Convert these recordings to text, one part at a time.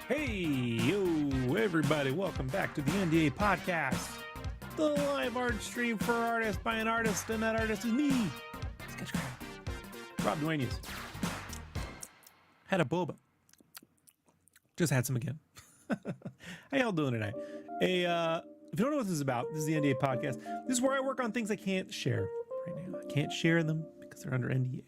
Hey, yo, everybody, welcome back to the NDA Podcast, the live art stream for artists by an artist, and that artist is me, Rob Duenas. Had a boba. Just had some again. How y'all doing tonight? If you don't know what this is about, this is the NDA Podcast. This is where I work on things I can't share right now. I can't share them because they're under NDA.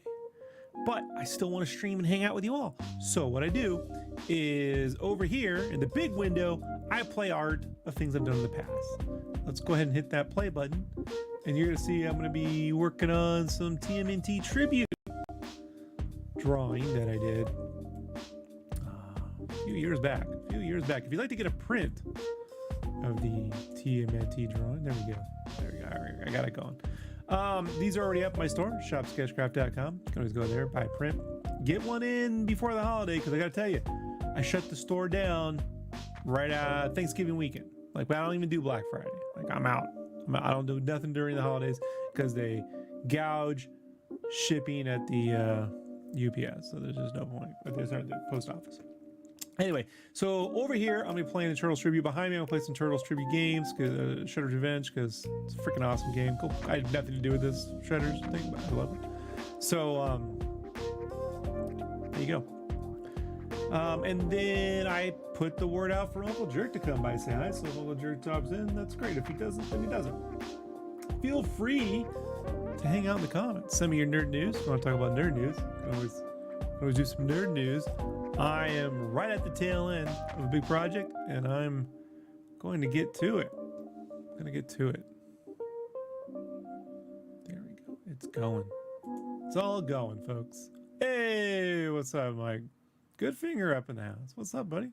But I still want to stream and hang out with you all. So what I do is over here in the big window, I play art of things I've done in the past. Let's go ahead and hit that play button. And you're going to see I'm going to be working on some TMNT tribute drawing that I did a few years back. If you'd like to get a print of the TMNT drawing, there we go. I got it going. These are already up in my store, shopsketchcraft.com. You can always go there, buy a print. Get one in before the holiday, because I gotta tell you, I shut the store down right at Thanksgiving weekend. Like, I don't even do Black Friday. Like, I'm out. I don't do nothing during the holidays because they gouge shipping at the UPS. So there's just no point. But there's not the post office. Anyway, so over here, I'm going to be playing the Turtles Tribute. Behind me, I'm going to play some Turtles Tribute games, Shredder's Revenge, because it's a freaking awesome game. Cool. I had nothing to do with this Shredder's thing, but I love it. So, there you go. And then I put the word out for Uncle Jerk to come by and say hi. So if Uncle Jerk drops in, that's great. If he doesn't, then he doesn't. Feel free to hang out in the comments. Send me your nerd news. If you want to talk about nerd news, you can always do some nerd news. I am right at the tail end of a big project, and I'm going to get to it. There we go. It's going. It's all going, folks. Hey, what's up, Mike? Good finger up in the house. What's up, buddy?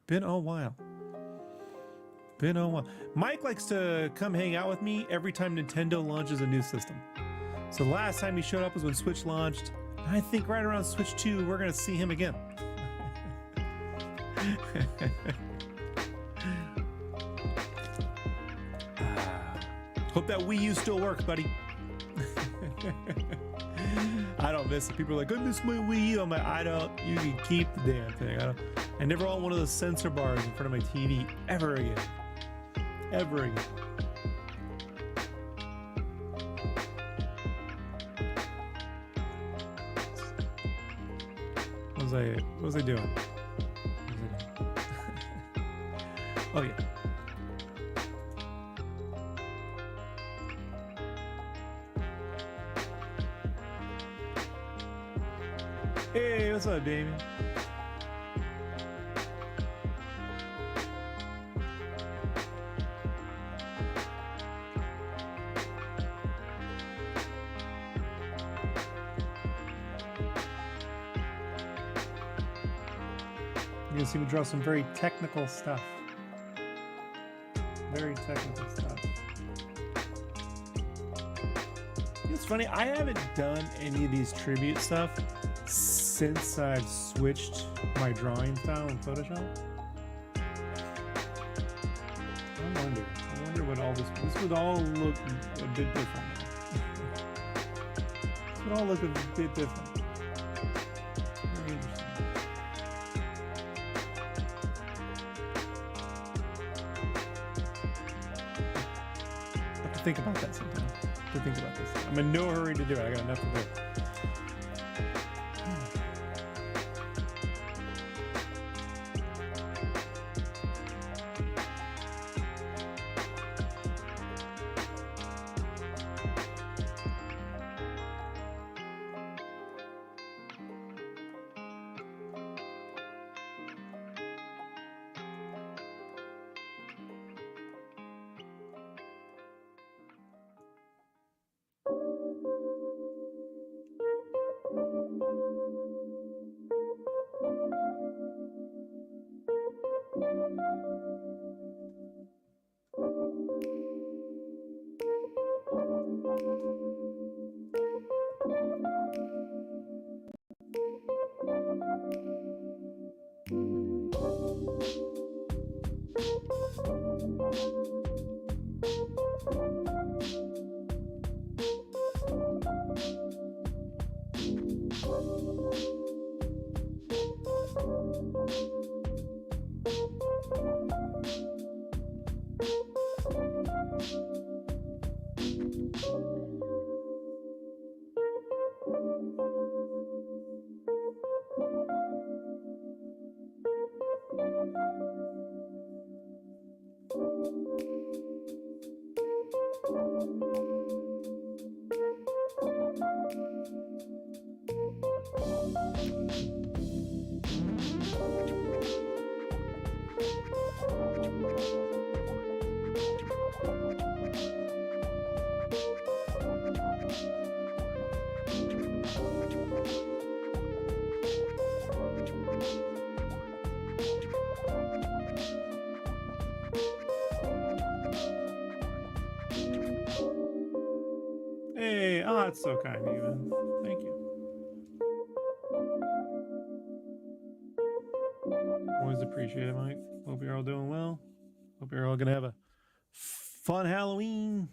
Been a while. Mike likes to come hang out with me every time Nintendo launches a new system. So the last time he showed up was when Switch launched. I think right around Switch 2, we're going to see him again. Hope that Wii U still works, buddy. I don't miss it. People are like, I miss my Wii U. I'm like, I don't. You can keep the damn thing. I never want one of those sensor bars in front of my TV ever again. What was I doing? Oh, yeah. Hey, what's up, Damien? You're gonna see me draw some very technical stuff. It's funny, I haven't done any of these tribute stuff since I've switched my drawing style in Photoshop. I wonder what all this would all look a bit different. This would all look a bit different. Very interesting. Think about that sometime. Think about this. I'm in no hurry to do it. I got enough to do. that's so kind of you, man. Thank you. Always appreciate it, Mike. Hope you're all doing well. Hope you're all gonna have a fun Halloween.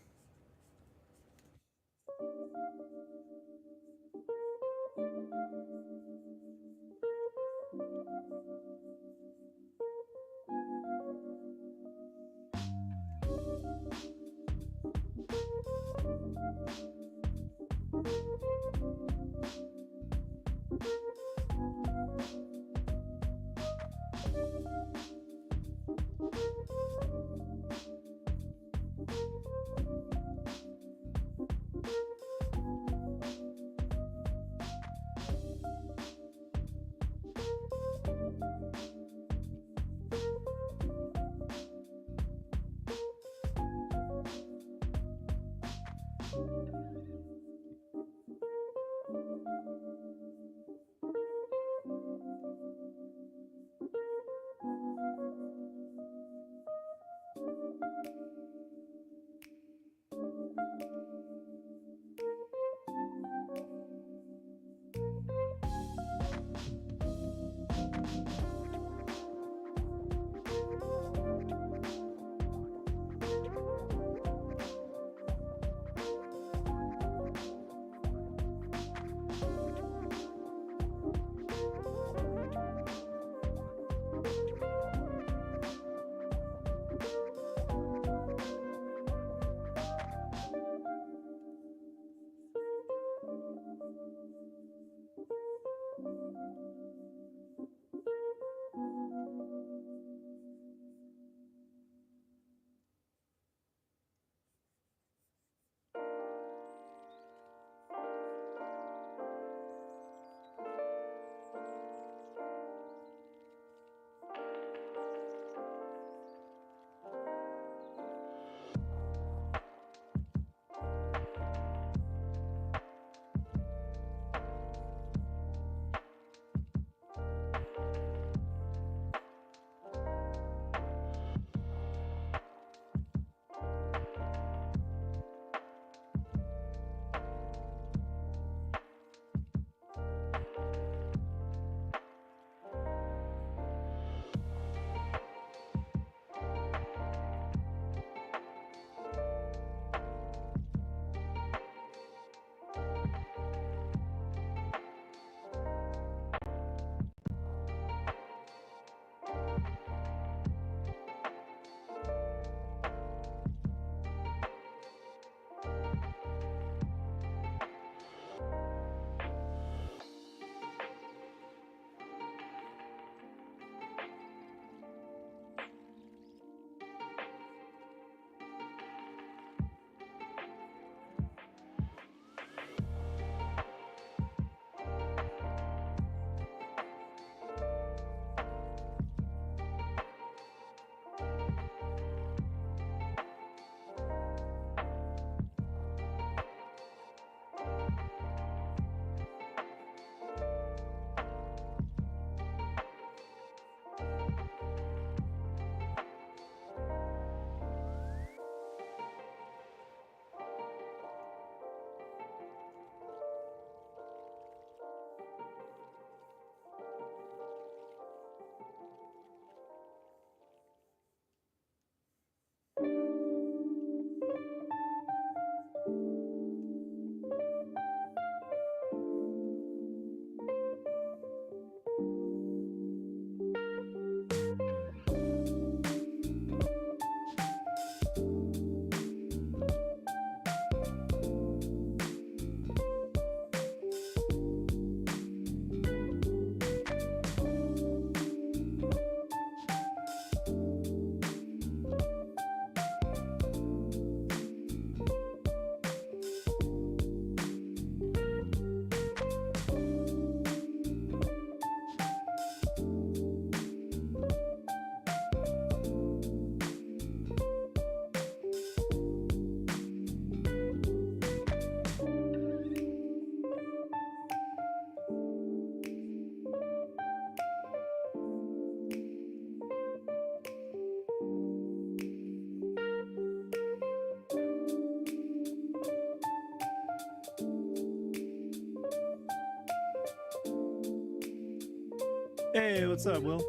Hey, what's up, Will?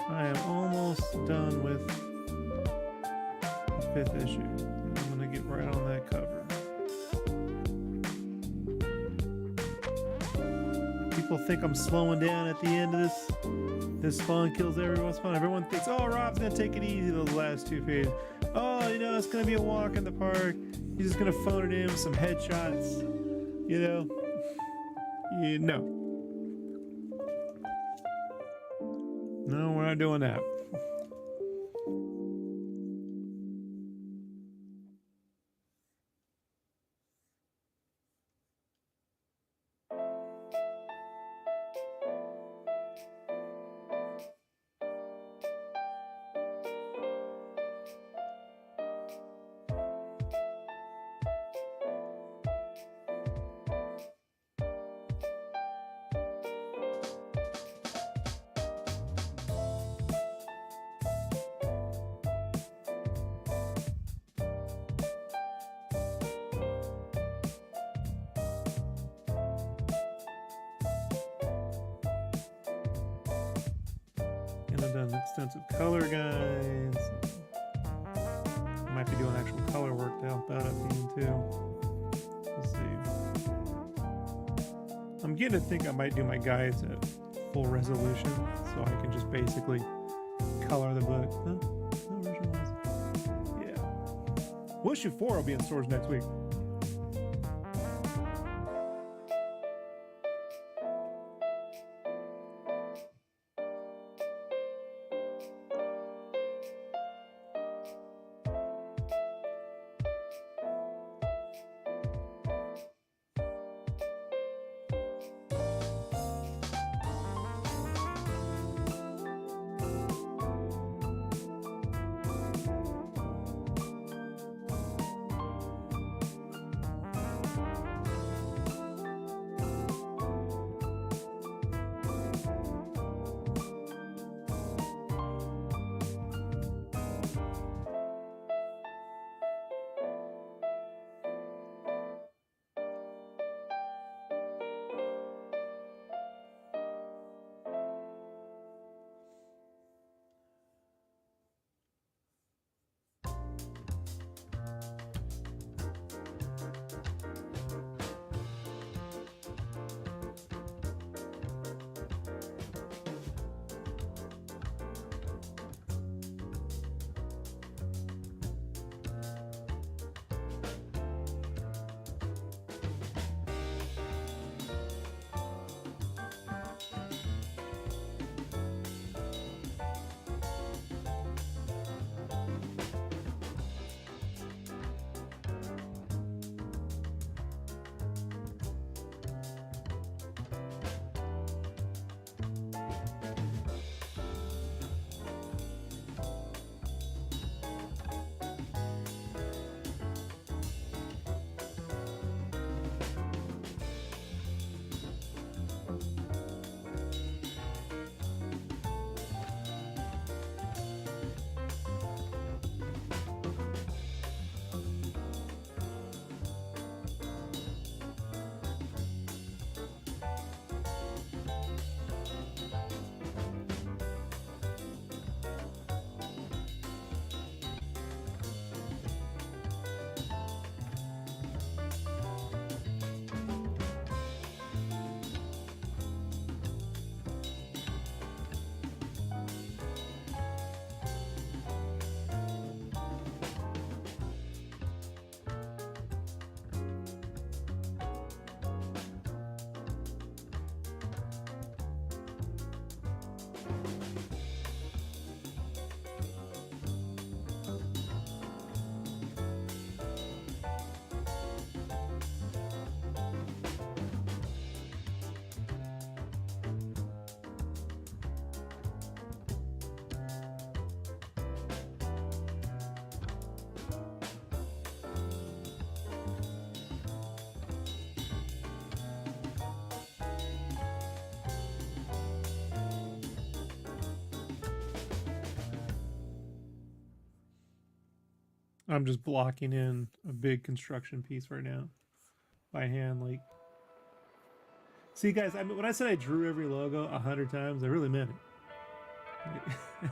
I am almost done with the 5th issue. I'm gonna get right on that cover. People think I'm slowing down at the end of this. This Spawn kills everyone's fun. Everyone thinks, oh, Rob's gonna take it easy those last 2 pages. Oh, you know, it's gonna be a walk in the park. He's just gonna phone it in with some headshots. You know? No. No, we're not doing that. And I've done extensive color guides. I might be doing actual color work to help that out too. We'll see. I'm getting to think I might do my guides at full resolution, so I can just basically color the book. Huh? No originals. Yeah. Well, issue 4 will be in stores next week. I'm just blocking in a big construction piece right now by hand, like See, guys, I mean, when I said I drew every logo 100 times, I really meant it.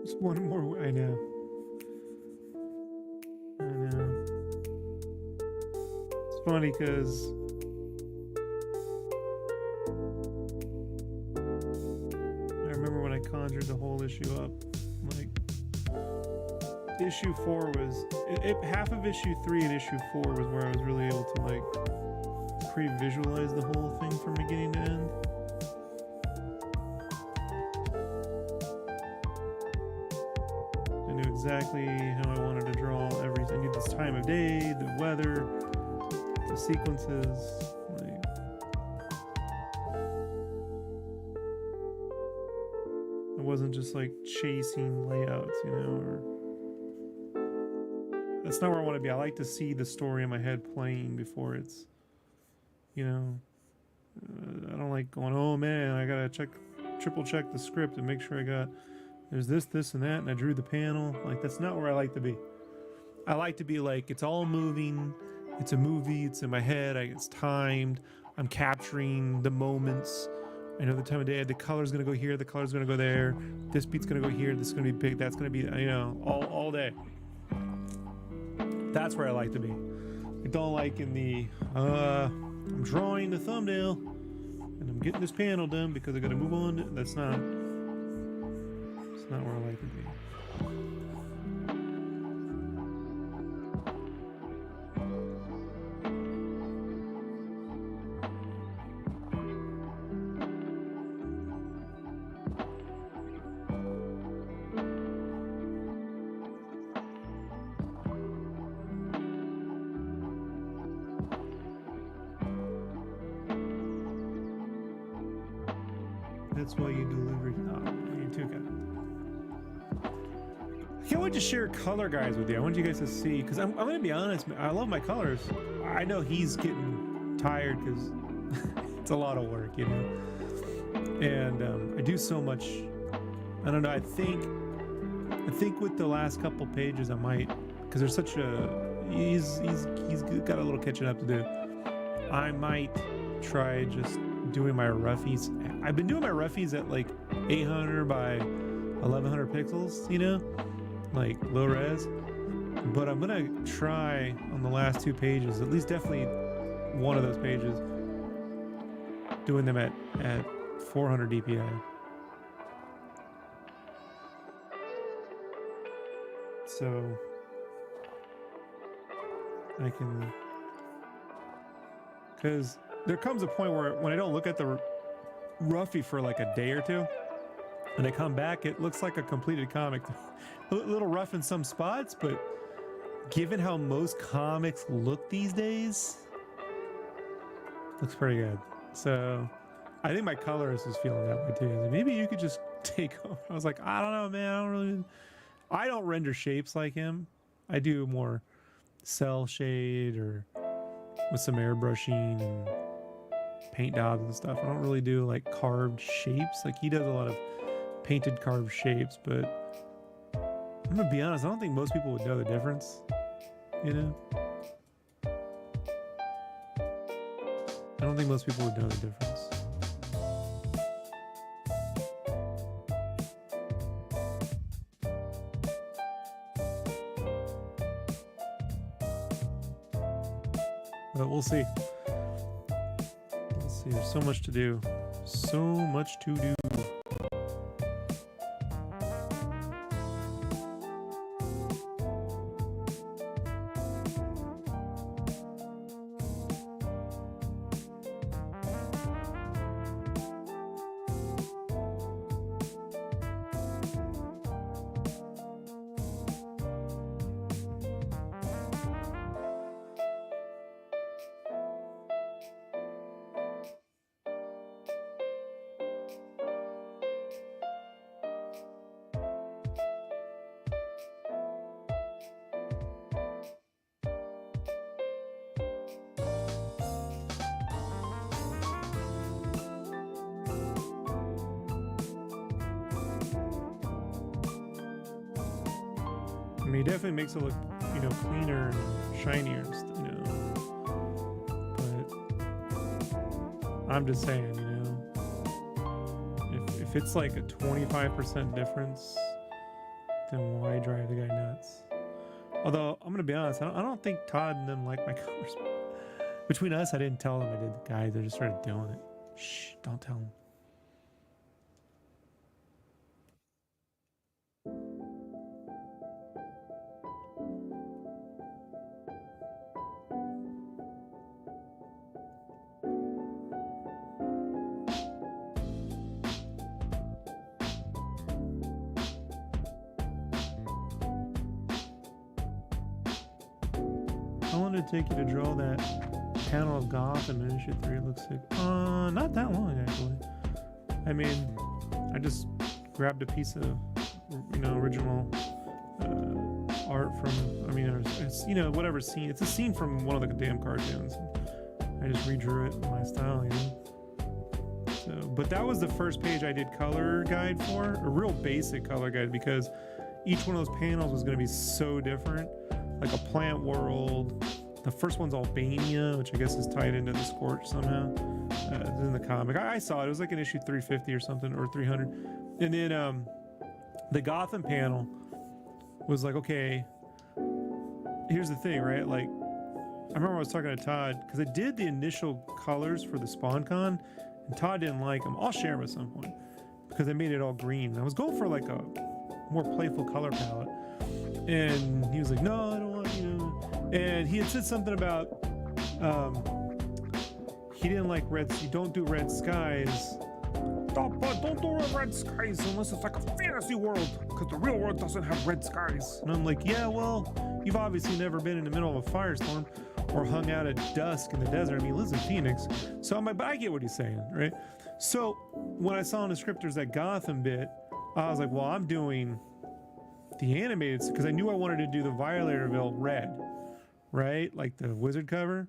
Just one more. I know. It's funny because I remember when I conjured the whole issue up, like issue 4 was half of issue 3 and issue 4 was where I was really able to like pre-visualize the whole thing from beginning to end. I knew exactly how I wanted to draw everything. I knew this time of day, the weather, the sequences. Like, it wasn't just like chasing layouts, you know, or that's not where I want to be. I like to see the story in my head playing before it's, you know, I don't like going, oh man, I gotta triple check the script and make sure I got, there's this, and that, and I drew the panel. Like, that's not where I like to be. I like to be like, it's all moving, it's a movie, it's in my head, it's timed, I'm capturing the moments. I know the time of day, the color's gonna go here, the color's gonna go there, this beat's gonna go here, this is gonna be big, that's gonna be, you know, all day. That's where I like to be. I don't like in the, I'm drawing the thumbnail and I'm getting this panel done because I gotta move on. That's not where I like to be. That's why you deliver. Oh, you're too kind. I can't wait to share color guys with you. I want you guys to see, because I'm going to be honest, I love my colors. I know he's getting tired because it's a lot of work, you know. And I do so much. I don't know. I think with the last couple pages, I might, because there's such a he's got a little catching up to do. I might try just doing my roughies. I've been doing my roughies at like 800 by 1100 pixels, you know, like low res. But I'm gonna try on the last 2 pages, at least definitely one of those pages, doing them at 400 dpi. So I can, because there comes a point where when I don't look at the roughie for like a day or two, and I come back, it looks like a completed comic. A little rough in some spots, but given how most comics look these days, looks pretty good. So I think my colorist is feeling that way too. Maybe you could just take over. I was like, I don't know, man. I don't render shapes like him. I do more cell shade or with some airbrushing and paint jobs and stuff. I don't really do like carved shapes. Like he does a lot of painted carved shapes, but I'm gonna be honest, I don't think most people would know the difference, you know? I don't think most people would know the difference. But we'll see. We'll see. There's so much to do. So much to do. I mean, it definitely makes it look, you know, cleaner and shinier, you know. But I'm just saying, you know, if it's like a 25% difference, then why drive the guy nuts? Although, I'm going to be honest, I don't think Todd and them like my colors. Between us, I didn't tell them I did the guys. I just started doing it. Shh, don't tell them. How long did it take you to draw that panel of Gotham in issue 3? It looks like not that long actually. I mean, I just grabbed a piece of original art from, it's whatever scene. It's a scene from one of the damn cartoons. I just redrew it in my style, So, but that was the first page I did color guide for, a real basic color guide, because each one of those panels was going to be so different. Like a plant world. The first one's Albania, which I guess is tied into the Scorch somehow. It's in the comic. I saw it. It was like in issue 350 or something, or 300. And then the Gotham panel was like, okay, here's the thing, right? Like, I remember I was talking to Todd, because I did the initial colors for the SpawnCon, and Todd didn't like them. I'll share them at some point, because I made it all green. I was going for like a more playful color palette. And he was like, no, I don't want, and he had said something about he didn't like you don't do red skies. Don't do red skies unless it's like a fantasy world, because the real world doesn't have red skies. And I'm like, yeah, well, you've obviously never been in the middle of a firestorm or hung out at dusk in the desert. I mean, he lives in Phoenix. So I'm like, but I get what he's saying, right? So when I saw in the scripters that Gotham bit, I was like, well, I'm doing the animated, because I knew I wanted to do the Violatorville red, right? Like the wizard cover.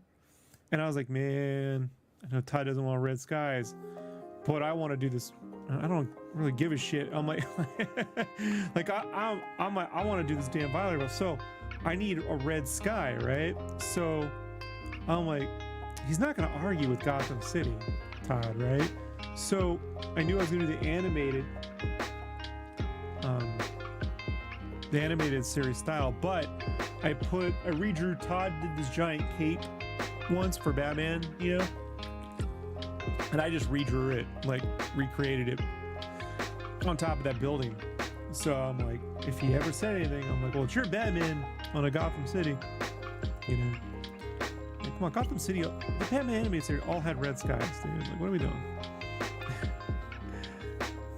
And I was like, man, I know Todd doesn't want red skies, but I want to do this. I don't really give a shit. I'm like, I want to do this damn Violatorville. So I need a red sky, right? So I'm like, he's not going to argue with Gotham City, Todd, right? So I knew I was going to do the animated series style, but I redrew. Todd did this giant cape once for Batman, and I just redrew it, like recreated it on top of that building. So I'm like, if he ever said anything, I'm like, well, it's your Batman on a Gotham City, Like, come on, Gotham City, the Batman animated series all had red skies, dude. Like, what are we doing?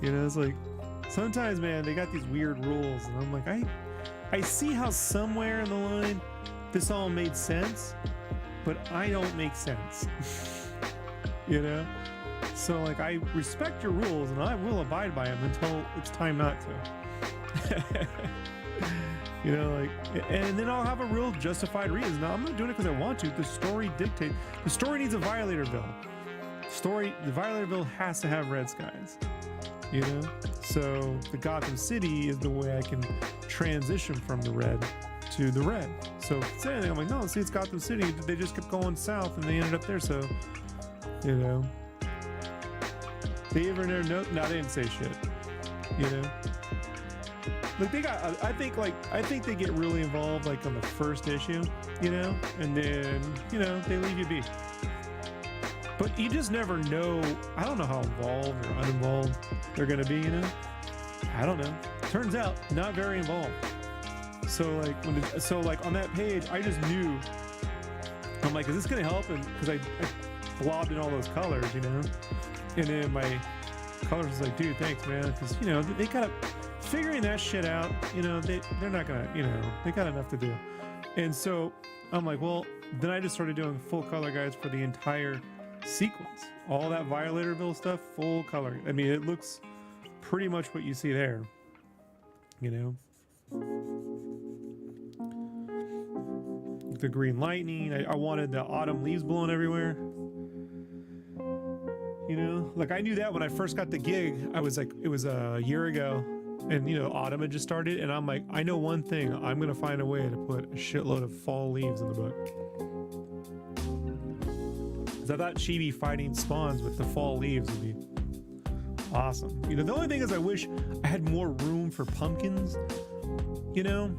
It's like, sometimes, man, they got these weird rules, and I'm like, I see how somewhere in the line this all made sense, but I don't make sense. So, like, I respect your rules, and I will abide by them until it's time not to. And then I'll have a real justified reason. Now, I'm not doing it because I want to. The story dictates. The story needs a Violatorville. The Violatorville has to have red skies. So the Gotham City is the way I can transition from the red to the red. So if it's anything, I'm like, no, see, it's Gotham City. They just kept going south and they ended up there. So, they ever know? No, they didn't say shit. Like they got, I think they get really involved like on the first issue, and then, they leave you be. But you just never know. I don't know how involved or uninvolved they're going to be, I don't know. Turns out, not very involved. So like on that page, I just knew. I'm like, is this going to help? And because I blobbed in all those colors, And then my colors was like, dude, thanks, man. Because, they got to, figuring that shit out, they're not going to, they got enough to do. And so I'm like, well, then I just started doing full color guides for the entire sequence. All that Violatorville stuff, full color. I mean, it looks pretty much what you see there. The green lightning. I wanted the autumn leaves blowing everywhere. Like I knew that when I first got the gig. I was like, it was a year ago, and autumn had just started, and I'm like, I know one thing. I'm gonna find a way to put a shitload of fall leaves in the book. I thought Chibi fighting spawns with the fall leaves would be awesome. The only thing is I wish I had more room for pumpkins, You know,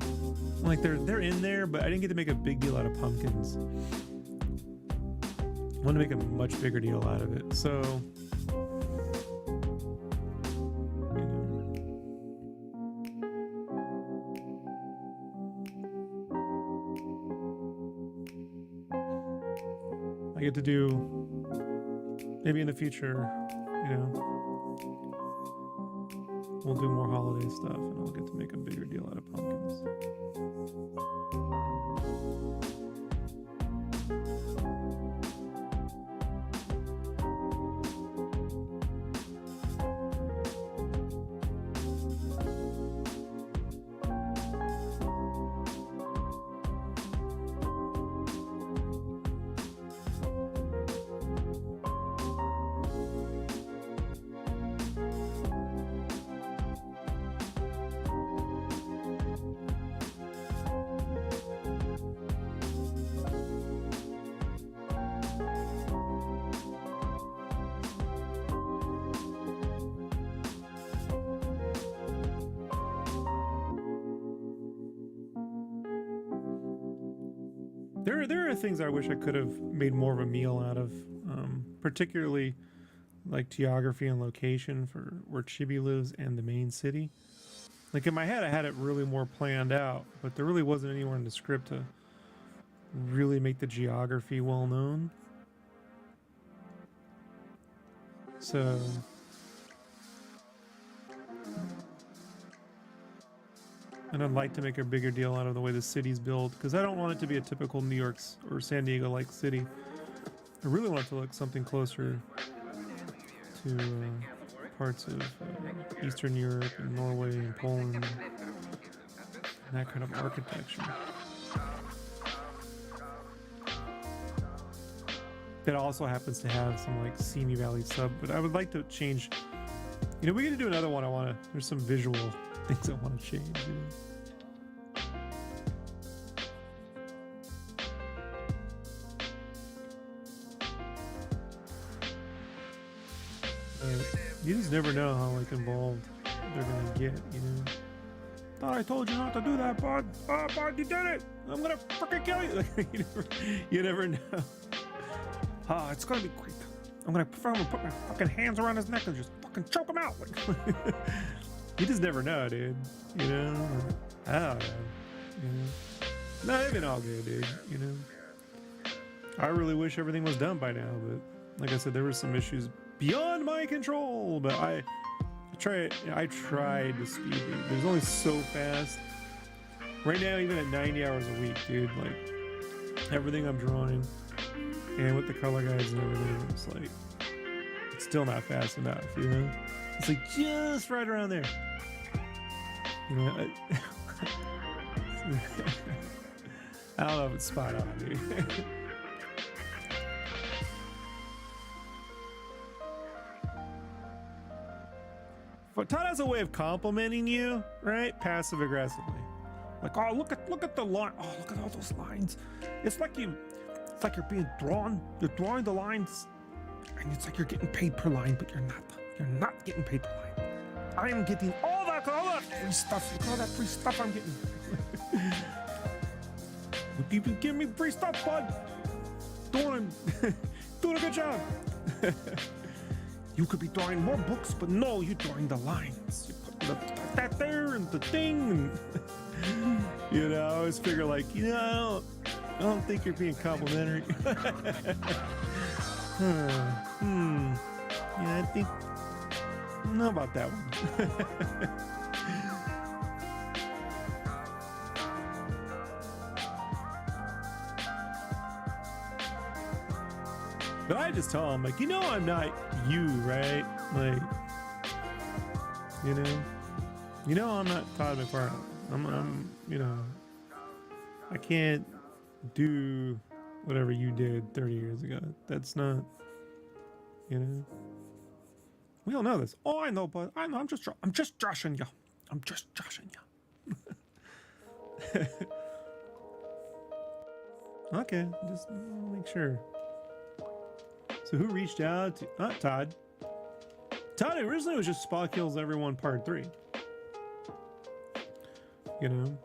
like they're in there, but I didn't get to make a big deal out of pumpkins. I want to make a much bigger deal out of it. So, you know, I get to do maybe in the future, you know, we'll do more holiday stuff and I'll get to make a bigger deal out of pumpkins. There are things I wish I could have made more of a meal out of, particularly like geography and location for where Chibi lives and the main city. Like in my head, I had it really more planned out, but there really wasn't anywhere in the script to really make the geography well known. So and I'd like to make a bigger deal out of the way the city's built, because I don't want it to be a typical New York or San Diego-like city. I really want it to look something closer to parts of Eastern Europe and Norway and Poland, and that kind of architecture. It also happens to have some like Simi Valley sub, but I would like to change. You know, we're gonna do another one. There's some visual things I want to change. You know? You just never know how like involved they're gonna get. You know. Thought I told you not to do that, bud. Oh, bud, you did it. I'm gonna freaking kill you. You never know. It's gonna be quick. I'm gonna put my fucking hands around his neck and just fucking choke him out. You just never know, dude. You know? I don't know. You know? No, they've been all good, dude. You know? I really wish everything was done by now, but like I said, there were some issues beyond my control. But I tried to speed it. It was only so fast. Right now, even at 90 hours a week, dude, like everything I'm drawing and with the color guides and everything, it's like it's still not fast enough, you know? It's like just right around there. You know, I don't know if it's spot on, dude. But Todd has a way of complimenting you, right? Passive aggressively. Like, oh, look at the line. Oh, look at all those lines. It's like you're being drawn. You're drawing the lines, and it's like you're getting paid per line, but you're not. You're not getting paid per line. I am getting all that free stuff. Look at all that free stuff I'm getting. You can give me free stuff, bud. Doing a good job. You could be drawing more books, but no, you're drawing the lines. You put that there and the thing. And, you know, I always figure like, you know, I don't think you're being complimentary. Yeah, I think. I don't know about that one. But I just tell him, like, you know, I'm not you, right? Like, you know, I'm not Todd McFarlane. I'm, you know, I can't do whatever you did 30 years ago. That's not, you know. We all know this. Oh, I know, but I know. I'm just joshing you. I'm just joshing you. Okay, just make sure. So who reached out to Todd? Todd originally was just Spa Kills Everyone Part 3. you know.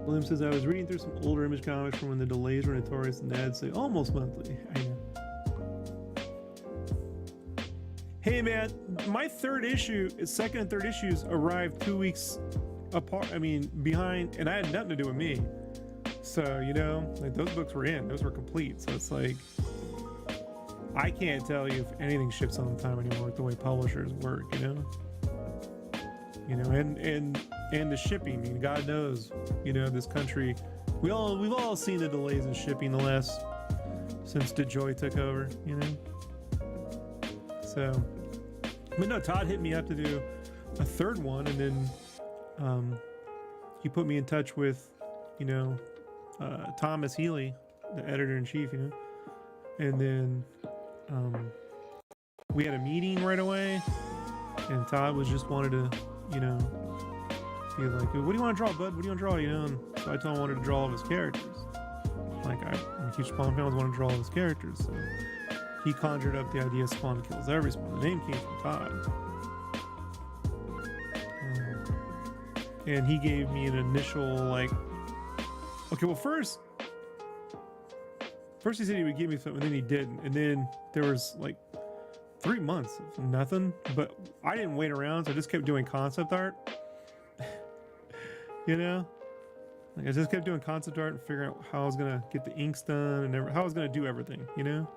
William says, I was reading through some older Image comics from when the delays were notorious and ads say almost monthly. I know. Hey man, my second and third issues arrived 2 weeks apart. I mean, behind, and I had nothing to do with me. So, you know, like those books were in, those were complete. So it's like, I can't tell you if anything ships on time anymore with the way publishers work, you know? You know, and the shipping, I mean, God knows, you know, this country, we've all seen the delays in shipping since DeJoy took over, you know? So, but no, Todd hit me up to do a third one, and then he put me in touch with, you know, Thomas Healy, the editor-in-chief, you know? And then we had a meeting right away, and Todd just wanted to, you know, be like, what do you want to draw, bud? What do you want to draw? You know, and so I told him I wanted to draw all of his characters. Like, I'm a huge Spawn fan, I want to draw all of his characters. So he conjured up the idea Spawn kills every Spawn. The name came from Todd. And he gave me an initial, like, okay, well, first he said he would give me something, and then he didn't. And then there was like 3 months of nothing, but I didn't wait around, so I just kept doing concept art. You know, like I just kept doing concept art and figuring out how I was gonna get the inks done and how I was gonna do everything, you know,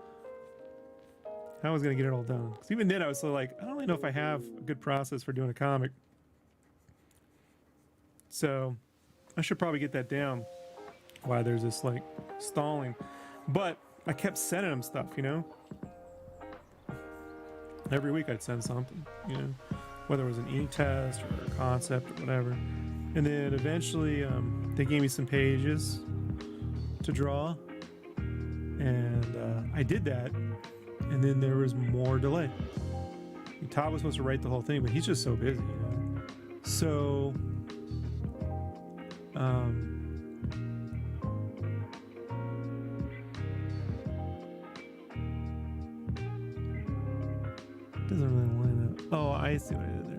how I was gonna get it all done. Because even then I was so like, I don't really know if I have a good process for doing a comic, so I should probably get that down. Why there's this like stalling, but I kept sending him stuff, you know. Every week I'd send something, you know, whether it was an ink test or a concept or whatever. And then eventually they gave me some pages to draw, and I did that, and then there was more delay. And Todd was supposed to write the whole thing, but he's just so busy, you know. So doesn't really line up. Oh, I see what I did there.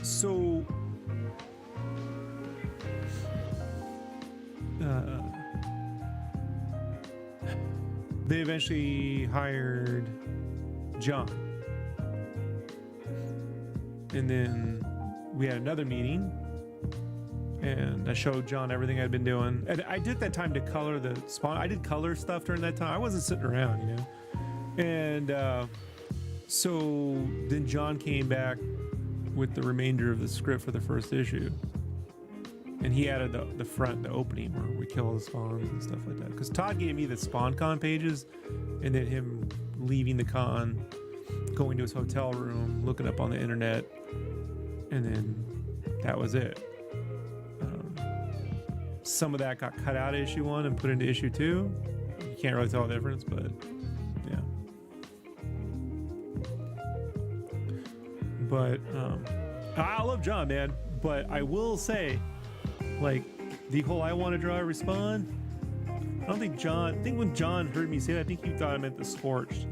So they eventually hired John, and then we had another meeting, and I showed John everything I'd been doing, and I did that time to color the Spawn. I did color stuff during that time. I wasn't sitting around, you know. And so then John came back with the remainder of the script for the first issue, and he added the front, the opening where we kill the spawns and stuff like that. Because Todd gave me the Spawn Con pages, and then him leaving the con, going to his hotel room, looking up on the internet, and then that was it. Some of that got cut out of issue 1 and put into issue 2. You can't really tell the difference, but yeah. But I love John, man. But I will say, like, the whole I want to draw a respawn, I think when John heard me say that, I think he thought I meant the Scorched.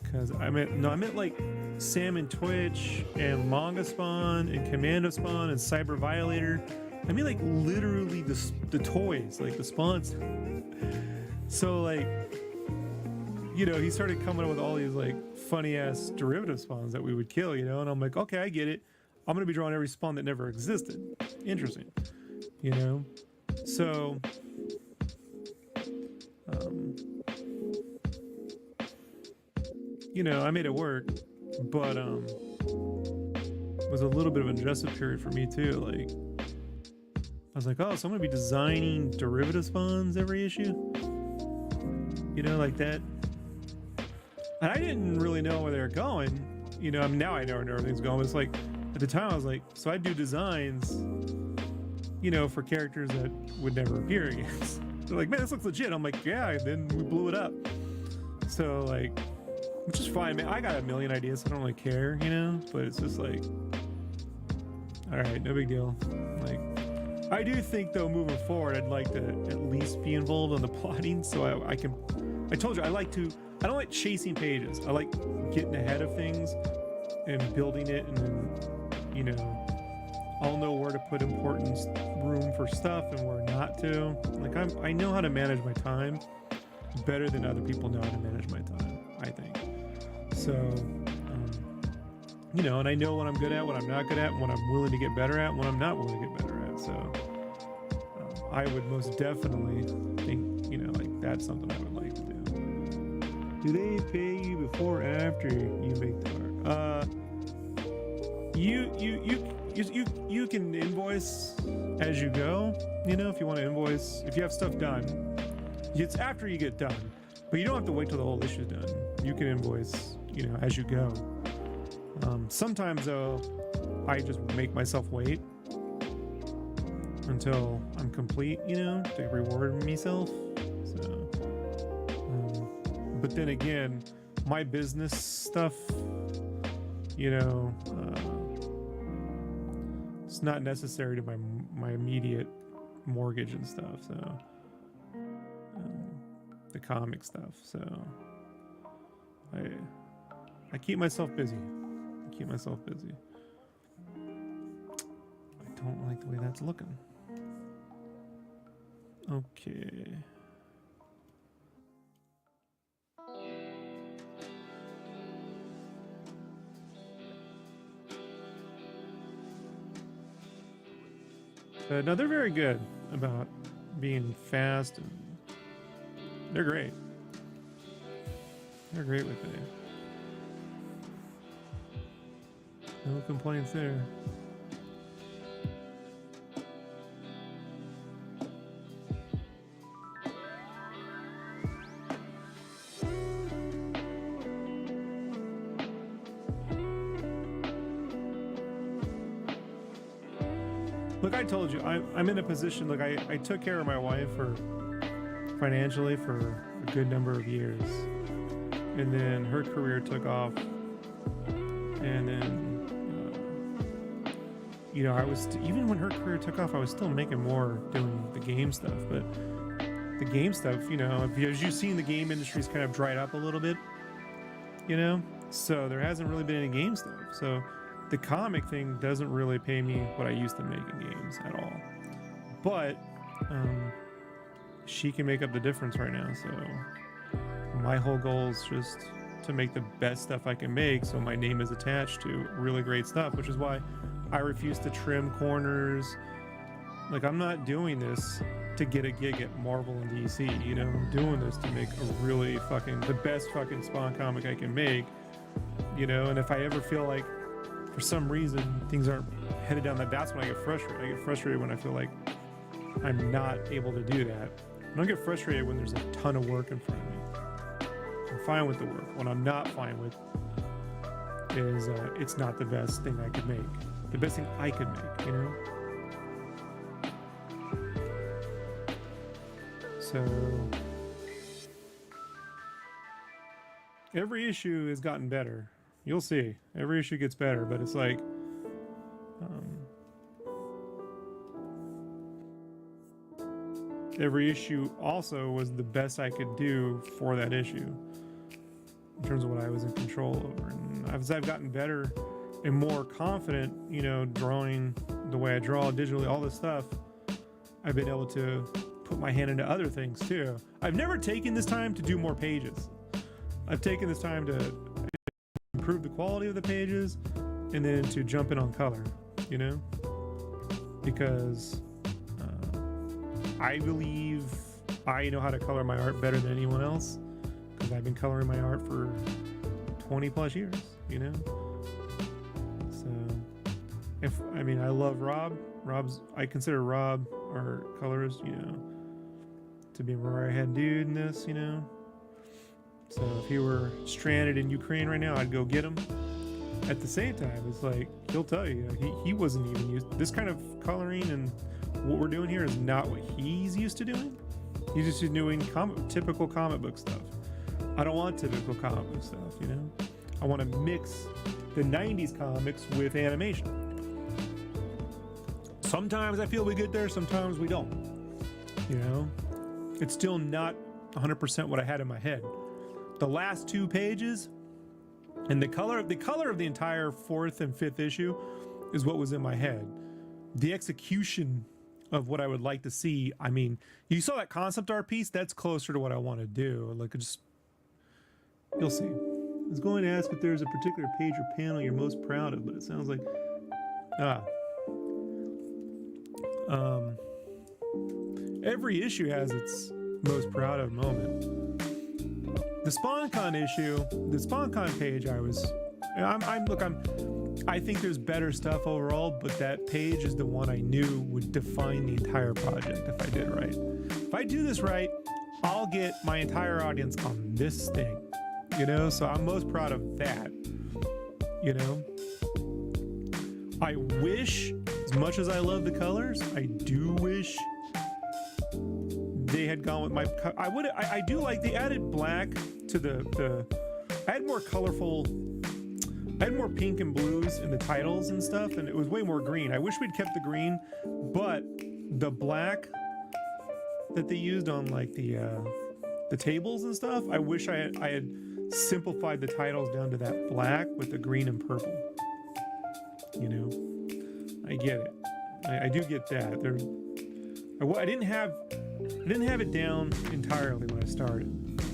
Because I meant like Salmon Twitch and Manga Spawn and Commando Spawn and Cyber Violator. I mean, like, literally the toys, like the spawns. So, like, you know, he started coming up with all these, like, funny-ass derivative spawns that we would kill, you know? And I'm like, okay, I get it. I'm going to be drawing every spawn that never existed. Interesting. You know? So, you know, I made it work, but it was a little bit of an adjustment period for me, too. Like, I was like, oh, so I'm gonna be designing derivative spawns every issue, you know, like that. And I didn't really know where they were going, you know. I mean, now I know where everything's going, but it's like, at the time I was like, so I do designs, you know, for characters that would never appear again. They're like, man, this looks legit. I'm like, yeah, and then we blew it up. So, like, which is fine, man. I got a million ideas, so I don't really care, you know, but it's just like, all right, no big deal. Like, I do think, though, moving forward, I'd like to at least be involved in the plotting, so I told you, I like to I don't like chasing pages. I like getting ahead of things and building it, and then, you know, I'll know where to put important room for stuff and where not to. Like I know how to manage my time better than other people know how to manage my time, I think. So, you know, and I know what I'm good at, what I'm not good at, what I'm willing to get better at, what I'm not willing to get better at. So I would most definitely think, you know, like that's something I would like to do. Do they pay you before or after you make the art? You can invoice as you go. You know, if you want to invoice, if you have stuff done, it's after you get done, but you don't have to wait till the whole issue is done. You can invoice, you know, as you go. Sometimes though, I just make myself wait until I'm complete, you know, to reward myself. So, but then again, my business stuff, you know, it's not necessary to my immediate mortgage and stuff. So, the comic stuff. So, I keep myself busy. I don't like the way that's looking. Okay. No, they're very good about being fast, and they're great. They're great with it. No complaints there. Look, I told you, I'm in a position, look, I took care of my wife financially for a good number of years. And then her career took off. And then, you know, even when her career took off, I was still making more doing the game stuff. But the game stuff, you know, as you've seen, the game industry's kind of dried up a little bit, you know? So there hasn't really been any game stuff. So the comic thing doesn't really pay me what I used to make in games at all. But she can make up the difference right now. So my whole goal is just to make the best stuff I can make, so my name is attached to really great stuff, which is why I refuse to trim corners. Like, I'm not doing this to get a gig at Marvel and DC, you know? I'm doing this to make a really the best fucking Spawn comic I can make, you know? And if I ever feel like, for some reason, things aren't headed down that's when I get frustrated. I get frustrated when I feel like I'm not able to do that. I don't get frustrated when there's a ton of work in front of me. I'm fine with the work. What I'm not fine with is it's not the best thing I could make. The best thing I could make, you know? So every issue has gotten better. You'll see. Every issue gets better, but it's like every issue also was the best I could do for that issue in terms of what I was in control over. And as I've gotten better and more confident, you know, drawing the way I draw digitally, all this stuff, I've been able to put my hand into other things too. I've never taken this time to do more pages. I've taken this time to improve the quality of the pages and then to jump in on color, you know, because I believe I know how to color my art better than anyone else, because I've been coloring my art for 20 plus years, you know. So I love Rob. I consider Rob, our colorist, you know, to be a right hand dude in this, you know. So if he were stranded in Ukraine right now, I'd go get him. At the same time, it's like, he'll tell you, he wasn't even used, this kind of coloring and what we're doing here is not what he's used to doing. He's just doing typical comic book stuff. I don't want typical comic book stuff, you know? I want to mix the 90s comics with animation. Sometimes I feel we get there, sometimes we don't. You know? It's still not 100% what I had in my head. the last 2 pages and the color of the entire 4th and 5th issue is what was in my head. The execution of what I would like to see, I mean, you saw that concept art piece, that's closer to what I want to do. Like, just, you'll see. I was going to ask if there's a particular page or panel you're most proud of, but it sounds like, every issue has its most proud of moment. The SpawnCon issue, the SpawnCon page, I think there's better stuff overall, but that page is the one I knew would define the entire project if I did it right. If I do this right, I'll get my entire audience on this thing, you know? So I'm most proud of that, you know? I wish, as much as I love the colors, I do wish they had gone with my, I do like, they added black to I had more colorful, I had more pink and blues in the titles and stuff, and it was way more green. I wish we'd kept the green, but the black that they used on like the tables and stuff, I wish I had simplified the titles down to that black with the green and purple. You know, I get it. I do get that. I didn't have it down entirely when I started.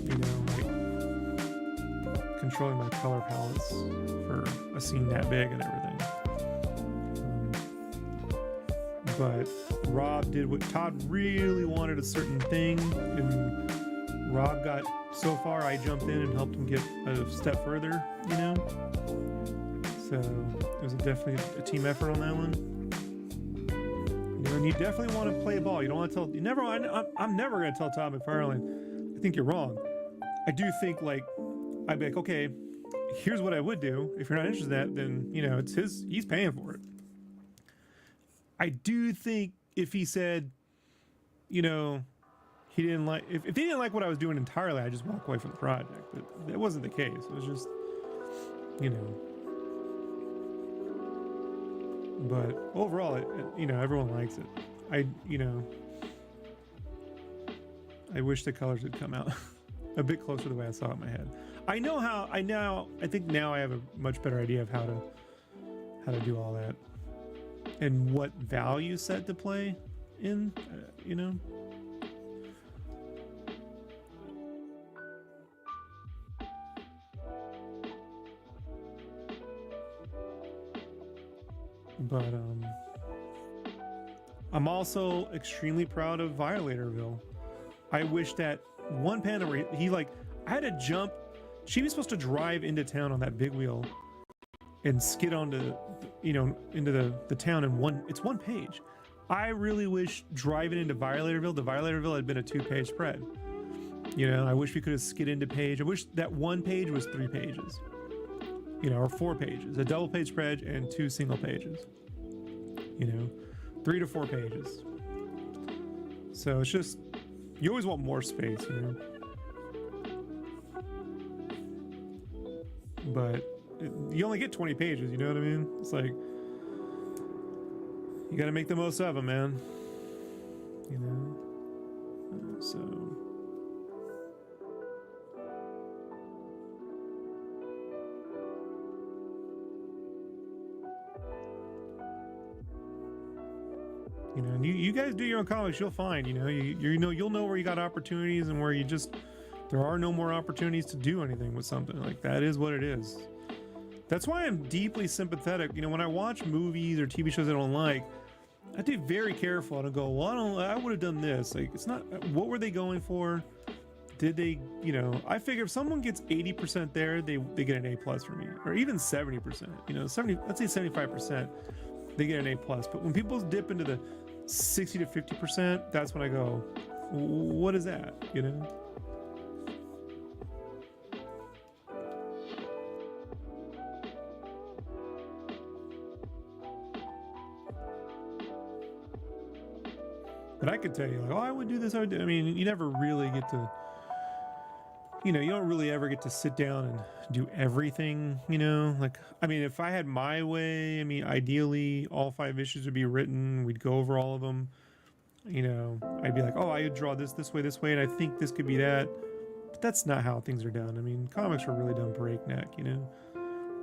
You know, like controlling my color palettes for a scene that big and everything. But Rob did what Todd really wanted, a certain thing, and Rob got so far. I jumped in and helped him get a step further. You know. So it was definitely a team effort on that one. You know, and you definitely want to play ball. You don't want to tell. I'm never going to tell Todd McFarlane, I think you're wrong. I do think, like, I'd be like, okay, here's what I would do. If you're not interested in that, then, you know, it's his. He's paying for it. I do think if he said, you know, he didn't like, if he didn't like what I was doing entirely, I just walk away from the project. But that wasn't the case. It was just, you know. But overall, you know, everyone likes it. I wish the colors had come out a bit closer to the way I saw it in my head. I think now I have a much better idea of how to do all that and what value set to play in, you know. But I'm also extremely proud of Violatorville. I wish that one panel where he like, I had to jump. She was supposed to drive into town on that big wheel and skid onto, you know, into the town in it's one page. I really wish driving into Violatorville, the Violatorville had been a 2-page spread. You know, I wish we could have skid into page. I wish that one page was 3 pages. You know, or 4 pages, a double page spread and 2 single pages. You know, 3 to 4 pages. So it's just, you always want more space, you know. But you only get 20 pages, you know what I mean? It's like, you got to make the most of them, man. You know, so. You know, and you guys do your own comics, you'll find, you know, you'll know where you got opportunities and where you just, there are no more opportunities to do anything with something. Like, that is what it is. That's why I'm deeply sympathetic. You know, when I watch movies or TV shows I don't like, I have to be very careful. I don't go, well, I would have done this. Like, it's not, what were they going for? Did they, you know, I figure if someone gets 80% there, they get an A+ for me, or even 70%, you know, let's say 75%, they get an A+. But when people dip into the 60 to 50%, that's when I go, what is that, you know? But I could tell you, like, oh, I would do this, I mean, you never really get to, you know, you don't really ever get to sit down and do everything, you know? Like, I mean, if I had my way, I mean, ideally, all 5 issues would be written, we'd go over all of them, you know, I'd be like, oh, I would draw this way, and I think this could be that. But that's not how things are done. I mean, comics are really done breakneck, you know?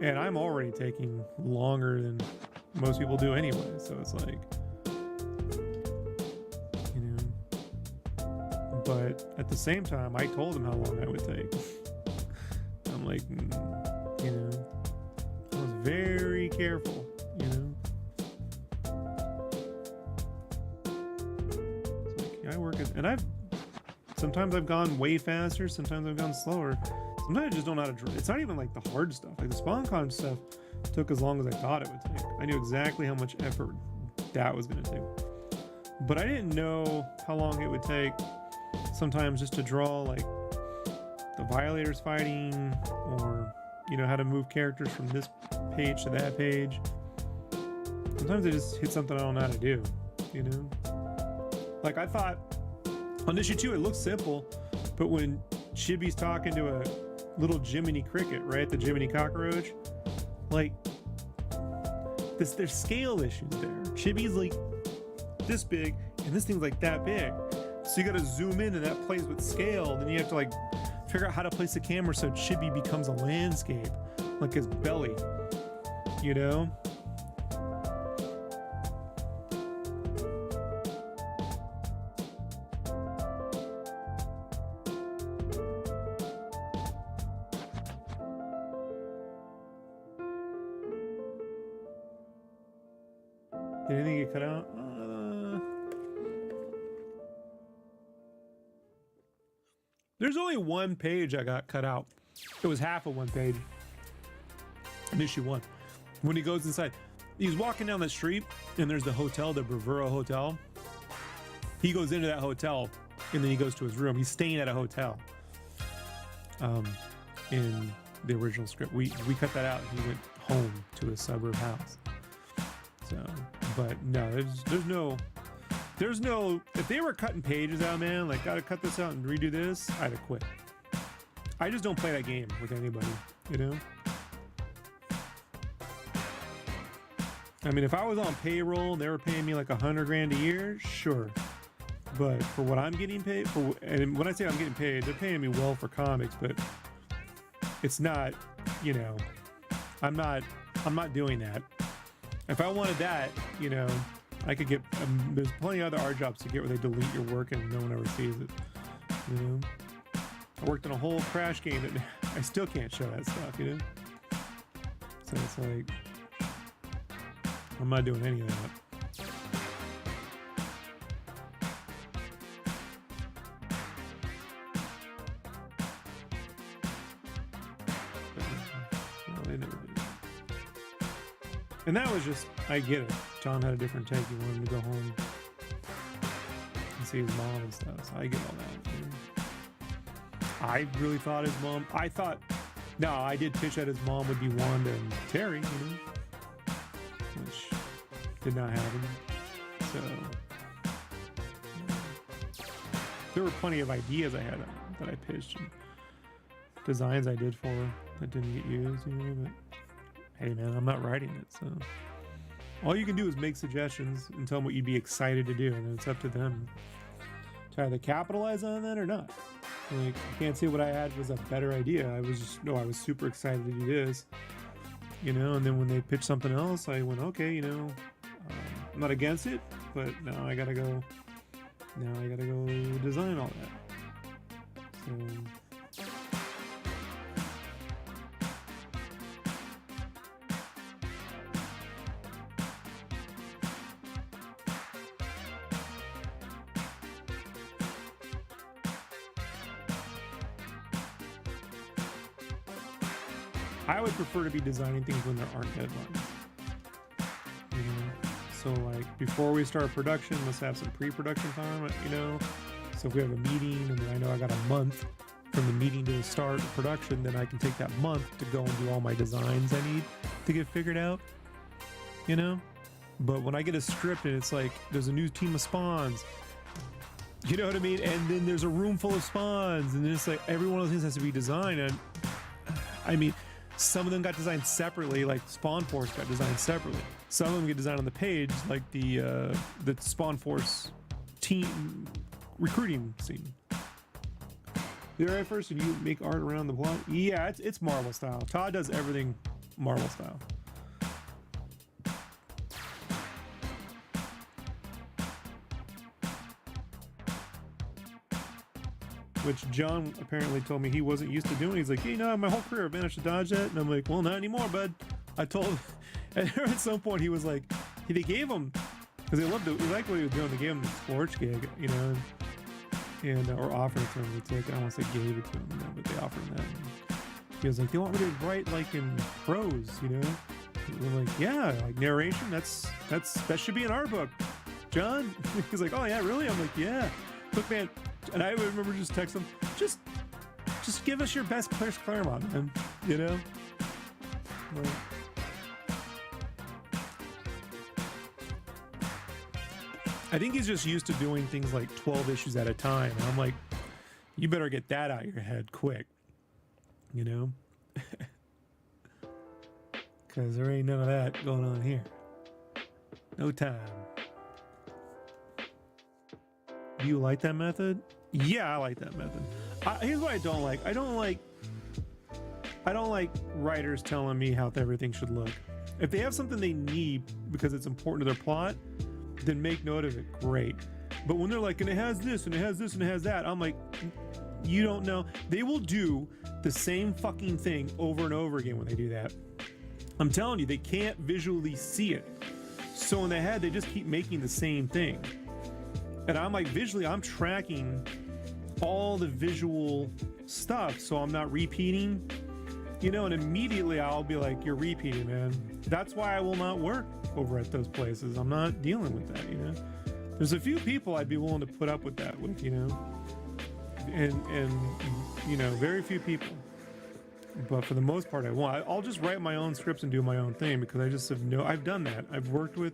And I'm already taking longer than most people do anyway. So it's like, you know, but at the same time, I told him how long I would take. I'm like, you know, I was very careful, you know? It's like, yeah, I work at, and sometimes I've gone way faster, sometimes I've gone slower. Sometimes I just don't know how to draw. It's not even like the hard stuff. Like the SpawnCon stuff took as long as I thought it would take. I knew exactly how much effort that was going to take. But I didn't know how long it would take sometimes just to draw like the Violators fighting, or, you know, how to move characters from this page to that page. Sometimes I just hit something I don't know how to do, you know? Like I thought on issue 2 it looks simple, but when Chibi's talking to a little Gimmie cricket, right? The Gimmie cockroach. Like, there's scale issues there. Chibi's like this big, and this thing's like that big. So you gotta zoom in, and that plays with scale. Then you have to like figure out how to place the camera so Chibi becomes a landscape, like his belly, you know? Did anything get cut out? There's only one page I got cut out. It was half of one page in issue 1. When he goes inside, he's walking down the street, and there's the hotel, the Bravura Hotel. He goes into that hotel, and then he goes to his room. He's staying at a hotel. In the original script, we cut that out. He went home to his suburb house. So, but no, there's no, if they were cutting pages out, man, like gotta cut this out and redo this, I'd have quit. I just don't play that game with anybody, you know? I mean, if I was on payroll and they were paying me like $100,000 a year, sure. But for what I'm getting paid for, and when I say I'm getting paid, they're paying me well for comics, but it's not, you know, I'm not doing that. If I wanted that, you know, I could get, there's plenty of other art jobs to get where they delete your work and no one ever sees it, you know? I worked on a whole Crash game that I still can't show that stuff, you know? So it's like, I'm not doing any of that. No, they never did. And that was just, I get it. John had a different take. He wanted him to go home and see his mom and stuff. So I get all that. You know? I really thought his mom, I did pitch that his mom would be Wanda and Terry, you know, which did not happen. So there were plenty of ideas I had that I pitched, and designs I did for her that didn't get used, you know, but hey man, I'm not writing it, so all you can do is make suggestions and tell them what you'd be excited to do, and it's up to them to either capitalize on that or not. Like, I can't say what I had was a better idea. I was super excited to do this, you know, and then when they pitched something else, I went, okay, you know, I'm not against it, but now I gotta go design all that. So I would prefer to be designing things when there aren't deadlines. You know? So like before we start production, let's have some pre-production time, you know? So if we have a meeting and then I know I got a month from the meeting to the start of production, then I can take that month to go and do all my designs I need to get figured out, you know? But when I get a script and it's like, there's a new team of spawns, you know what I mean? And then there's a room full of spawns, and then it's like every one of those things has to be designed. And I mean, some of them got designed separately, like Spawn Force got designed separately. Some of them get designed on the page, like the Spawn Force team recruiting scene. You're right first, and you make art around the plot. Yeah, it's Marvel style. Todd does everything Marvel style. Which John apparently told me he wasn't used to doing. He's like, hey, no, my whole career I've managed to dodge that. And I'm like, well, not anymore, bud. I told him, and at some point he was like, they gave him, because they loved it, he liked what he was doing. They gave him the Scorch gig, you know, and or offered it to him. They took, I don't want to say gave it to him, you know, but they offered him that. And he was like, they want me to write like in prose, you know? And we're like, yeah, like narration. That should be in our book, John. He's like, oh yeah, really? I'm like, yeah. Look, man. And I remember just text him, just give us your best Chris Claremont, man. You know? Like, I think he's just used to doing things like 12 issues at a time. And I'm like, you better get that out of your head quick. You know? Because there ain't none of that going on here. No time. Do you like that method? Yeah, I like that method. Here's what I don't like. I don't like writers telling me how everything should look. If they have something they need because it's important to their plot, then make note of it. Great. But when they're like, and it has this, and it has this, and it has that, I'm like, you don't know. They will do the same fucking thing over and over again when they do that. I'm telling you, they can't visually see it. So in their head, they just keep making the same thing. And I'm like, visually, I'm tracking all the visual stuff, so I'm not repeating, you know, and immediately I'll be like, you're repeating, man. That's why I will not work over at those places. I'm not dealing with that, you know. There's a few people I'd be willing to put up with that with, you know, and you know, very few people. But for the most part, I won't. I'll just write my own scripts and do my own thing because I just have I've done that. I work with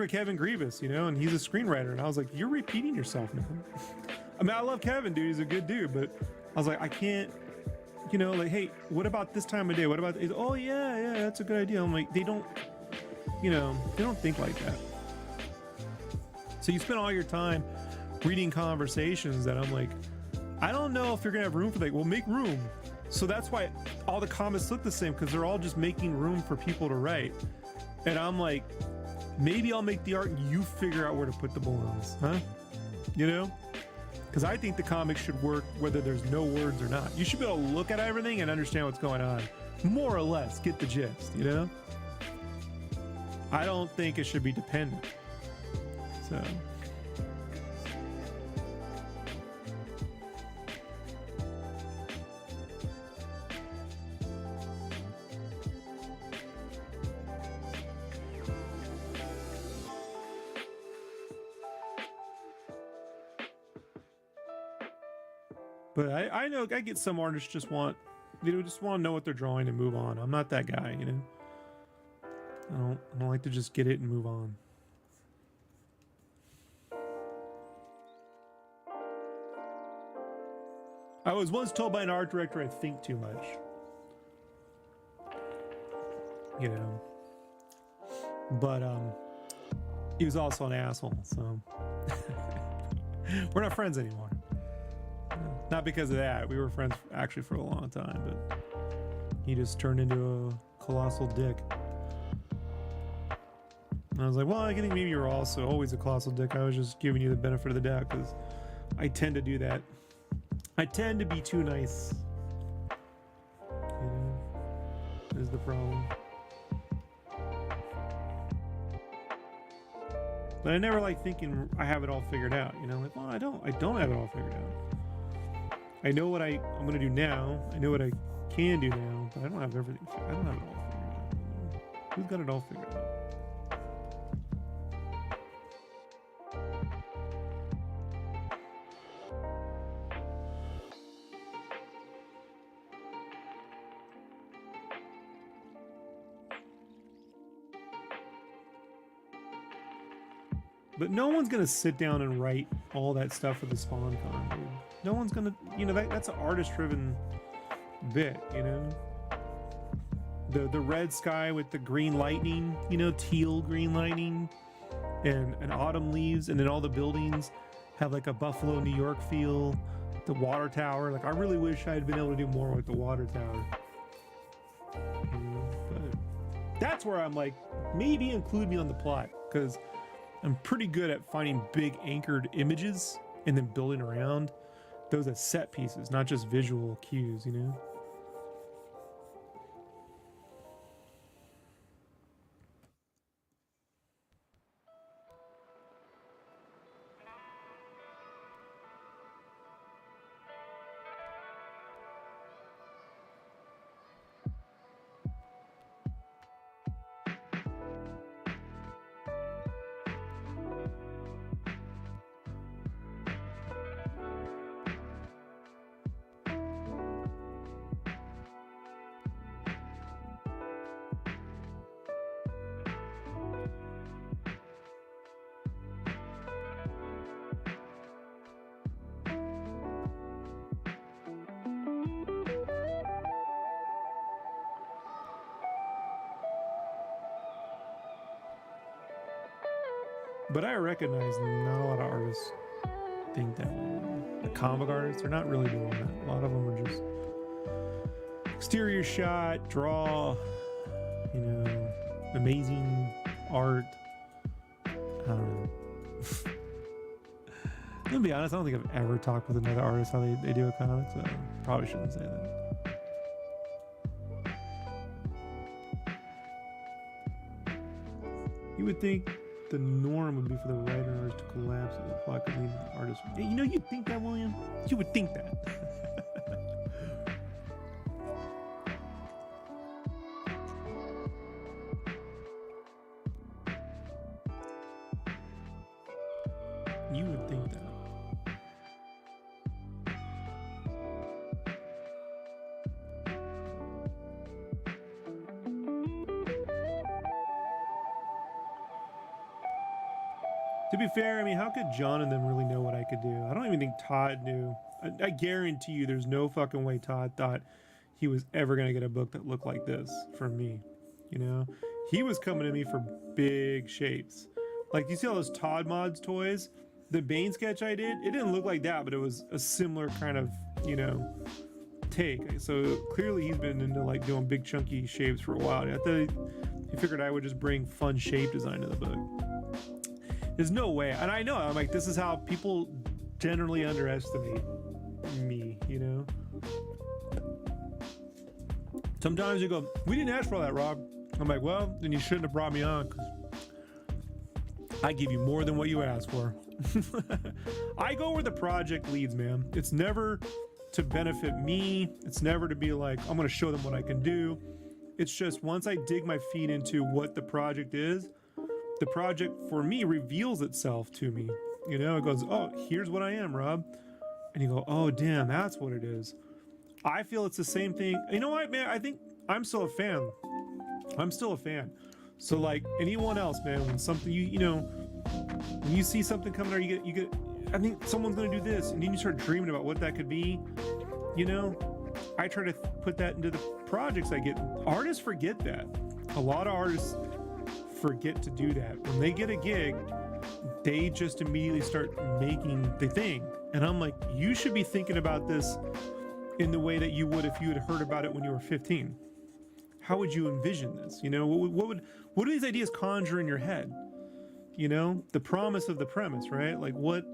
Kevin Grievous, you know, and he's a screenwriter, and I was like, you're repeating yourself, man. I mean, I love Kevin, dude. He's a good dude, but I was like, I can't, you know, like, hey, what about this time of day? What about, oh yeah, that's a good idea. I'm like, they don't, you know, they don't think like that. So you spend all your time reading conversations that I'm like, I don't know if you're gonna have room for that. Well, make room. So that's why all the comments look the same, because they're all just making room for people to write. And I'm like, maybe I'll make the art and you figure out where to put the balloons, huh? You know? Because I think the comics should work whether there's no words or not. You should be able to look at everything and understand what's going on. More or less, get the gist, you know? I don't think it should be dependent. So... But I know I get some artists just want, you know, just want to know what they're drawing and move on. I'm not that guy, you know. I don't like to just get it and move on. I was once told by an art director I think too much. You know. But he was also an asshole, so we're not friends anymore. Not because of that. We were friends actually for a long time, but he just turned into a colossal dick. And I was like, well, I think maybe you're also always a colossal dick. I was just giving you the benefit of the doubt because I tend to do that. I tend to be too nice. You know, is the problem. But I never like thinking I have it all figured out. You know, like, well, I don't have it all figured out. I know what I'm going to do now. I know what I can do now, but I don't have everything. I don't have it all figured out. Who's got it all figured out? But no one's going to sit down and write all that stuff for the SpawnCon, dude. No one's going to, you know, that's an artist-driven bit, you know? The red sky with the green lightning, you know, teal green lightning, and autumn leaves, and then all the buildings have like a Buffalo, New York feel. the water tower. Like, I really wish I had been able to do more with the water tower. But that's where I'm like, maybe include me on the plot, because I'm pretty good at finding big anchored images and then building around those as set pieces, not just visual cues, you know? But I recognize not a lot of artists think that way. The comic artists are not really doing that. A lot of them are just exterior shot, draw, you know, amazing art. I don't know. I'm gonna be honest, I don't think I've ever talked with another artist how they do a comic, so I probably shouldn't say that. You would think the norm would be for the writer and artist to collapse so the plot could lead the artist. Hey, you know, you'd think that, William? You would think that. You would think that. To be fair, I mean, how could John and them really know what I could do? I don't even think Todd knew. I guarantee you there's no fucking way Todd thought he was ever going to get a book that looked like this from me. You know? He was coming to me for big shapes. Like, you see all those Todd Mods toys? The Bane sketch I did, it didn't look like that, but it was a similar kind of, you know, take. So clearly he's been into like doing big chunky shapes for a while. I thought he figured I would just bring fun shape design to the book. There's no way. And I know, I'm like, this is how people generally underestimate me, you know? Sometimes you go, we didn't ask for all that, Rob. I'm like, well, then you shouldn't have brought me on, because I give you more than what you asked for. I go where the project leads, man. It's never to benefit me. It's never to be like, I'm going to show them what I can do. It's just once I dig my feet into what the project is, the project for me reveals itself to me. You know, it goes, oh, here's what I am, Rob. And you go, oh, damn, that's what it is. I feel it's the same thing. You know what, man? I think I'm still a fan. I'm still a fan. So like anyone else, man, when something you know, when you see something coming out, you get, I think someone's gonna do this, and then you start dreaming about what that could be. You know, I try to put that into the projects I get. Artists forget that. A lot of artists forget to do that. When they get a gig, they just immediately start making the thing. And I'm like, you should be thinking about this in the way that you would if you had heard about it when you were 15. How would you envision this? You know, what do these ideas conjure in your head? You know, the promise of the premise, right? Like what?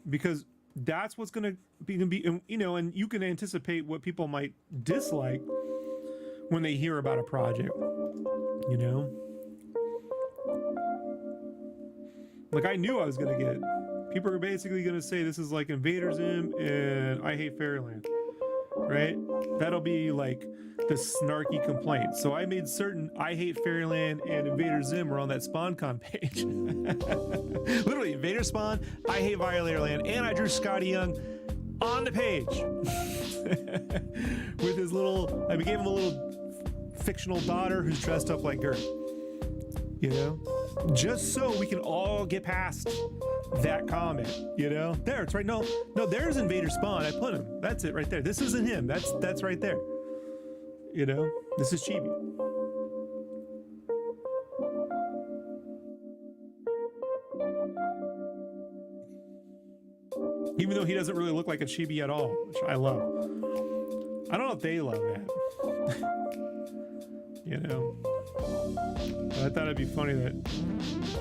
Because that's what's going to be, you know, and you can anticipate what people might dislike when they hear about a project, you know? Like I knew I was going to get, people are basically going to say this is like Invader Zim and I Hate Fairyland, right? That'll be like the snarky complaint. So I made certain I Hate Fairyland and Invader Zim were on that SpawnCon page. Literally, Invader Spawn, I Hate Fairyland, and I drew Scotty Young on the page. With his little, I gave him a little fictional daughter who's dressed up like Gert. You know? Just so we can all get past that comment, you know? There, it's right. No, there's Invader Spawn. I put him. That's it right there. This isn't him. That's right there. You know? This is Chibi. Even though he doesn't really look like a chibi at all, which I love. I don't know if they love that. You know? But I thought it'd be funny that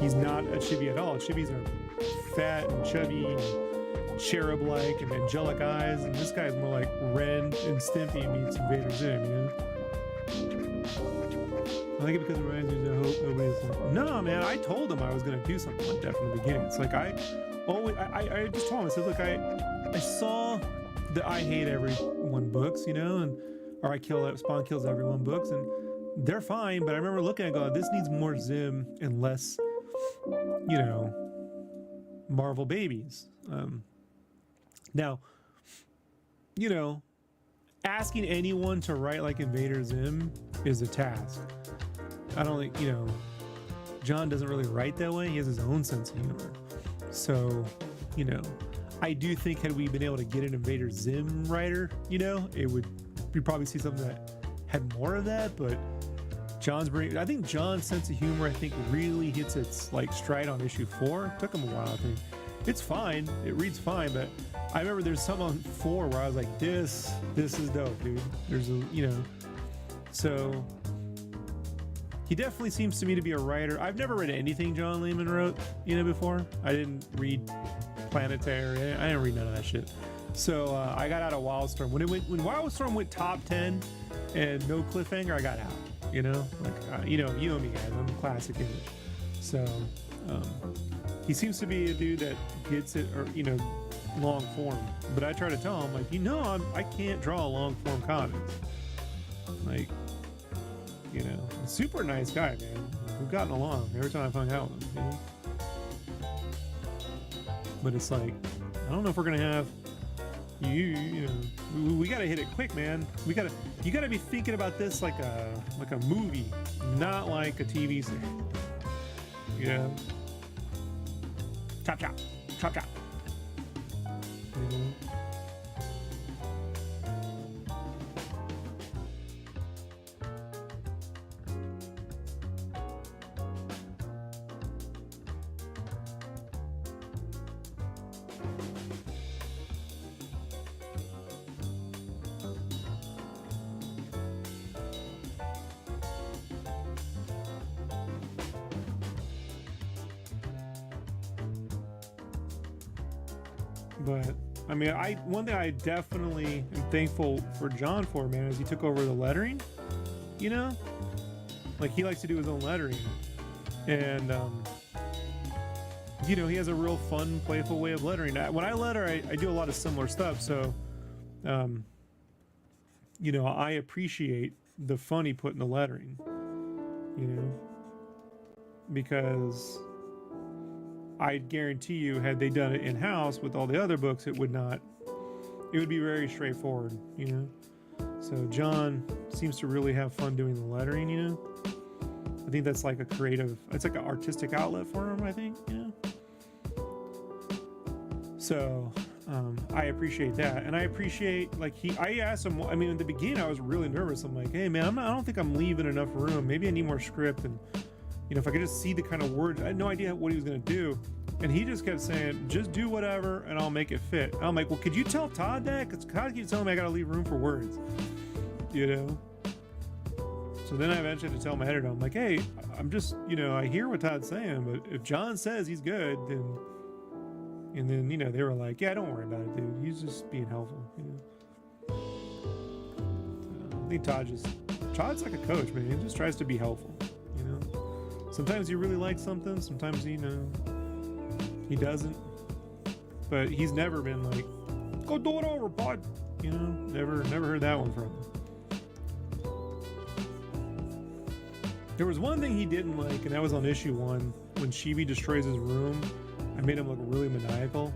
he's not a chibi at all. Chibis are fat and chubby and cherub-like and angelic eyes, and this guy's more like Ren and Stimpy meets Invader Zim, you know? I think it because it reminds me of hope nobody's like, no, man, I told him I was going to do something like that from the beginning. It's like, I just told him, I said, look, I saw the I Hate Everyone books, you know, and, or Spawn Kills Everyone books, and they're fine, but I remember looking at it going, this needs more Zim and less, you know, Marvel babies. Now, you know, asking anyone to write like Invader Zim is a task. I don't think, you know, John doesn't really write that way. He has his own sense of humor. So, you know, I do think had we been able to get an Invader Zim writer, you know, we'd probably see something that had more of that, but I think John's sense of humor, I think, really hits its like stride on issue 4. It took him a while, I think. It's fine. It reads fine, but I remember there's some on 4 where I was like, this is dope, dude. There's a, you know, so he definitely seems to me to be a writer. I've never read anything John Layman wrote, you know, before. I didn't read Planetary. I didn't read none of that shit. So I got out of Wildstorm. When Wildstorm went top 10 and no cliffhanger, I got out. You know, like you know me, guys. I'm a classic image. So he seems to be a dude that gets it, or you know, long form. But I try to tell him, like, you know, I can't draw long form comics. Like, you know, super nice guy, man. We've gotten along every time I've hung out with him. You know? But it's like, I don't know if we're gonna have you know, we gotta hit it quick, man. You gotta be thinking about this like a movie, not like a TV series. You know? Chop chop, chop chop. You know? But I mean, one thing I definitely am thankful for John for, man, is he took over the lettering. You know, like he likes to do his own lettering, and you know, he has a real fun, playful way of lettering. When I letter, I do a lot of similar stuff. So, you know, I appreciate the fun he put in the lettering. You know, because I guarantee you, had they done it in-house with all the other books, it would be very straightforward, you know? So John seems to really have fun doing the lettering, you know? I think that's like it's like an artistic outlet for him, I think, you know? So, I appreciate that. And I appreciate, like, I asked him, I mean, in the beginning, I was really nervous. I'm like, hey, man, I don't think I'm leaving enough room. Maybe I need more script. And, you know, if I could just see the kind of words, I had no idea what he was going to do. And he just kept saying, just do whatever and I'll make it fit. And I'm like, well, could you tell Todd that? Because Todd keeps telling me I got to leave room for words, you know? So then I eventually had to tell my editor, I'm like, hey, I'm just, you know, I hear what Todd's saying, but if John says he's good, then, and then, you know, they were like, yeah, don't worry about it, dude. He's just being helpful, you know? I think Todd's like a coach, man. He just tries to be helpful, you know? Sometimes you really like something, sometimes, you know, he doesn't, but he's never been like, go do it over, bud. You know, never heard that one from him. There was one thing he didn't like, and that was on issue 1, when Chibi destroys his room. I made him look really maniacal.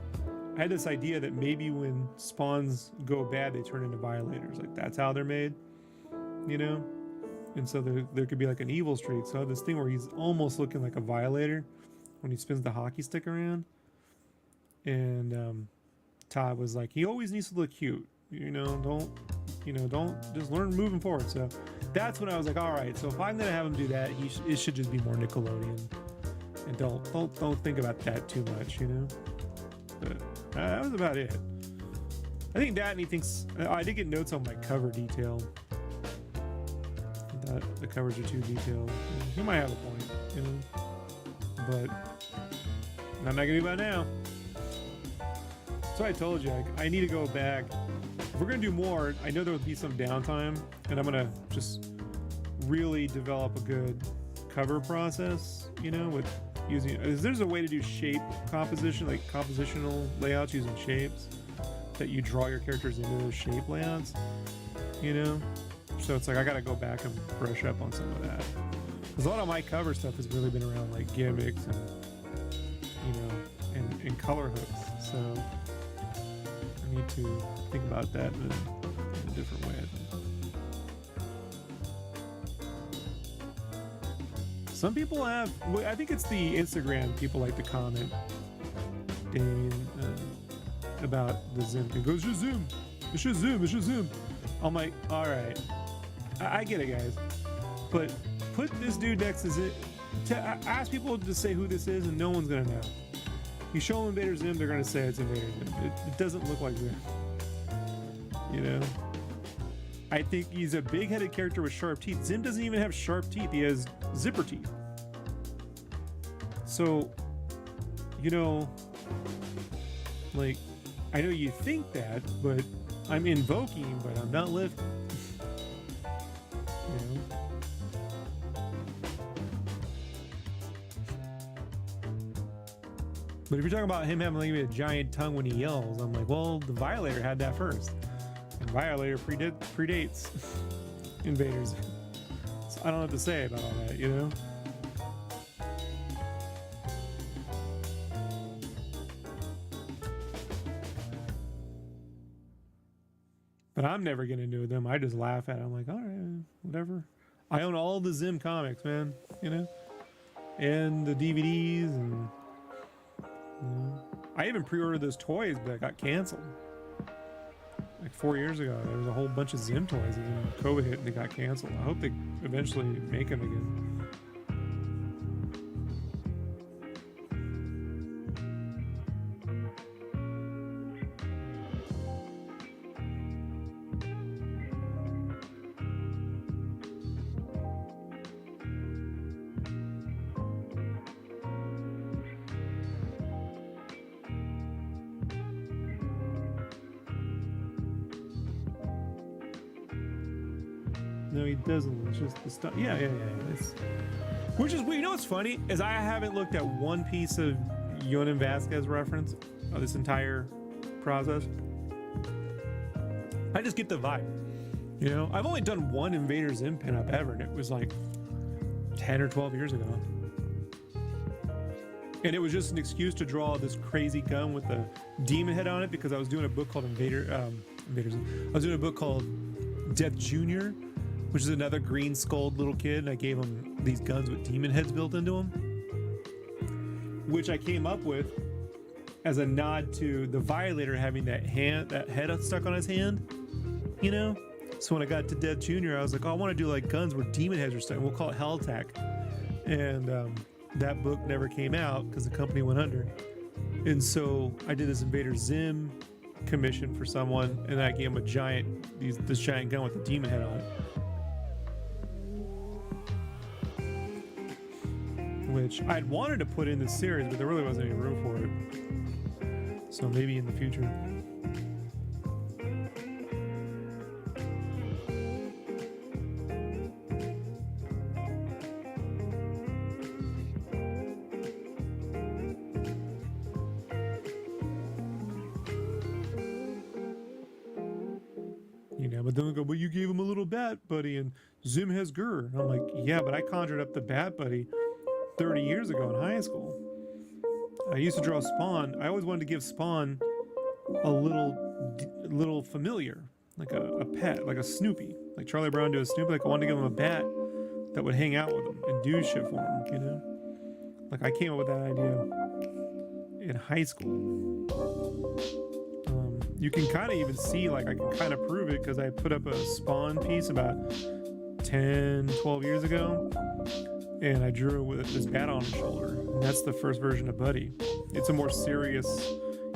I had this idea that maybe when spawns go bad, they turn into violators. Like, that's how they're made, you know? And so there could be like an evil streak. So I had this thing where he's almost looking like a violator when he spins the hockey stick around. And Todd was like, he always needs to look cute. You know, don't just learn moving forward. So that's when I was like, all right, so if I'm gonna have him do that, it should just be more Nickelodeon, and don't think about that too much, you know. but that was about it. I think that, and he thinks I did get notes on my cover detail. That the covers are too detailed. He might have a point, you know, but I'm not gonna do that now. So I told you I need to go back. If we're gonna do more, I know there would be some downtime, and I'm gonna just really develop a good cover process, you know, with using. There's a way to do shape composition, like compositional layouts using shapes, that you draw your characters into those shape layouts, you know. So it's like I gotta go back and brush up on some of that, because a lot of my cover stuff has really been around like gimmicks and, you know, and color hooks. So I need to think about that in a different way, I think. Some people have, I think it's the Instagram people like to comment, Damien, about the zoom. It goes, just zoom. It's just zoom. It's just zoom. I'm like, all right, I get it, guys, but put this dude next to it. Ask people to say who this is, and no one's gonna know. You show them Invader Zim, they're gonna say it's Invader Zim. It doesn't look like Zim, you know. I think he's a big-headed character with sharp teeth. Zim doesn't even have sharp teeth. He has zipper teeth. So, you know, like, I know you think that, but I'm invoking, but I'm not lifting. You know? But if you're talking about him having like a giant tongue when he yells, I'm like, well, the Violator had that first. And Violator predates Invaders. So I don't know what to say about all that, you know? But I'm never gonna do them. I just laugh at it. I'm like, all right, whatever. I own all the Zim comics, man, you know? And the DVDs, and you know. I even pre-ordered those toys, but it got canceled. Like 4 years ago, there was a whole bunch of Zim toys, and then COVID hit and they got canceled. I hope they eventually make them again. No, he doesn't. It's just the stuff. Yeah. It's, which is, you know what's funny is I haven't looked at one piece of Yonan Vasquez reference of this entire process. I just get the vibe. You know, I've only done one Invader Zim pinup ever, and it was like 10 or 12 years ago. And it was just an excuse to draw this crazy gun with a demon head on it, because I was doing a book called Invader Zim. I was doing a book called Death Jr., which is another green skulled little kid, and I gave him these guns with demon heads built into them, which I came up with as a nod to the Violator having that head stuck on his hand, you know. So when I got to Death Jr., I was like, oh, I want to do like guns where demon heads are stuck. We'll call it Hell Attack. And that book never came out because the company went under. And so I did this Invader Zim commission for someone, and I gave him this giant gun with a demon head on it. Which I'd wanted to put in the series, but there really wasn't any room for it. So maybe in the future. You know, but then we go, well, you gave him a little bat buddy, and Zim has Gur. And I'm like, yeah, but I conjured up the bat buddy 30 years ago in high school. I used to draw Spawn. I always wanted to give Spawn a little familiar, like a pet, like a Snoopy, like Charlie Brown to a Snoopy. Like I wanted to give him a bat that would hang out with him and do shit for him, you know. Like I came up with that idea in high school. You can kind of even see, like I can kind of prove it, because I put up a Spawn piece about 10, 12 years ago. And I drew with this bat on his shoulder, and that's the first version of Buddy. It's a more serious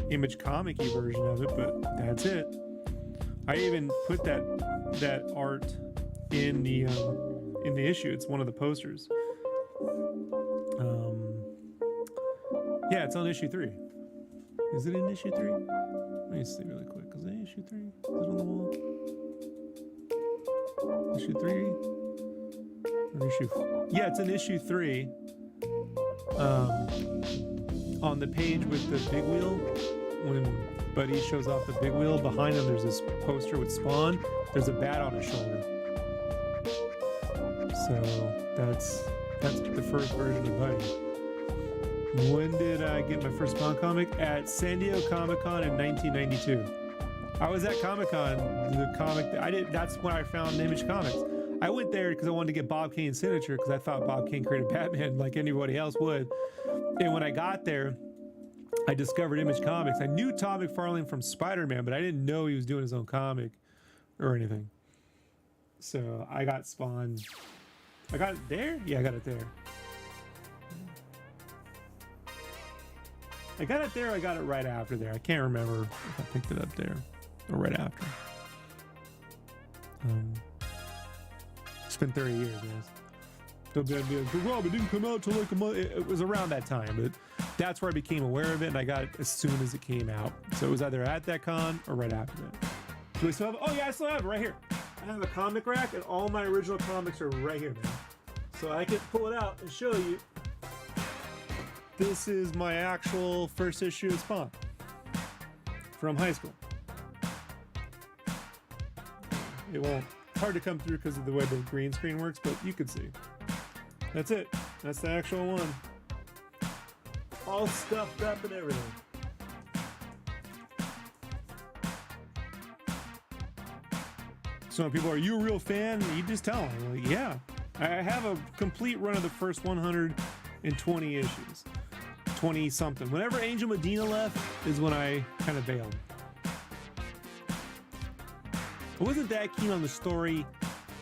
image comic-y version of it, but that's it. I even put that art in the issue. It's one of the posters. Yeah, it's on issue 3. Is it in issue 3? Let me see really quick. Is it issue 3? Is it on the wall? Issue 3? Or issue 4? Yeah, it's in issue 3. On the page with the big wheel, when Buddy shows off the big wheel, behind him there's this poster with Spawn. There's a bat on his shoulder. So that's the first version of Buddy. When did I get my first Spawn comic? At San Diego Comic-Con in 1992. I was at Comic-Con, the comic that I did. That's when I found Image Comics. I went there because I wanted to get Bob Kane's signature because I thought Bob Kane created Batman like anybody else would. And when I got there, I discovered Image Comics. I knew Todd McFarlane from Spider-Man, but I didn't know he was doing his own comic or anything. So I got Spawn. I got it there? Yeah, I got it there. I got it there, I got it right after there. I can't remember if I picked it up there or right after. It's been 30 years, yes. Don't be like, Rob, it didn't come out till like a month. It was around that time, but that's where I became aware of it, and I got it as soon as it came out. So it was either at that con or right after that. Do we still have it? Oh yeah, I still have it right here. I have a comic rack, and all my original comics are right here, man. So I can pull it out and show you. This is my actual first issue of Spawn from high school. It won't, hard to come through because of the way the green screen works, but you can see. That's it. That's the actual one. All stuffed up and everything. So people are, you a real fan? You just tell them, like, yeah. I have a complete run of the first 120 issues. 20 something. Whenever Angel Medina left is when I kind of bailed. I wasn't that keen on the story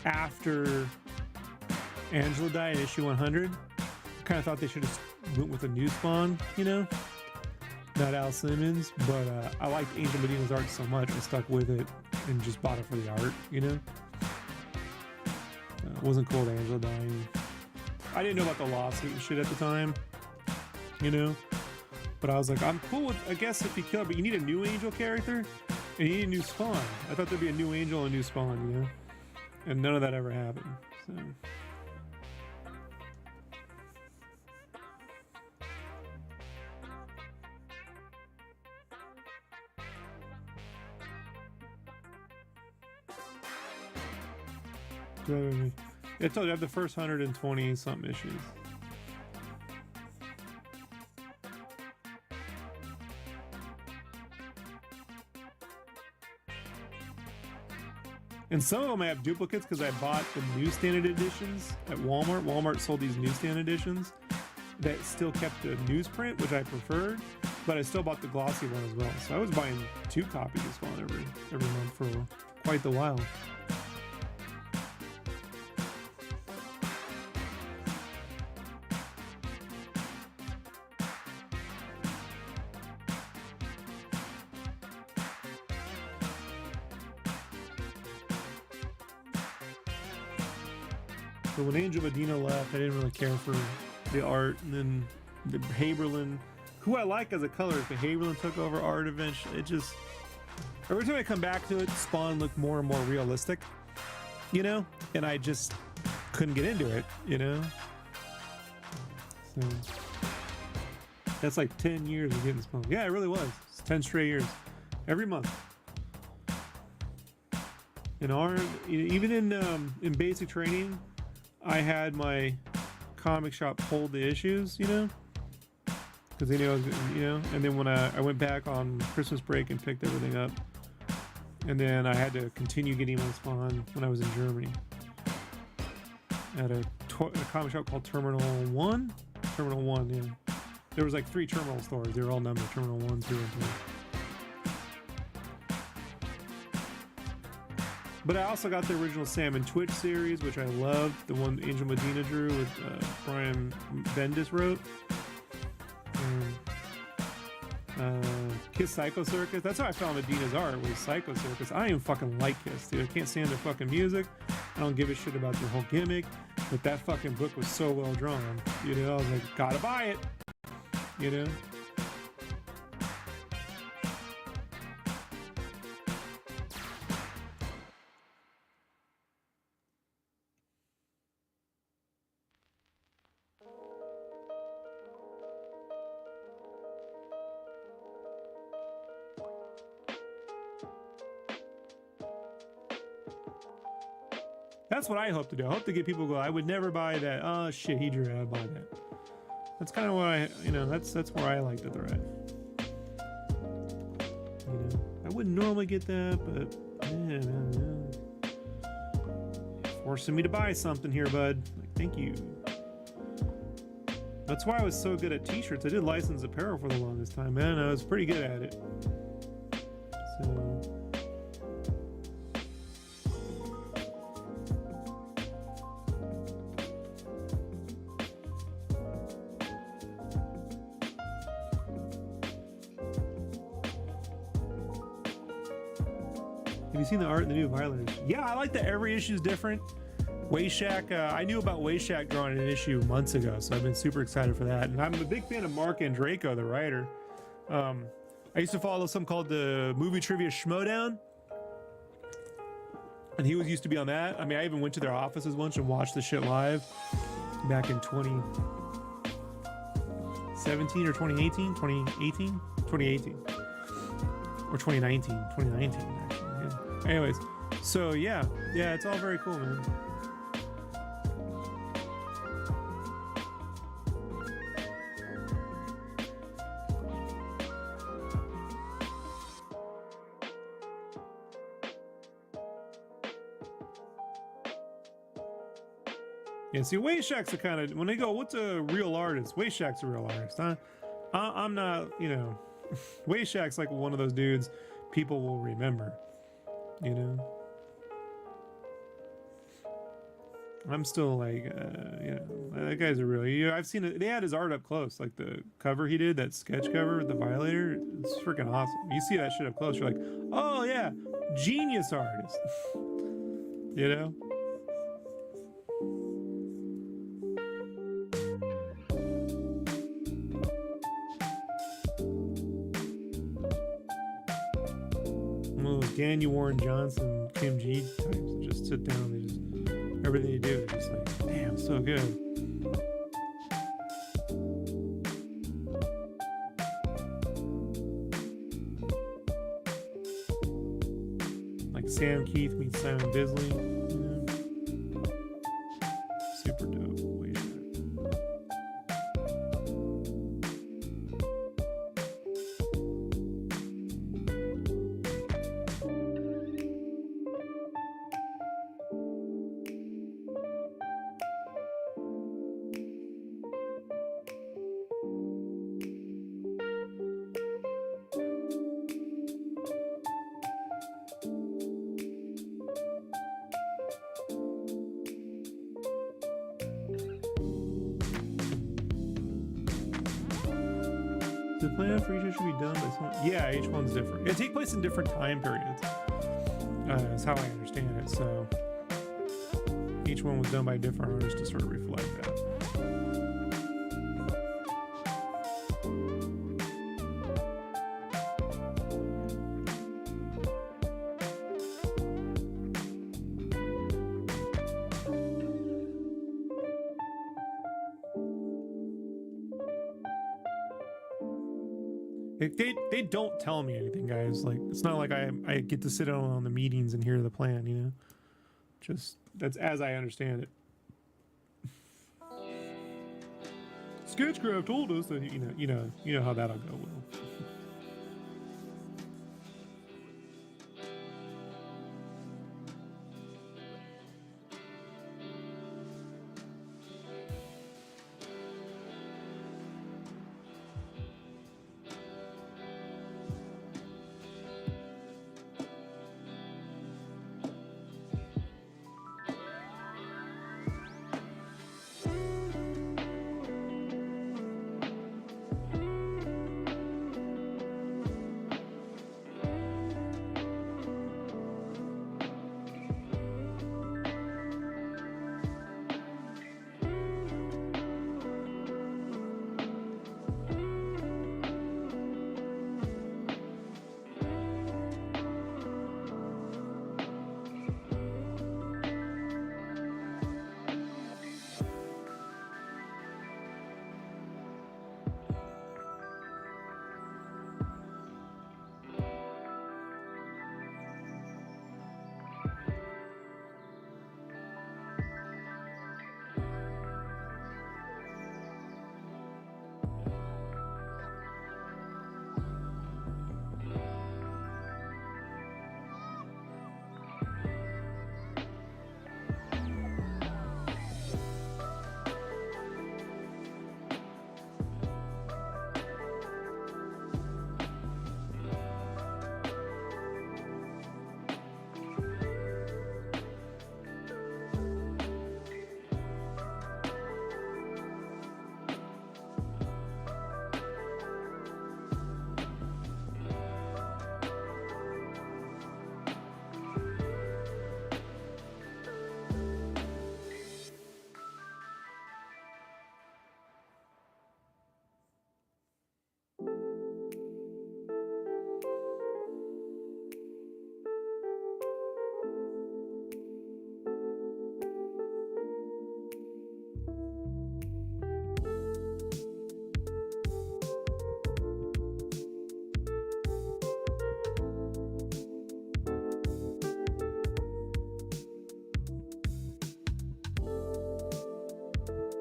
after Angela died in issue 100. I kind of thought they should have went with a new Spawn, you know? Not Al Simmons, but I liked Angel Medina's art so much I stuck with it and just bought it for the art, you know? It wasn't cool to Angela dying. I didn't know about the lawsuit and shit at the time, you know? But I was like, I'm cool with, I guess if you kill, but you need a new Angel character and you need a new Spawn. I thought there'd be a new Angel and a new Spawn, you know? And none of that ever happened, so. I told you I have the first 120 something issues. And some of them I have duplicates because I bought the newsstand editions at Walmart. Walmart sold these newsstand editions that still kept the newsprint, which I preferred, but I still bought the glossy one as well. So I was buying 2 copies of Spawn every month for quite the while. So when Angel Medina left, I didn't really care for the art, and then the Haberlin, who I like as a colorist, but Haberlin took over art eventually. It just, every time I come back to it, Spawn looked more and more realistic, you know? And I just couldn't get into it, you know? So that's like 10 years of getting Spawn. Yeah, it really was. It's 10 straight years. Every month. Even in basic training, I had my comic shop hold the issues, you know, because they knew I was, you know. And then when I went back on Christmas break and picked everything up, and then I had to continue getting my Spawn when I was in Germany at a comic shop called Terminal 1. Terminal 1, yeah. There was like 3 terminal stores. They were all numbered, Terminal 1, 2, and 3. But I also got the original Sam and Twitch series, which I loved. The one Angel Medina drew with Brian Bendis wrote. Kiss Psycho Circus. That's how I found Medina's art, was Psycho Circus. I don't even fucking like Kiss, dude. I can't stand their fucking music. I don't give a shit about their whole gimmick. But that fucking book was so well drawn. You know, I was like, gotta buy it. You know? That's what I hope to do. I hope to get people to go, I would never buy that. Oh shit, he drew it, I'd buy that. That's kind of what I, you know, that's where I like that they're at. You know, I wouldn't normally get that, but man. Forcing me to buy something here, bud. Like, thank you. That's why I was so good at t-shirts. I did licensed apparel for the longest time, man. I was pretty good at it. So have you seen the art in the new Violators? Yeah, I like that every issue is different. Wayshack, I knew about Wayshack drawing an issue months ago, so I've been super excited for that. And I'm a big fan of Mark Andreyko, the writer. I used to follow something called the Movie Trivia Schmodown, and he was used to be on that. I mean, I even went to their offices once and watched the shit live back in 2017 or 2018, 2018, 2018, or 2019, actually. Yeah. Anyways, so yeah, it's all very cool, man. Yeah, see, Wayshack's the kind of, when they go, what's a real artist? Wayshack's a real artist, huh? I'm not, you know, Wayshack's like one of those dudes people will remember, you know? I'm still like, you know, that guy's a really, you know, I've seen it, they had his art up close, like the cover he did, that sketch cover, the Violator, it's freaking awesome. You see that shit up close, you're like, oh yeah, genius artist, you know? Daniel Warren Johnson, Kim G types just sit down. They just everything you do is just like, damn, so good. Like Sam Keith meets Simon Bisley. You know? Super dope. The plan for each should be done by some. Yeah, each one's different. It takes place in different time periods. Is how I understand it. So each one was done by different artists to sort of reflect that. They don't tell me anything, guys. Like, it's not like I get to sit on the meetings and hear the plan, you know? Just, that's as I understand it. Sketchcraft told us that, you know how that'll go, Will.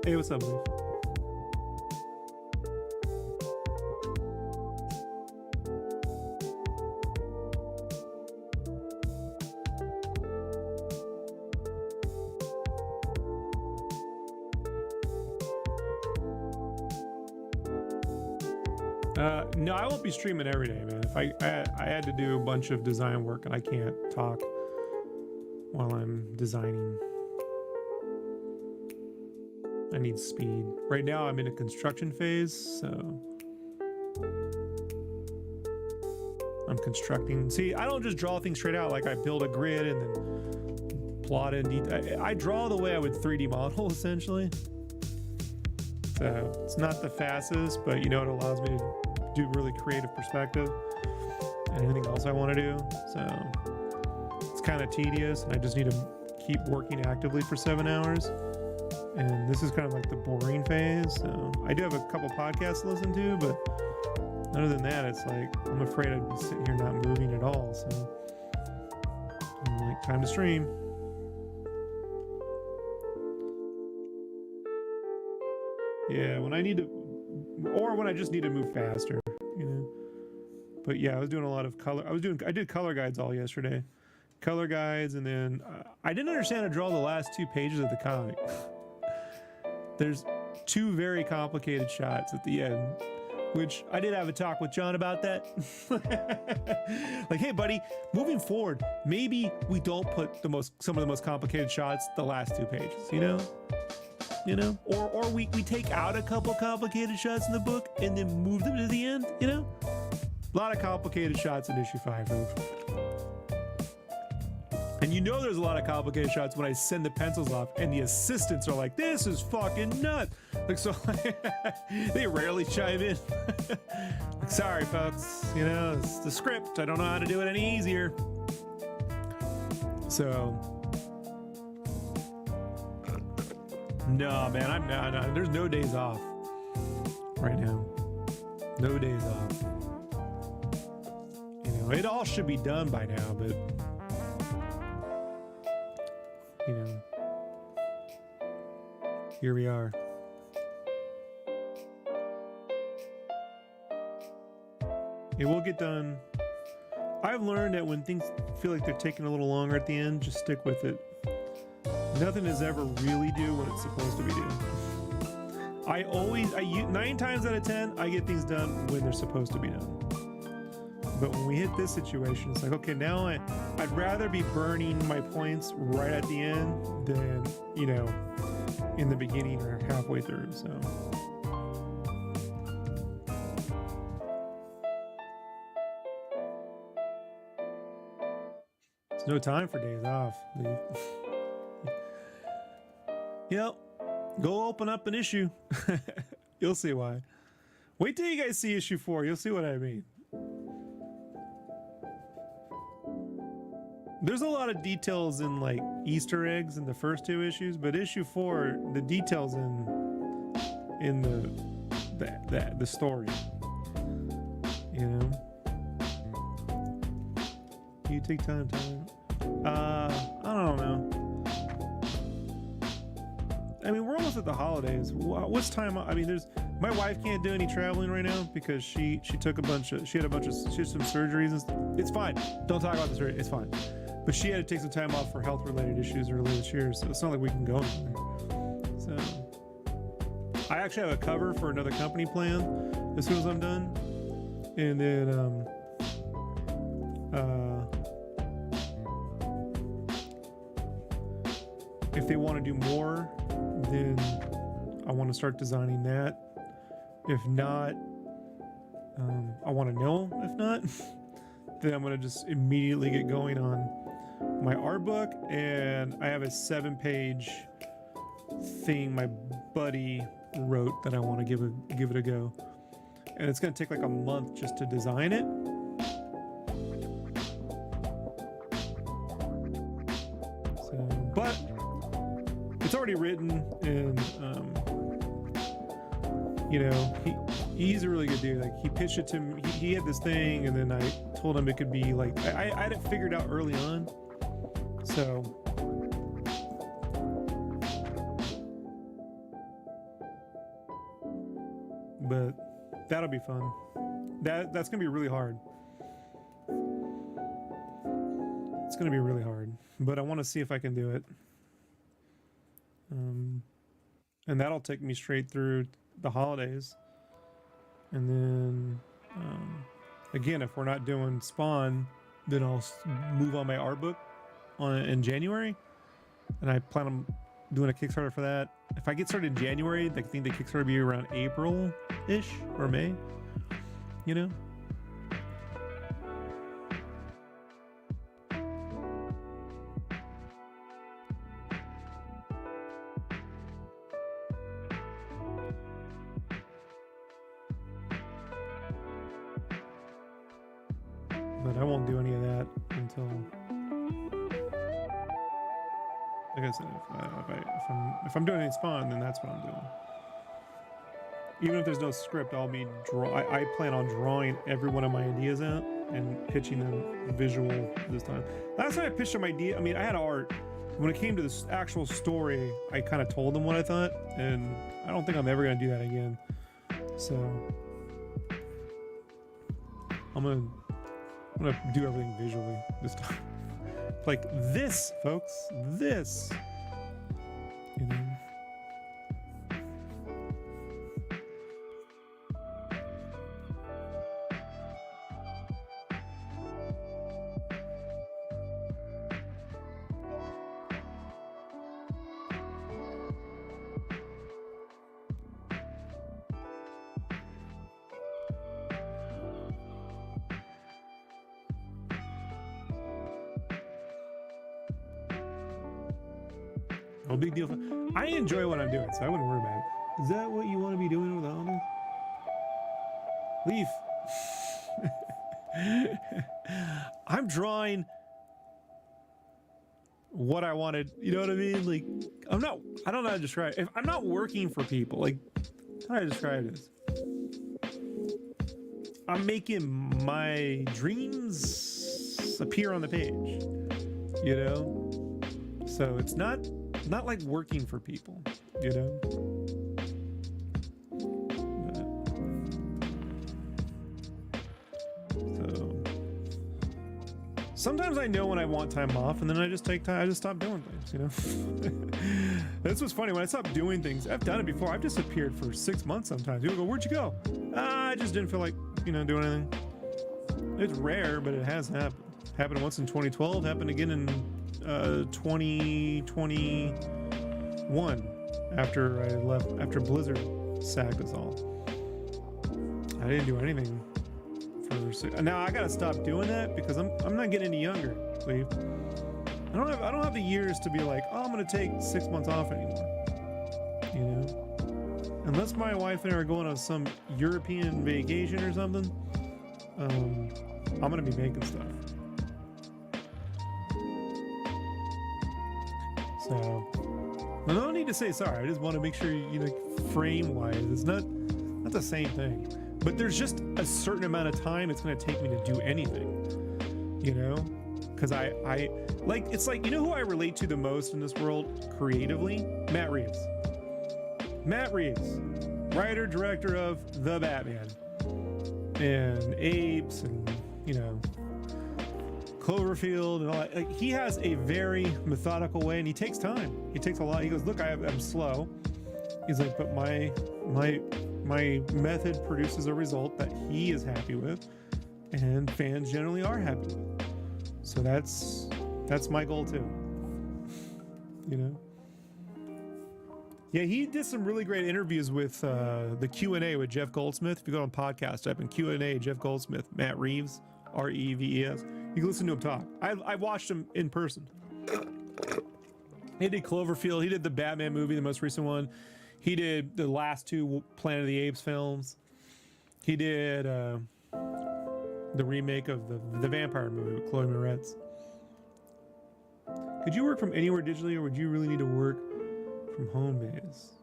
Hey, what's up, Leaf? No, I won't be streaming every day, man. If I had to do a bunch of design work and I can't talk while I'm designing. I need speed. Right now I'm in a construction phase, so I'm constructing. See, I don't just draw things straight out. Like I build a grid and then plot it in detail. I draw the way I would 3D model essentially. So it's not the fastest, but you know, it allows me to do really creative perspective and anything else I want to do. So it's kind of tedious and I just need to keep working actively for 7 hours. And this is kind of like the boring phase. So I do have a couple podcasts to listen to, but other than that, it's like, I'm afraid I'd be sitting here not moving at all. So I'm like, time to stream. Yeah, when I need to, or when I just need to move faster, you know. But yeah, I was doing a lot of color. I did color guides all yesterday. Color guides, and then I didn't understand how to draw the last 2 pages of the comic. There's 2 very complicated shots at the end, which I did have a talk with John about that. Like, hey buddy, moving forward, maybe we don't put some of the most complicated shots the last 2 pages, you know? Or we take out a couple complicated shots in the book and then move them to the end, you know? A lot of complicated shots in issue 5. And you know there's a lot of complicated shots when I send the pencils off and the assistants are like, this is fucking nuts. Like, so they rarely chime in. Like, sorry folks, you know, it's the script. I don't know how to do it any easier. So no, man, I'm not. There's no days off right now. No days off. You know, it all should be done by now, but you know, here we are. It will get done. I've learned that when things feel like they're taking a little longer at the end, just stick with it. Nothing is ever really do what it's supposed to be doing. 9 times out of 10, I get things done when they're supposed to be done. But when we hit this situation, it's like, okay, now I'd rather be burning my points right at the end than, you know, in the beginning or halfway through, so. There's no time for days off. Yep, go open up an issue. You'll see why. Wait till you guys see issue 4. You'll see what I mean. There's a lot of details in like Easter eggs in the first 2 issues, but issue 4, the details in the story. You know. You take time. I don't know. I mean, we're almost at the holidays. What's time? I mean, my wife can't do any traveling right now because she had some surgeries and stuff. It's fine. Don't talk about the surgery. It's fine. But she had to take some time off for health related issues earlier this year, so it's not like we can go anywhere. So I actually have a cover for another company plan as soon as I'm done. And then if they want to do more, then I want to start designing that. If not, I want to know. If not, then I'm going to just immediately get going on my art book. And I have a 7-page thing my buddy wrote that I want to give it a go. And it's going to take like a month just to design it. So, but it's already written, and you know, he's a really good dude. Like, he pitched it to me. He had this thing, and then I told him it could be like, I had it figured out early on. So but that'll be fun. That's gonna be really hard. It's gonna be really hard, but I want to see if I can do it. And that'll take me straight through the holidays, and then again, if we're not doing Spawn, then I'll move on my art book in January, and I plan on doing a Kickstarter for that. If I get started in January, I think the Kickstarter will be around April-ish or May, you know? But I won't do any of that until, like I said, if I'm doing any Spawn, then that's what I'm doing. Even if there's no script, I'll be I plan on drawing every one of my ideas out and pitching them visual this time. Last time I pitched them idea, I mean, I had art. When it came to this actual story, I kind of told them what I thought, and I don't think I'm ever gonna do that again. So I'm gonna do everything visually this time. Like this, folks. This. You know. No big deal. I enjoy what I'm doing, so I wouldn't worry about it. Is that what you want to be doing with all this? Leaf. I'm drawing what I wanted. You know what I mean? Like, I don't know how to describe it. If I'm not working for people, like, how do I describe this? I'm making my dreams appear on the page, you know? So it's not like working for people, you know? So sometimes I know when I want time off, and then I just take time, I just stop doing things, you know? That's what's funny. When I stop doing things, I've done it before. I've disappeared for 6 months sometimes. People go, where'd you go? I just didn't feel like, you know, doing anything. It's rare, but it has happened. Happened once in 2012, happened again in 2021 after I left, after Blizzard sacked us all. I didn't do anything for now. I gotta stop doing that because I'm not getting any younger, Leaf. I don't have the years to be like, oh, I'm gonna take 6 months off anymore, you know? Unless my wife and I are going on some European vacation or something, I'm gonna be making stuff. So, no need to say sorry. I just want to make sure, you know, frame-wise, it's not the same thing. But there's just a certain amount of time it's going to take me to do anything, you know? Because I like, it's like, you know who I relate to the most in this world creatively? Matt Reeves. Matt Reeves, writer, director of The Batman and Apes and, you know, Cloverfield and all that. Like, he has a very methodical way, and he takes time. He takes a lot. He goes, look, I'm slow. He's like, but my method produces a result that he is happy with, and fans generally are happy with. So that's my goal too. You know. Yeah, he did some really great interviews with the Q&A with Jeff Goldsmith. If you go on podcast, type in Q&A, Jeff Goldsmith, Matt Reeves, Reeves. You can listen to him talk. I watched him in person. He did Cloverfield. He did the Batman movie, the most recent one. He did the last two Planet of the Apes films. He did the remake of the vampire movie with Chloe Moretz. Could you work from anywhere digitally, or would you really need to work from home base?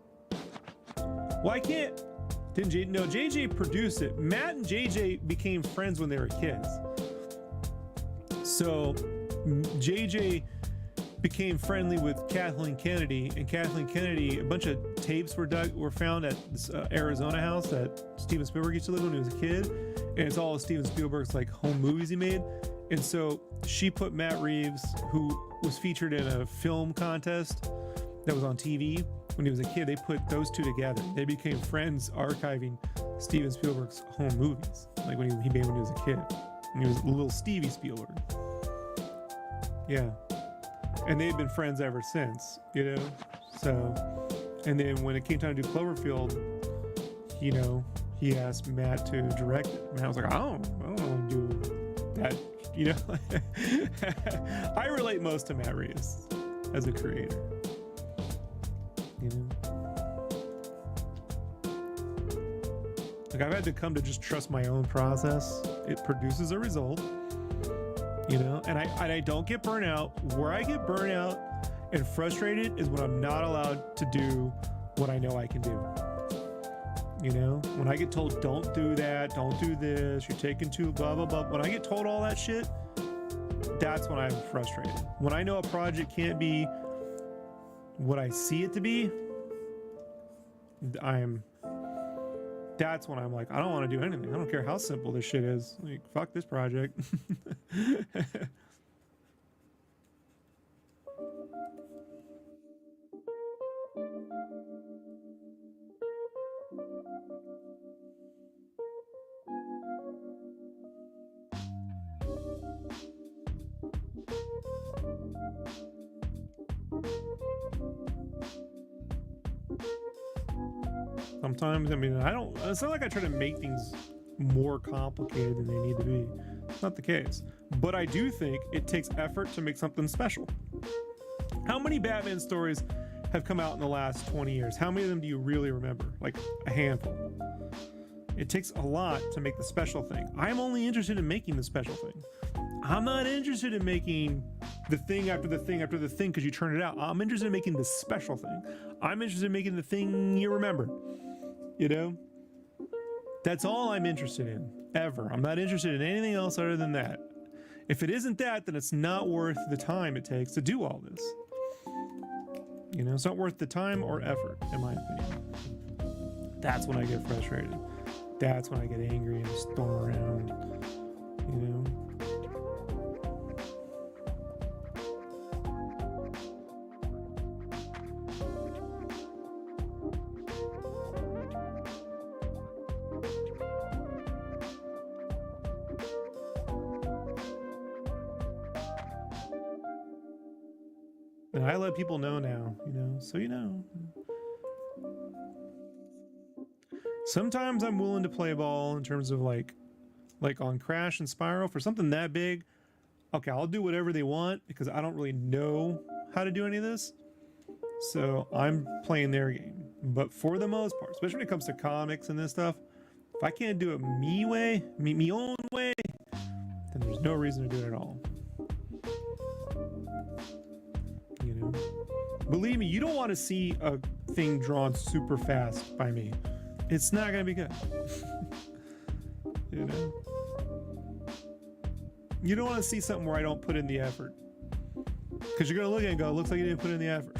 Well, I can't. JJ produced it. Matt and JJ became friends when they were kids. So JJ became friendly with Kathleen Kennedy, and Kathleen Kennedy, a bunch of tapes were found at this Arizona house that Steven Spielberg used to live in when he was a kid, and it's all of Steven Spielberg's like home movies he made. And so she put Matt Reeves, who was featured in a film contest that was on TV when he was a kid, they put those two together. They became friends archiving Steven Spielberg's home movies, like when he made when he was a kid, and he was little Stevie Spielberg. Yeah. And they've been friends ever since, you know? So, and then when it came time to do Cloverfield, you know, he asked Matt to direct it. Matt was like, I don't want to do that, you know? I relate most to Matt Reeves as a creator, you know? Like, I've had to come to just trust my own process. It produces a result. You know, and I don't get burnout. Where I get burnout and frustrated is when I'm not allowed to do what I know I can do. You know, when I get told, don't do that, don't do this, you're taking too blah, blah, blah. When I get told all that shit, that's when I'm frustrated. When I know a project can't be what I see it to be, that's when I'm like, I don't want to do anything. I don't care how simple this shit is. Like, fuck this project. Sometimes, I mean, it's not like I try to make things more complicated than they need to be. It's not the case. But I do think it takes effort to make something special. How many Batman stories have come out in the last 20 years? How many of them do you really remember? Like a handful. It takes a lot to make the special thing. I'm only interested in making the special thing. I'm not interested in making the thing after the thing after the thing because you turn it out. I'm interested in making the special thing. I'm interested in making the thing you remember. You know? That's all I'm interested in, ever. I'm not interested in anything else other than that. If it isn't that, then it's not worth the time it takes to do all this. You know, it's not worth the time or effort, in my opinion. That's when I get frustrated. That's when I get angry and storm around, you know? And I let people know now, you know, so you know. Sometimes I'm willing to play ball in terms of like on Crash and Spiral for something that big. Okay, I'll do whatever they want because I don't really know how to do any of this. So I'm playing their game. But for the most part, especially when it comes to comics and this stuff, if I can't do it me own way, then there's no reason to do it at all. You know, believe me, you don't want to see a thing drawn super fast by me. It's not gonna be good. You know, you don't want to see something where I don't put in the effort, because you're gonna look at it and go, it looks like you didn't put in the effort.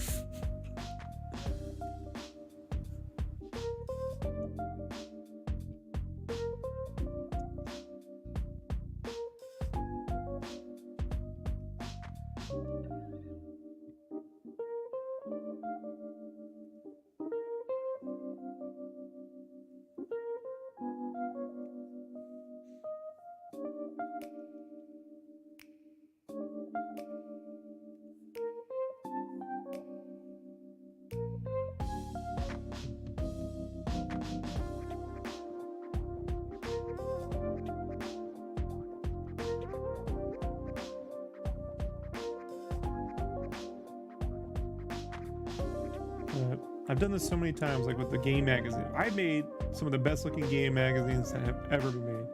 I've done this so many times, like with the game magazine. I made some of the best looking game magazines that have ever been made.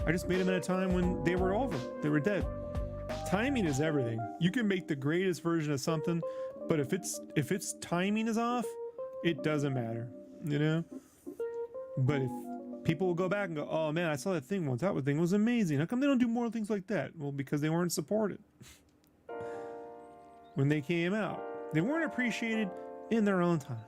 I just made them at a time when they were over. They were dead. Timing is everything. You can make the greatest version of something, but if its timing is off, it doesn't matter, you know? But if people will go back and go, oh man, I saw that thing once. That thing was amazing. How come they don't do more things like that? Well, because they weren't supported. when they came out. They weren't appreciated in their own time.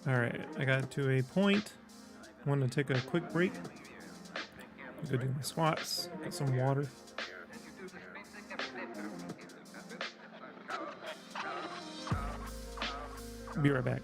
All right, I got to a point. I want to take a quick break. Go do my squats. Get some water. Be right back.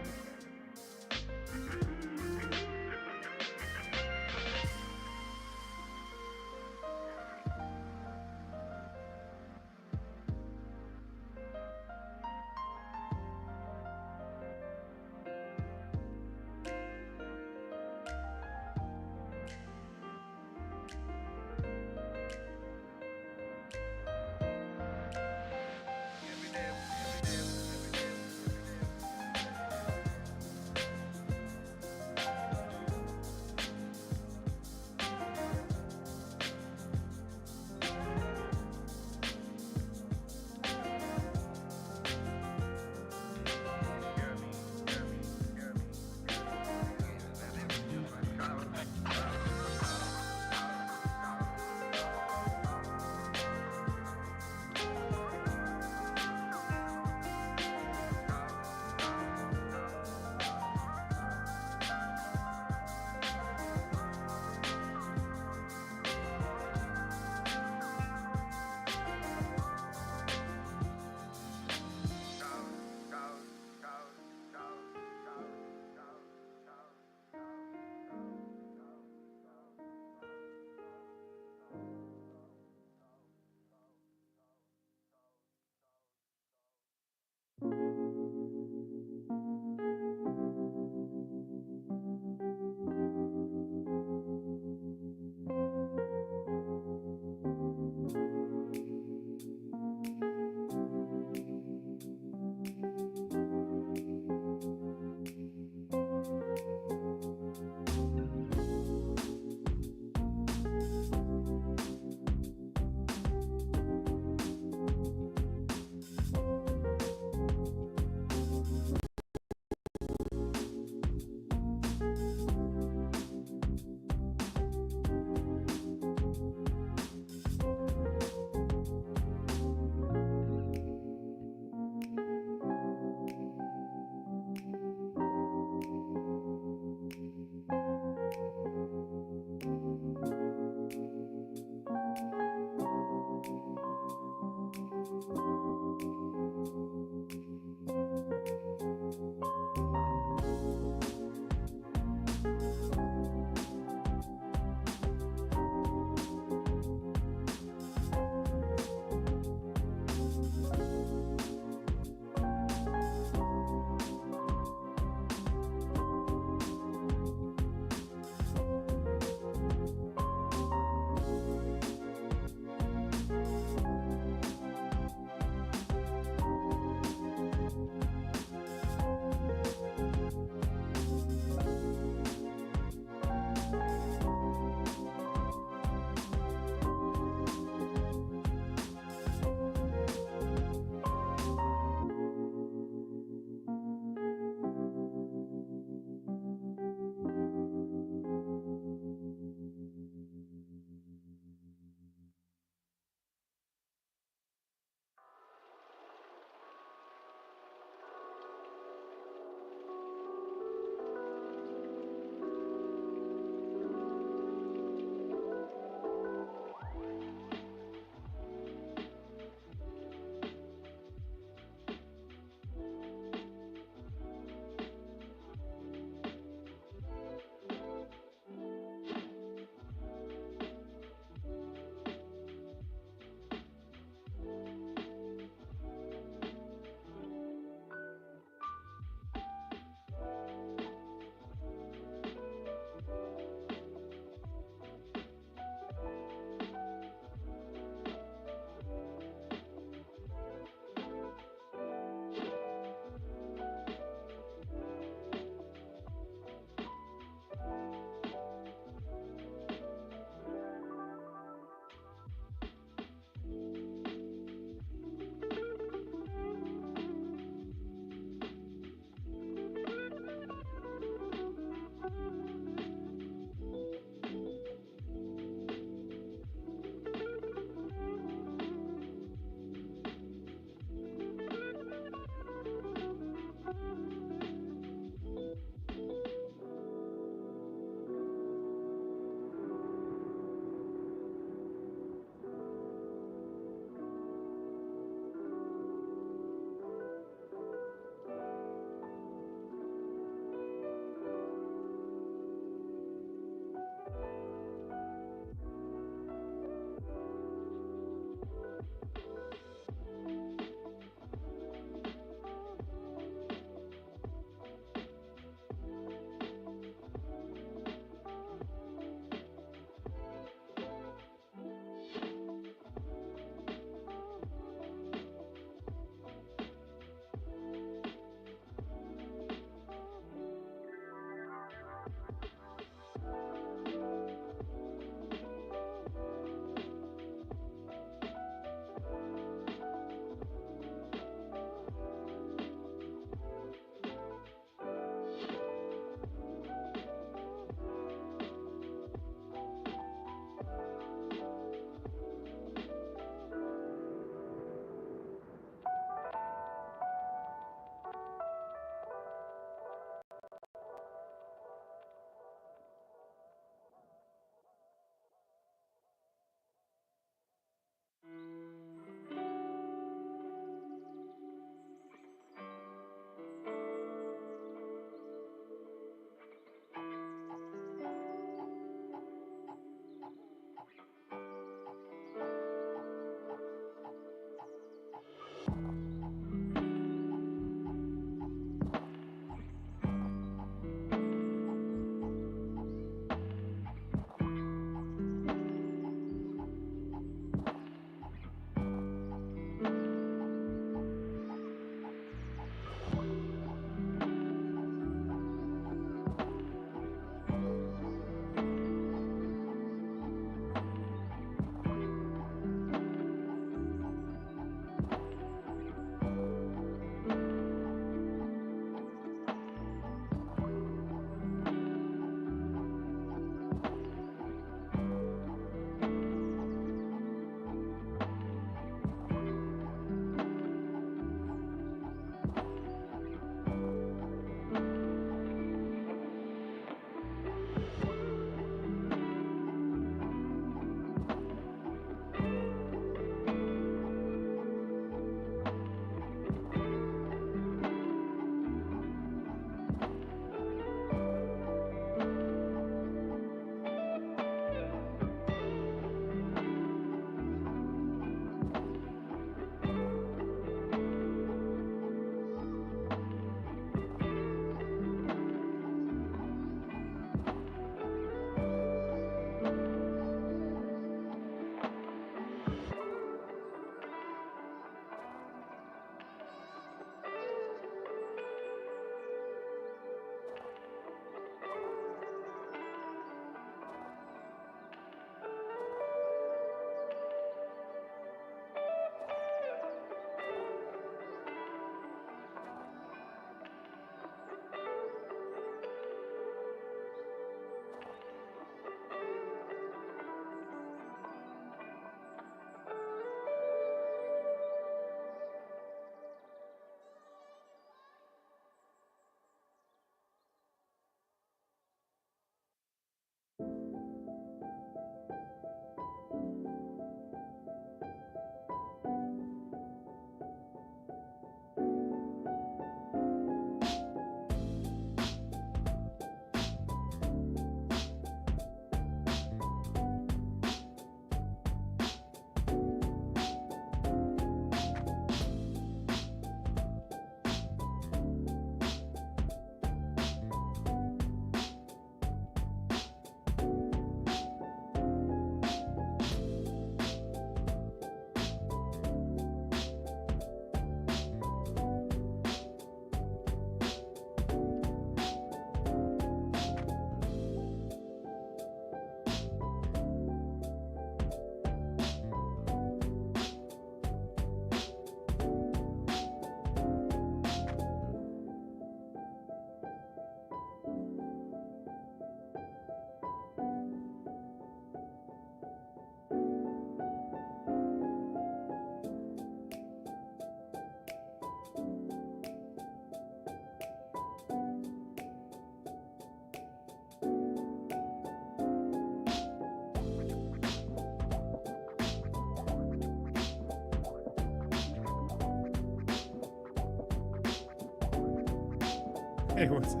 Hey, what's up?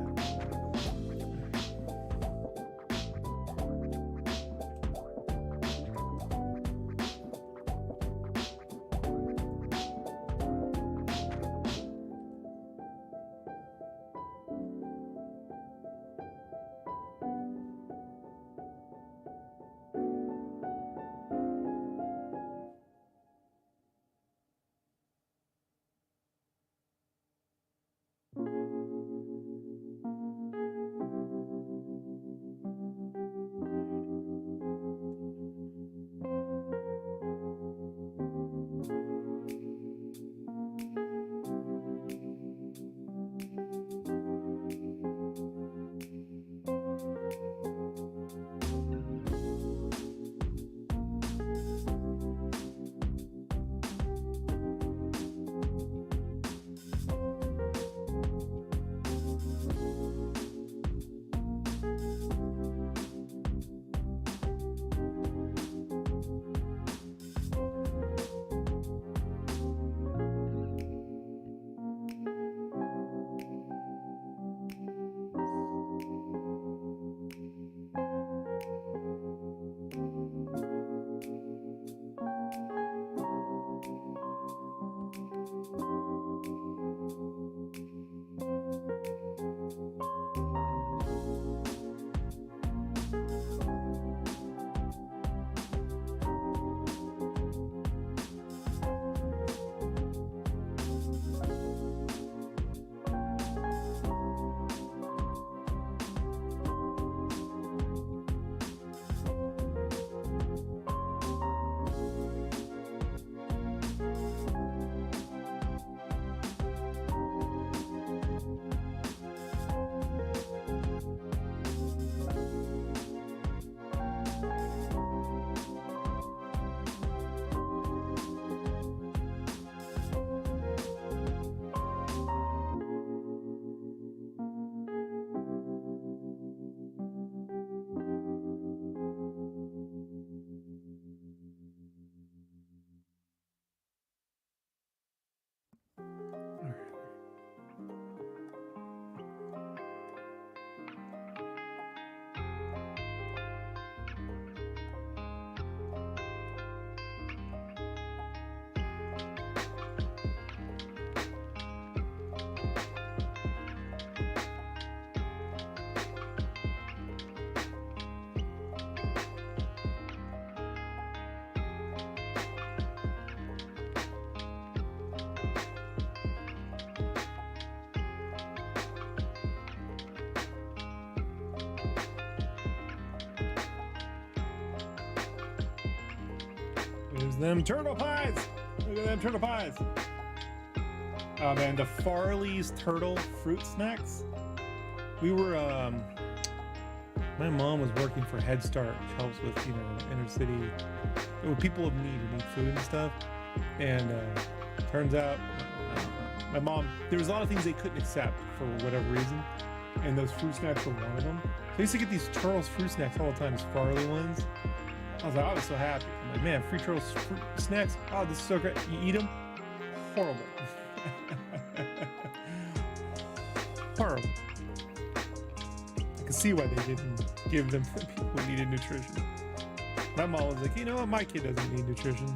There's them turtle pies. Look at them turtle pies. Oh man, the Farley's turtle fruit snacks. We were, my mom was working for Head Start, which helps with, inner city, with people of need who need food and stuff. And turns out, my mom, there was a lot of things they couldn't accept for whatever reason. And those fruit snacks were one of them. So I used to get these Turtles fruit snacks all the time, these Farley ones. I was so happy. I'm like, man, free Turtles fruit snacks. Oh, this is so great. You eat them? Horrible. Horrible. I can see why they didn't give them to people who needed nutrition. My mom was like, you know what? My kid doesn't need nutrition.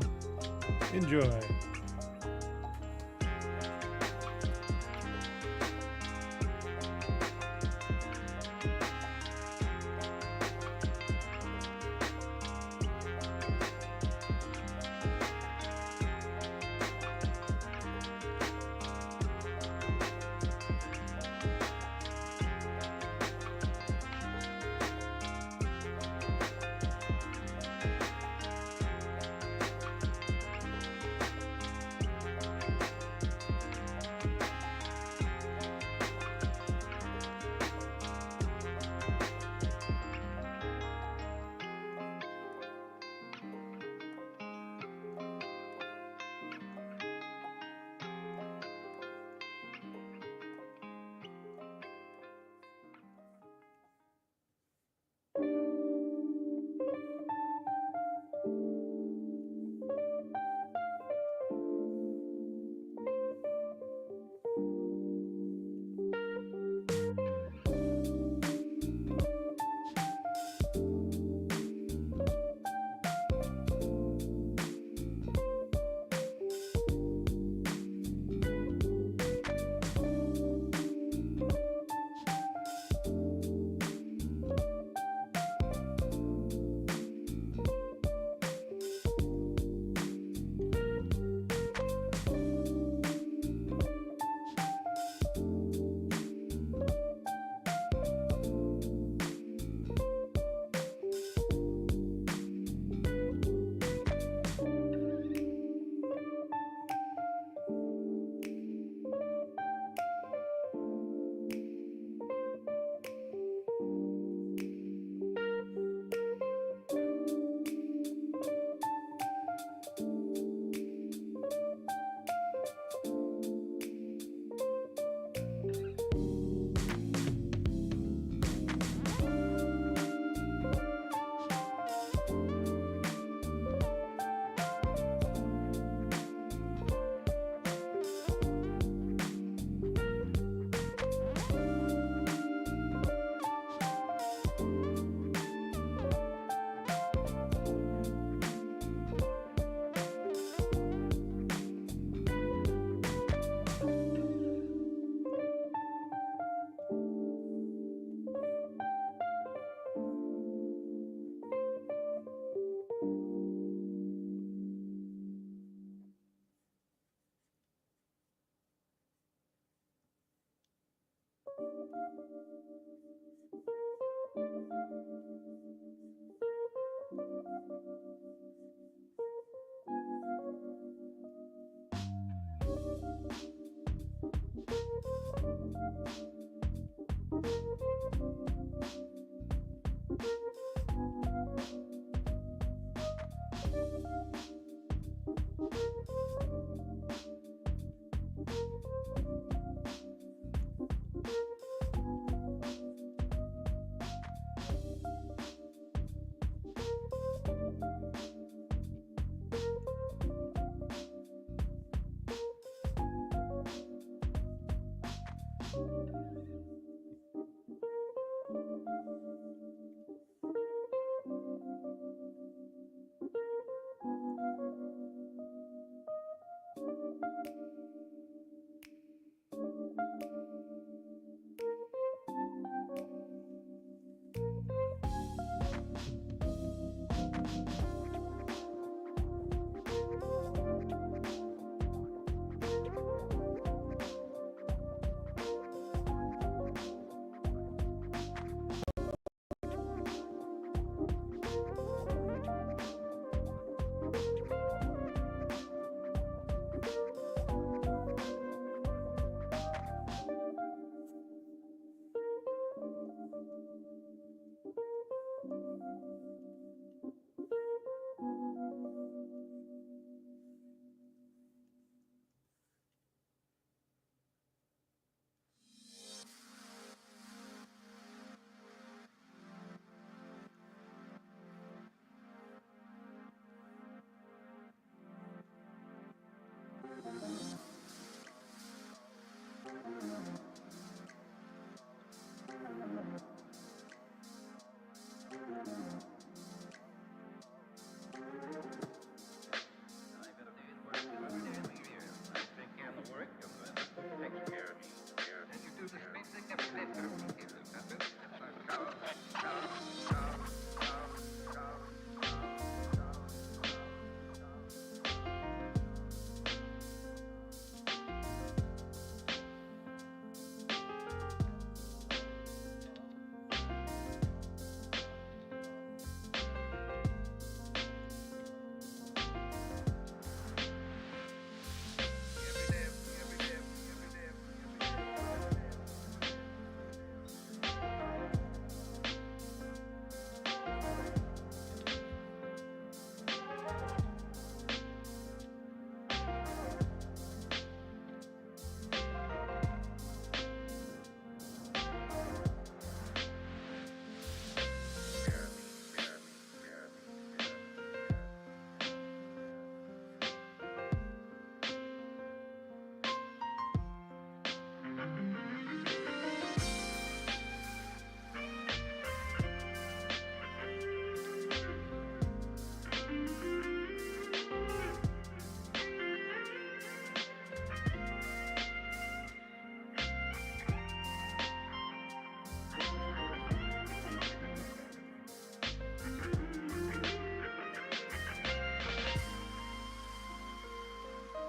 Enjoy.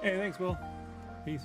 Hey, thanks, Will. Peace.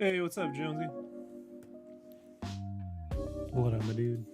Hey, what's up, Jonesy? What up, my dude?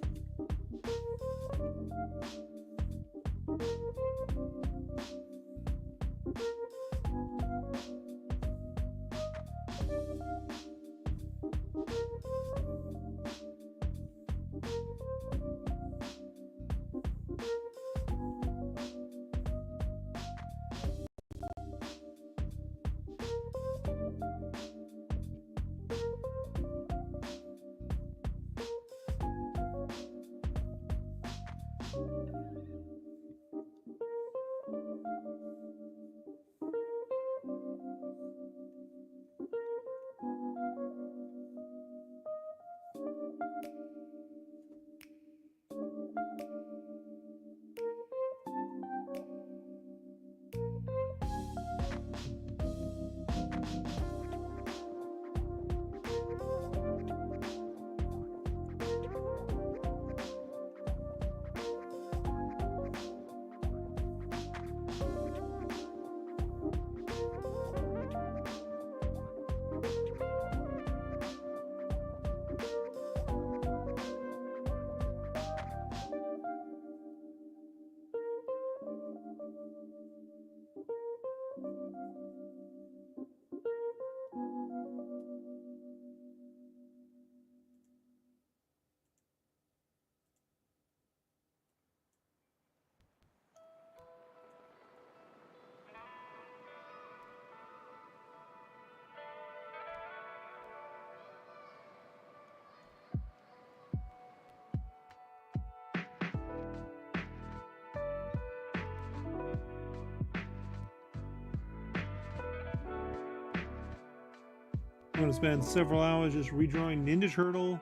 I'm gonna spend several hours just redrawing Ninja Turtle.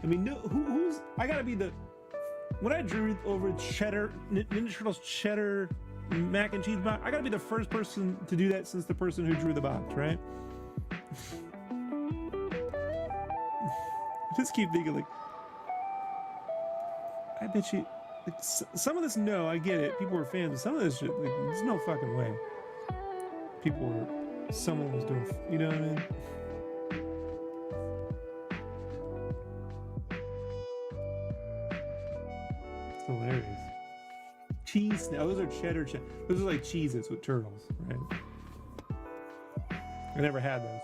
I mean, no, who's? I gotta be the. When I drew over Ninja Turtle's cheddar mac and cheese box, I gotta be the first person to do that since the person who drew the box, right? Just keep thinking like, I bet you, like, some of this, no, I get it. People were fans, but some of this shit, like, there's no fucking way. Someone was doing, you know what I mean? It's hilarious. Cheese, now those are cheddar. Those are like Cheez-Its with turtles, right? I never had those.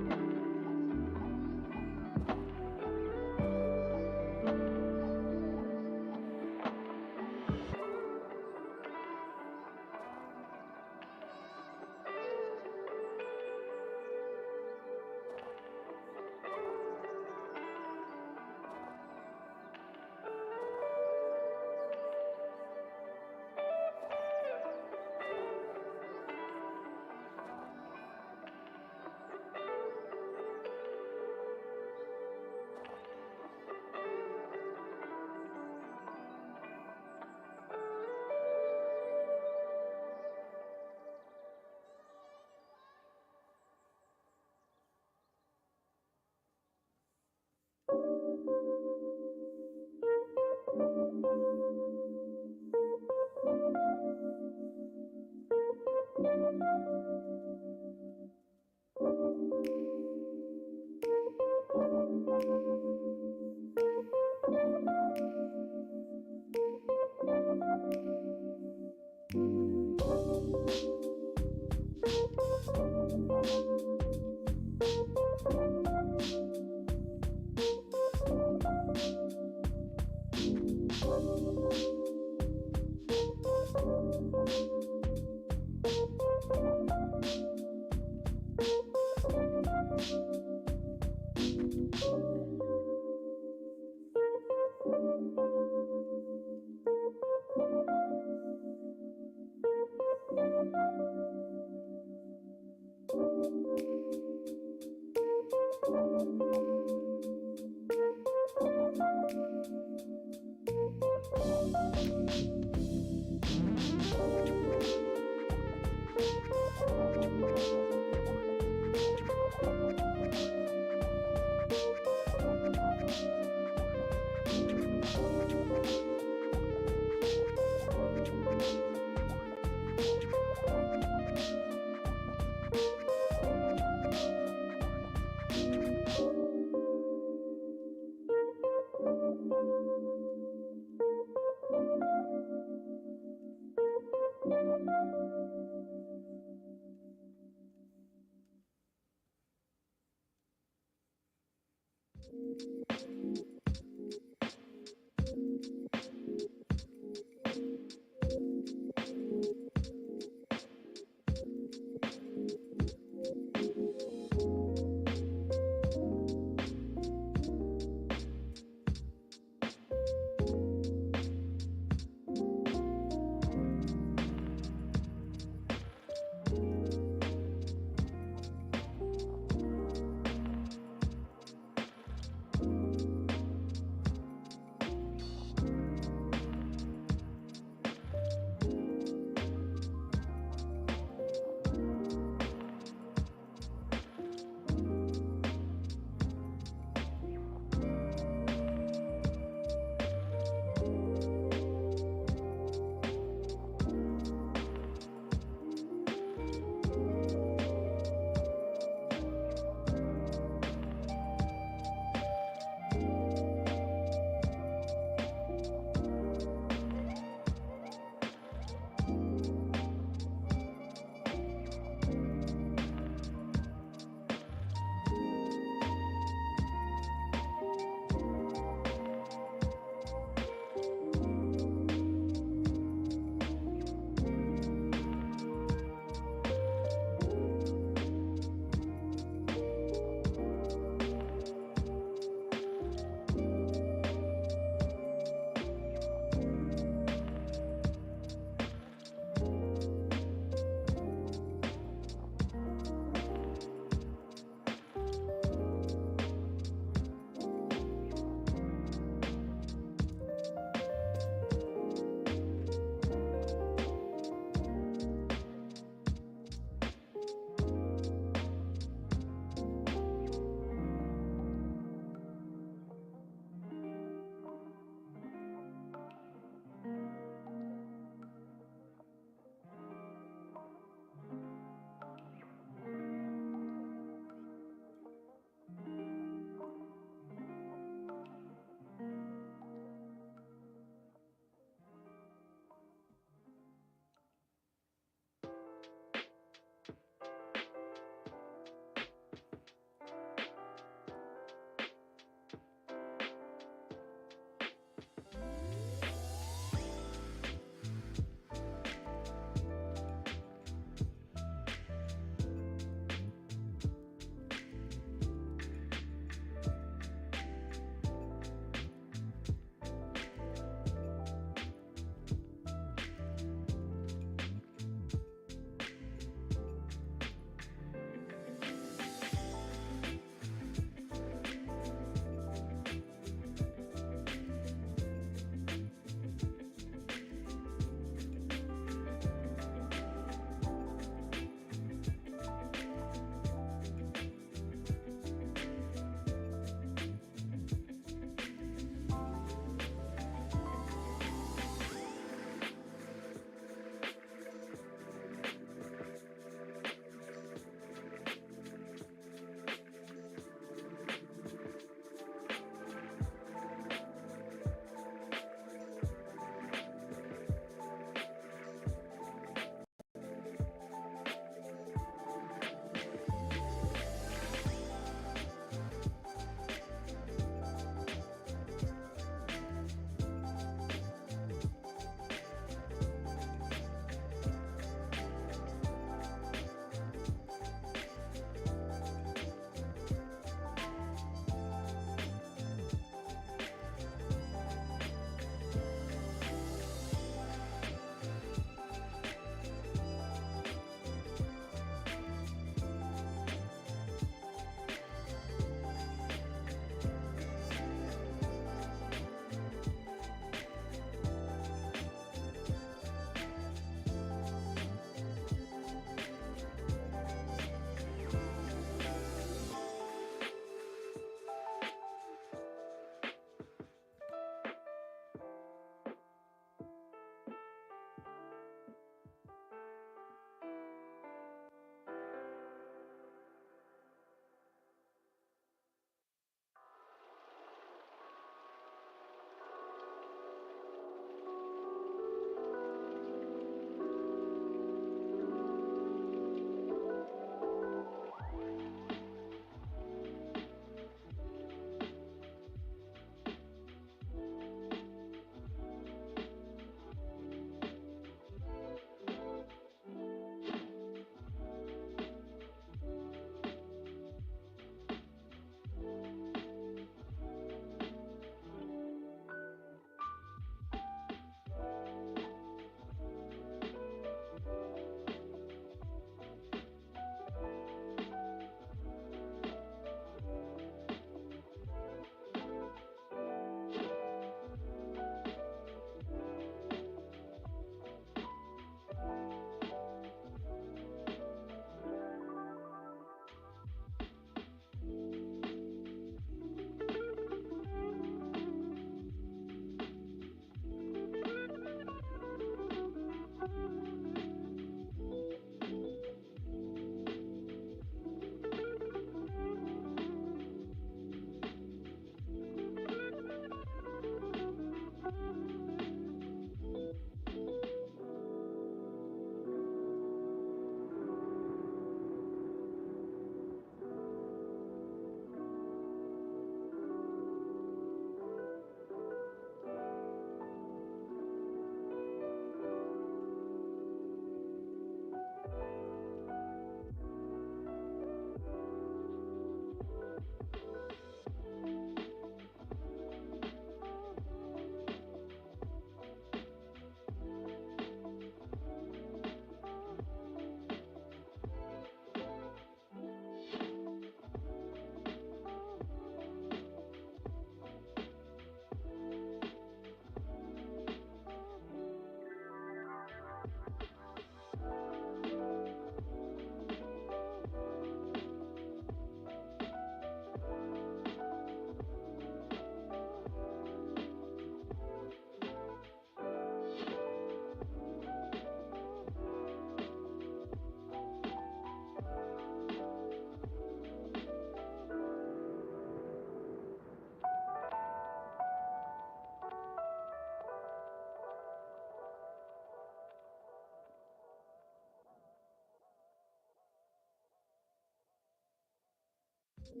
All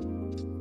right.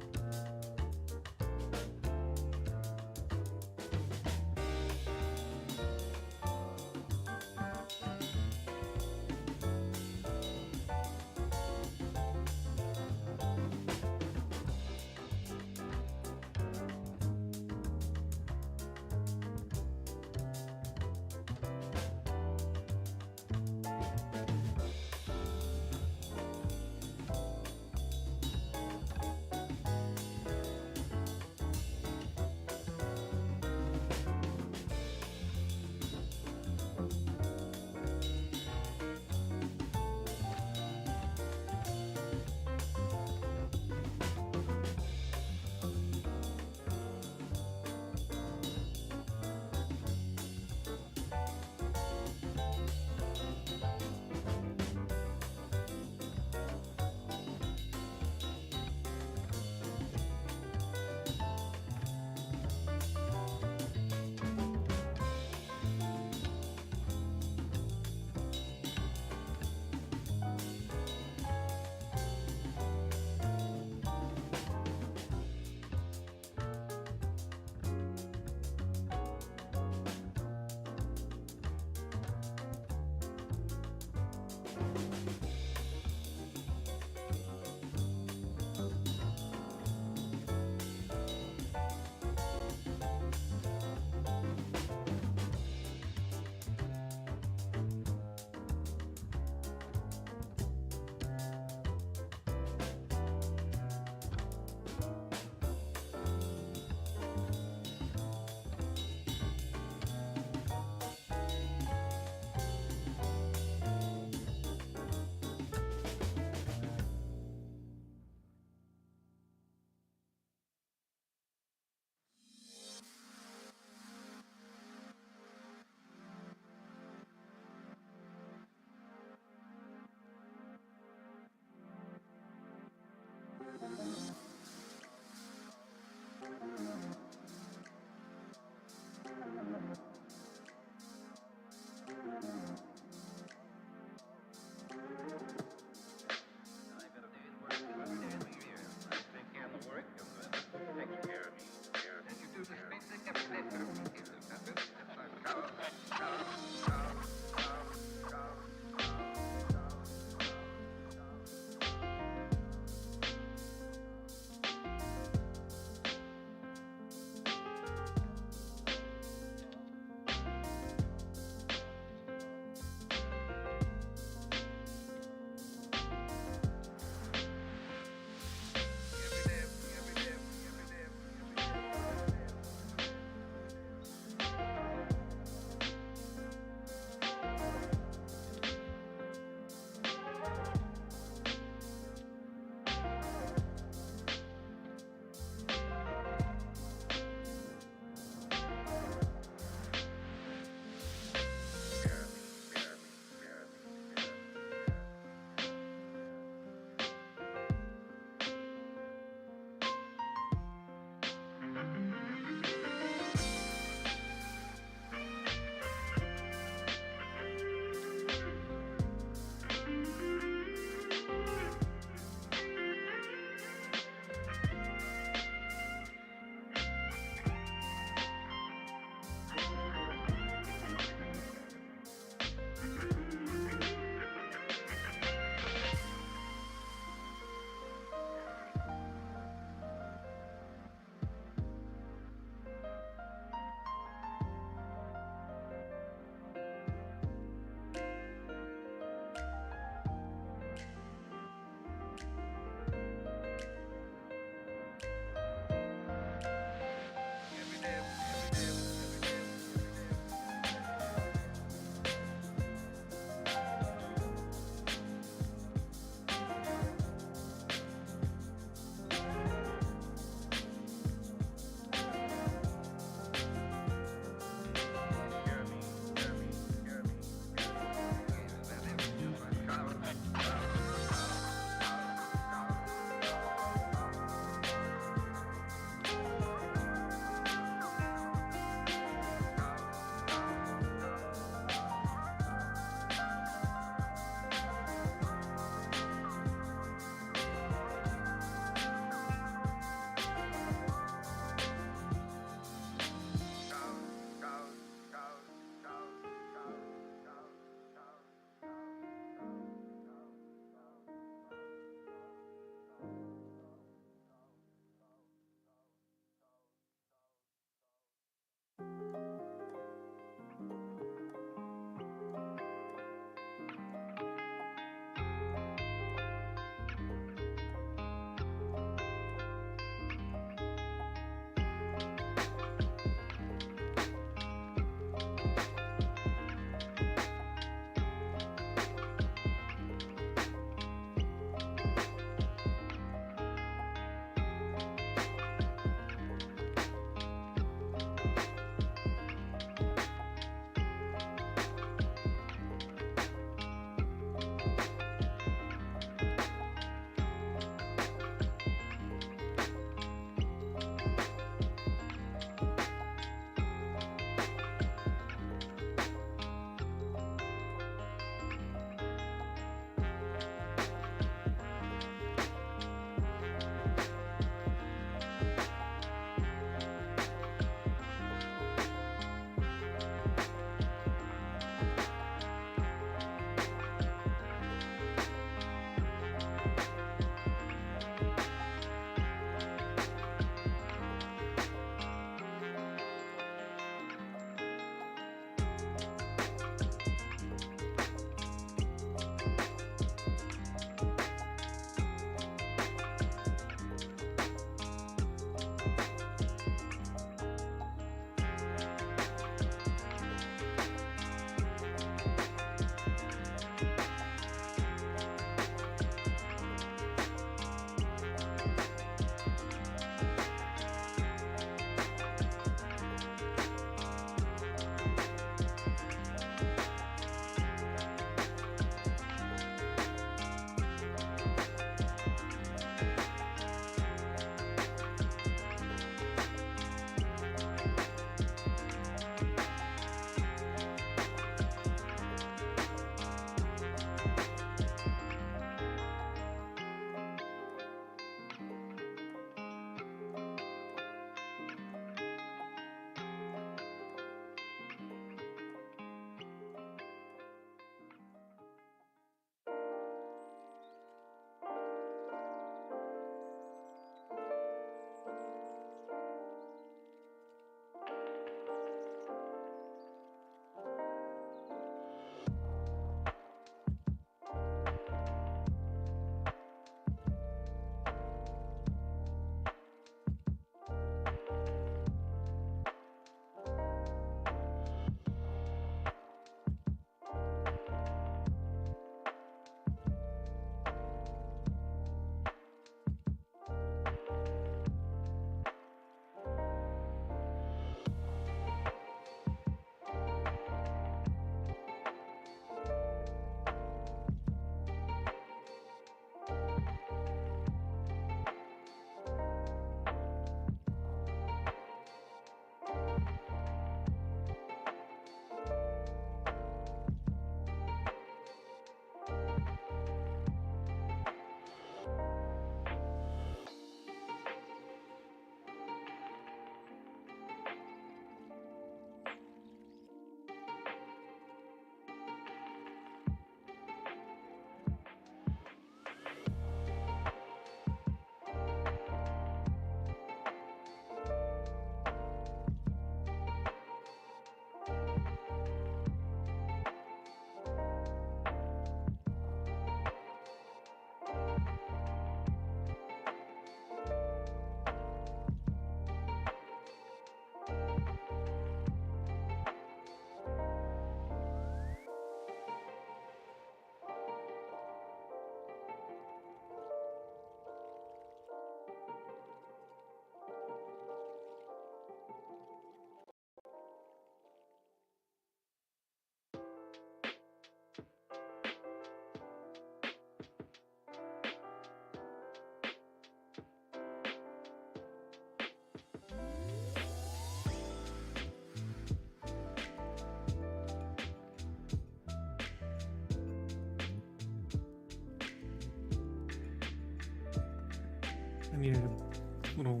needed a little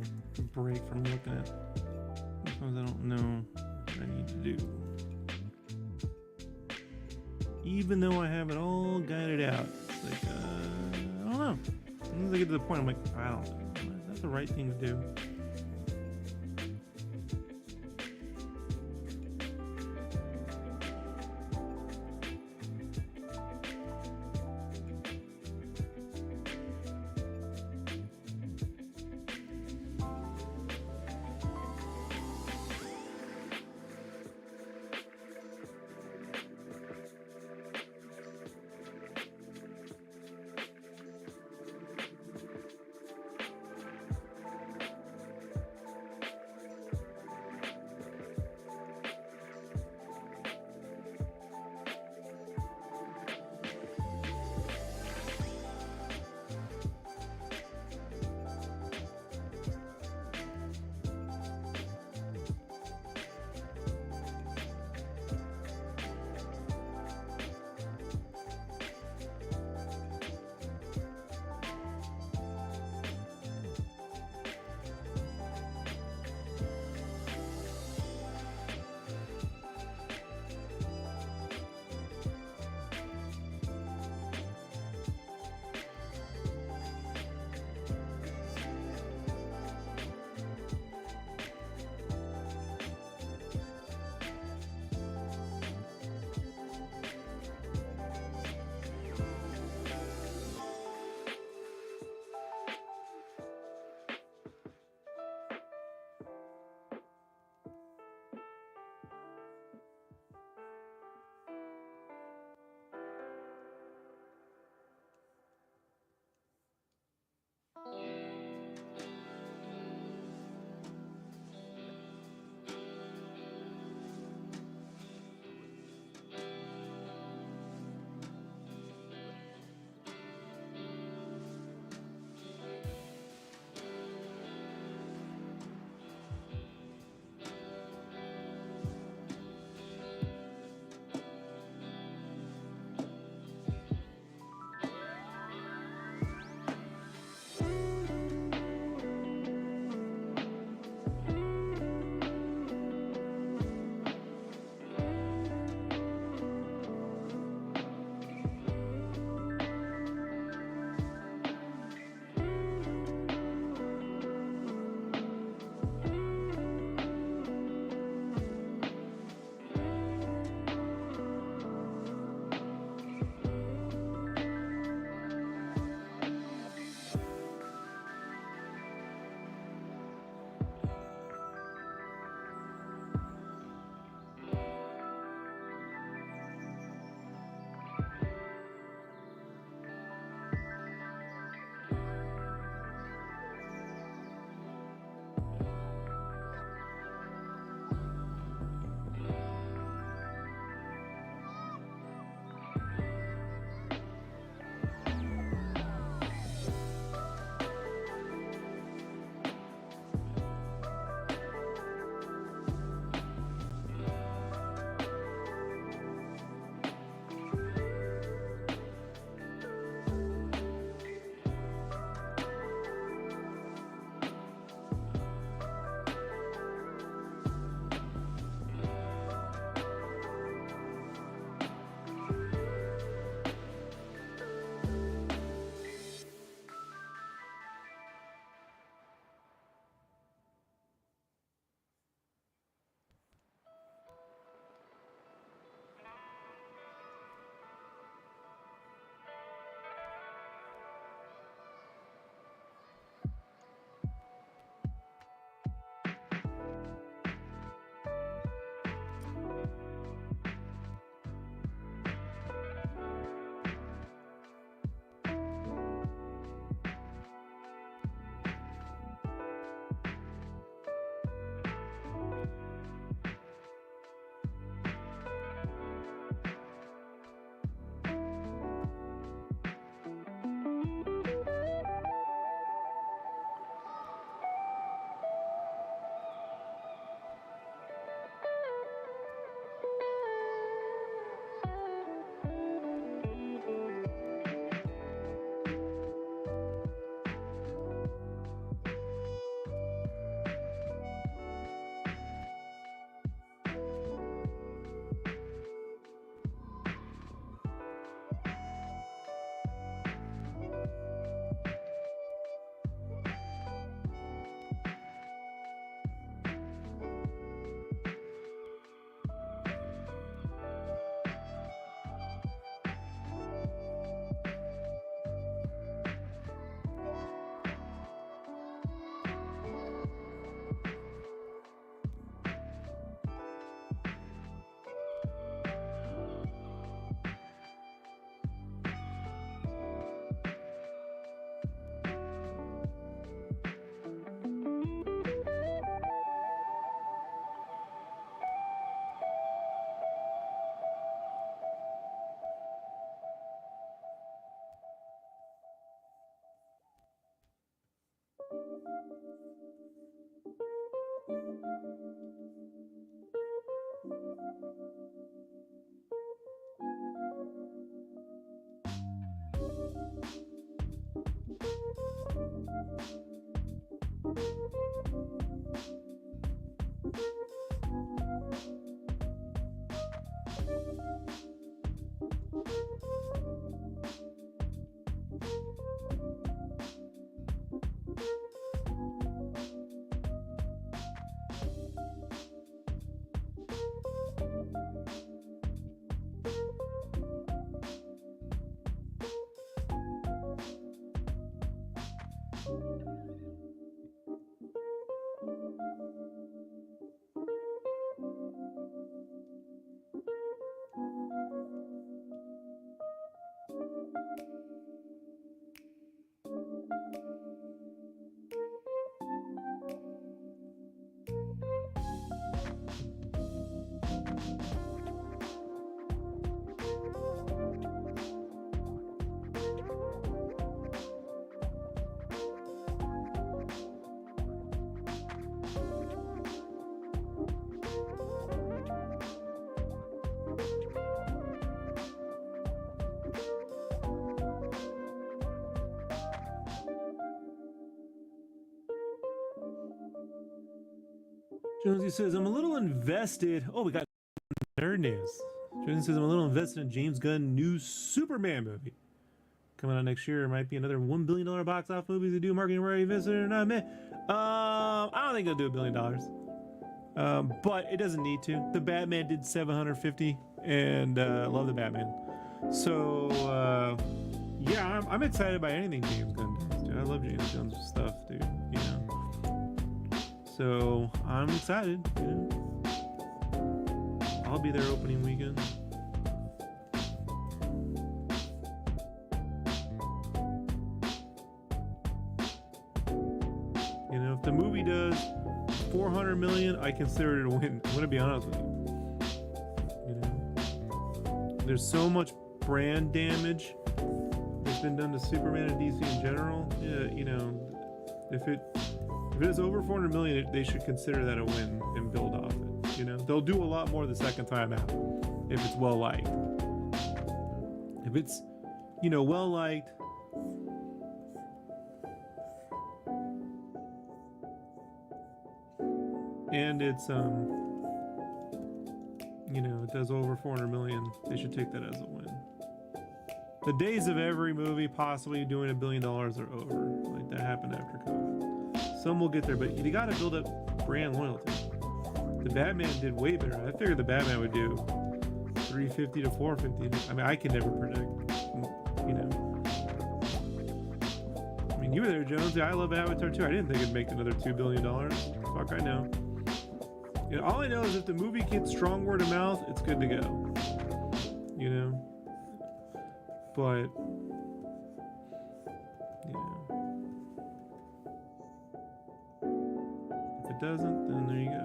break from looking at because I don't know what I need to do. Even though I have it all guided out, it's like, I don't know. As soon as I get to the point, I'm like, I don't know. Is that the right thing to do? Jonesy says, I'm a little invested. Oh, we got nerd news. Jonesy says, I'm a little invested in James Gunn's new Superman movie. Coming out next year. It might be another $1 billion box office movie to do marketing already invested or not. I don't think it'll do $1 billion. But it doesn't need to. The Batman did 750 and love the Batman. So, yeah, I'm excited by anything James Gunn does, dude. I love James Gunn's stuff, dude. You know? So I'm excited. You know? I'll be there opening weekend. You know, if the movie does 400 million, I consider it a win. I'm gonna be honest with you. You know, there's so much brand damage that's been done to Superman and DC in general. Yeah, you know, if it is over 400 million, they should consider that a win and build off it. You know, they'll do a lot more the second time out if it's well liked. If it's, you know, well liked, and it's you know, it does over 400 million, they should take that as a win. The days of every movie possibly doing $1 billion are over. Like that happened after COVID. Some will get there, but you gotta build up brand loyalty. The Batman did way better. I figured the Batman would do 350 to 450. I mean, I can never predict, you know. I mean, you were there, Jones. Yeah, I love Avatar too. I didn't think it'd make another $2 billion. Fuck, I know. You know, all I know is if the movie gets strong word of mouth, it's good to go. You know? But, you know. If it doesn't, then there you go.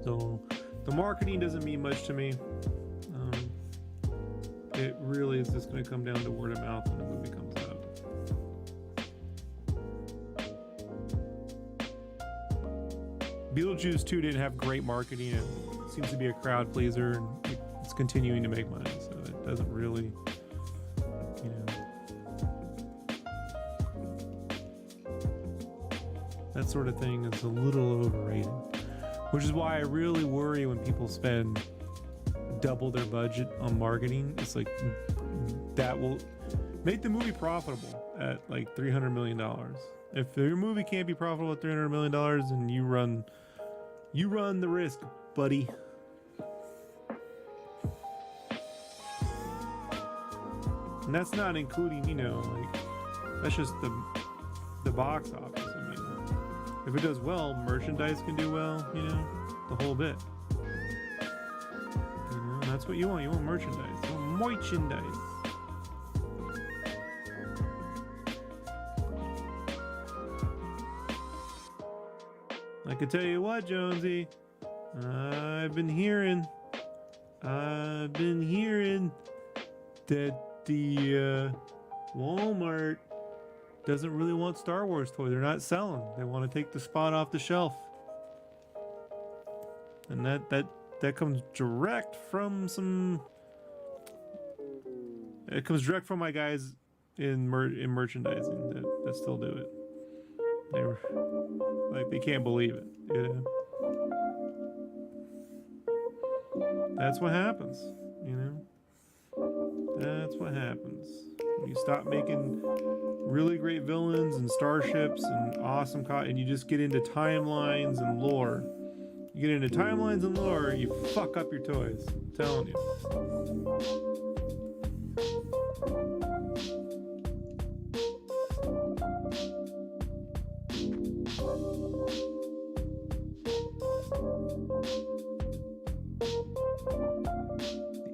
So the marketing doesn't mean much to me. It really is just going to come down to word of mouth when the movie comes out. Beetlejuice 2 didn't have great marketing and seems to be a crowd pleaser, and it's continuing to make money, so it doesn't really, you know, that sort of thing is a little overrated. Which is why I really worry when people spend double their budget on marketing. It's like that will make the movie profitable at like $300 million. If your movie can't be profitable at $300 million, then you run the risk, buddy. And that's not including, you know, like that's just the box office. I mean, if it does well, merchandise can do well, you know, the whole bit. You know, and that's what you want. You want merchandise. You want merchandise. I can tell you what, Jonesy, I've been hearing that the Walmart doesn't really want Star Wars toys. They're not selling. They want to take the spot off the shelf. And that comes direct from my guys in merchandising that still do it. They can't believe it. You know? That's what happens. You know. That's what happens. You stop making really great villains and starships and awesome and you just get into timelines and lore. You get into timelines and lore, you fuck up your toys. I'm telling you.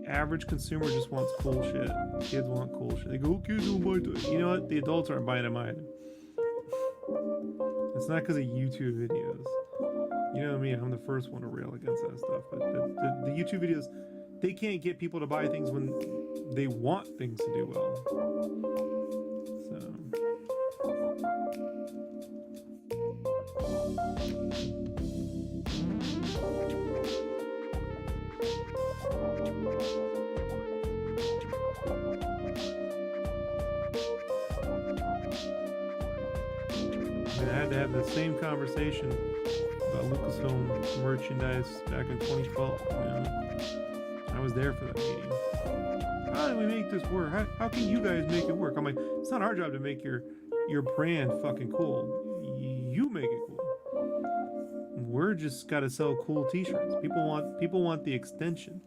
Average consumer just wants cool shit. Kids want cool shit. They go, kids don't buy toys. You know what? The adults aren't buying them either. It's not because of YouTube videos. You know me, I'm the first one to rail against that stuff. But the YouTube videos, they can't get people to buy things when they want things to do well. So. I had to have the same conversation about Lucasfilm merchandise back in 2012. You know? I was there for that meeting. How do we make this work? How can you guys make it work? I'm like, it's not our job to make your brand fucking cool. You make it cool. We're just got to sell cool T-shirts. People want the extension.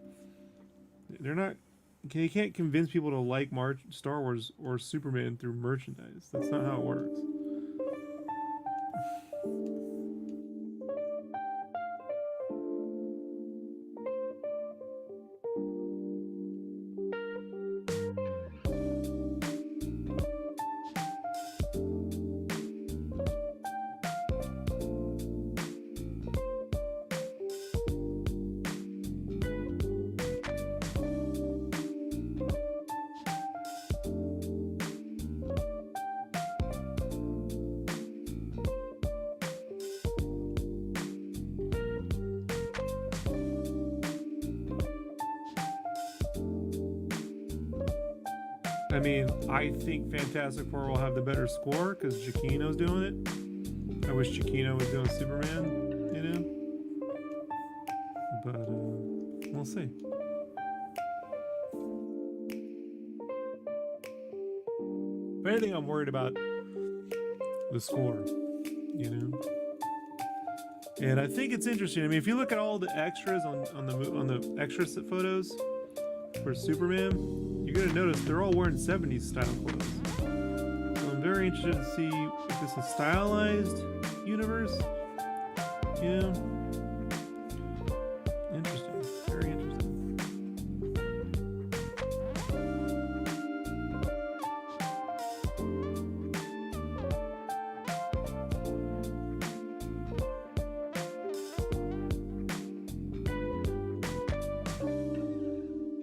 They can't convince people to like Star Wars or Superman through merchandise. That's not how it works. I mean, I think Fantastic Four will have the better score because Giacchino's doing it. I wish Giacchino was doing Superman, you know? But, we'll see. If anything, I'm worried about the score, you know? And I think it's interesting. I mean, if you look at all the extras on the extra photos for Superman, you're going to notice they're all wearing 70s style clothes. So I'm very interested to see if this is a stylized universe. You know? Interesting. Very interesting.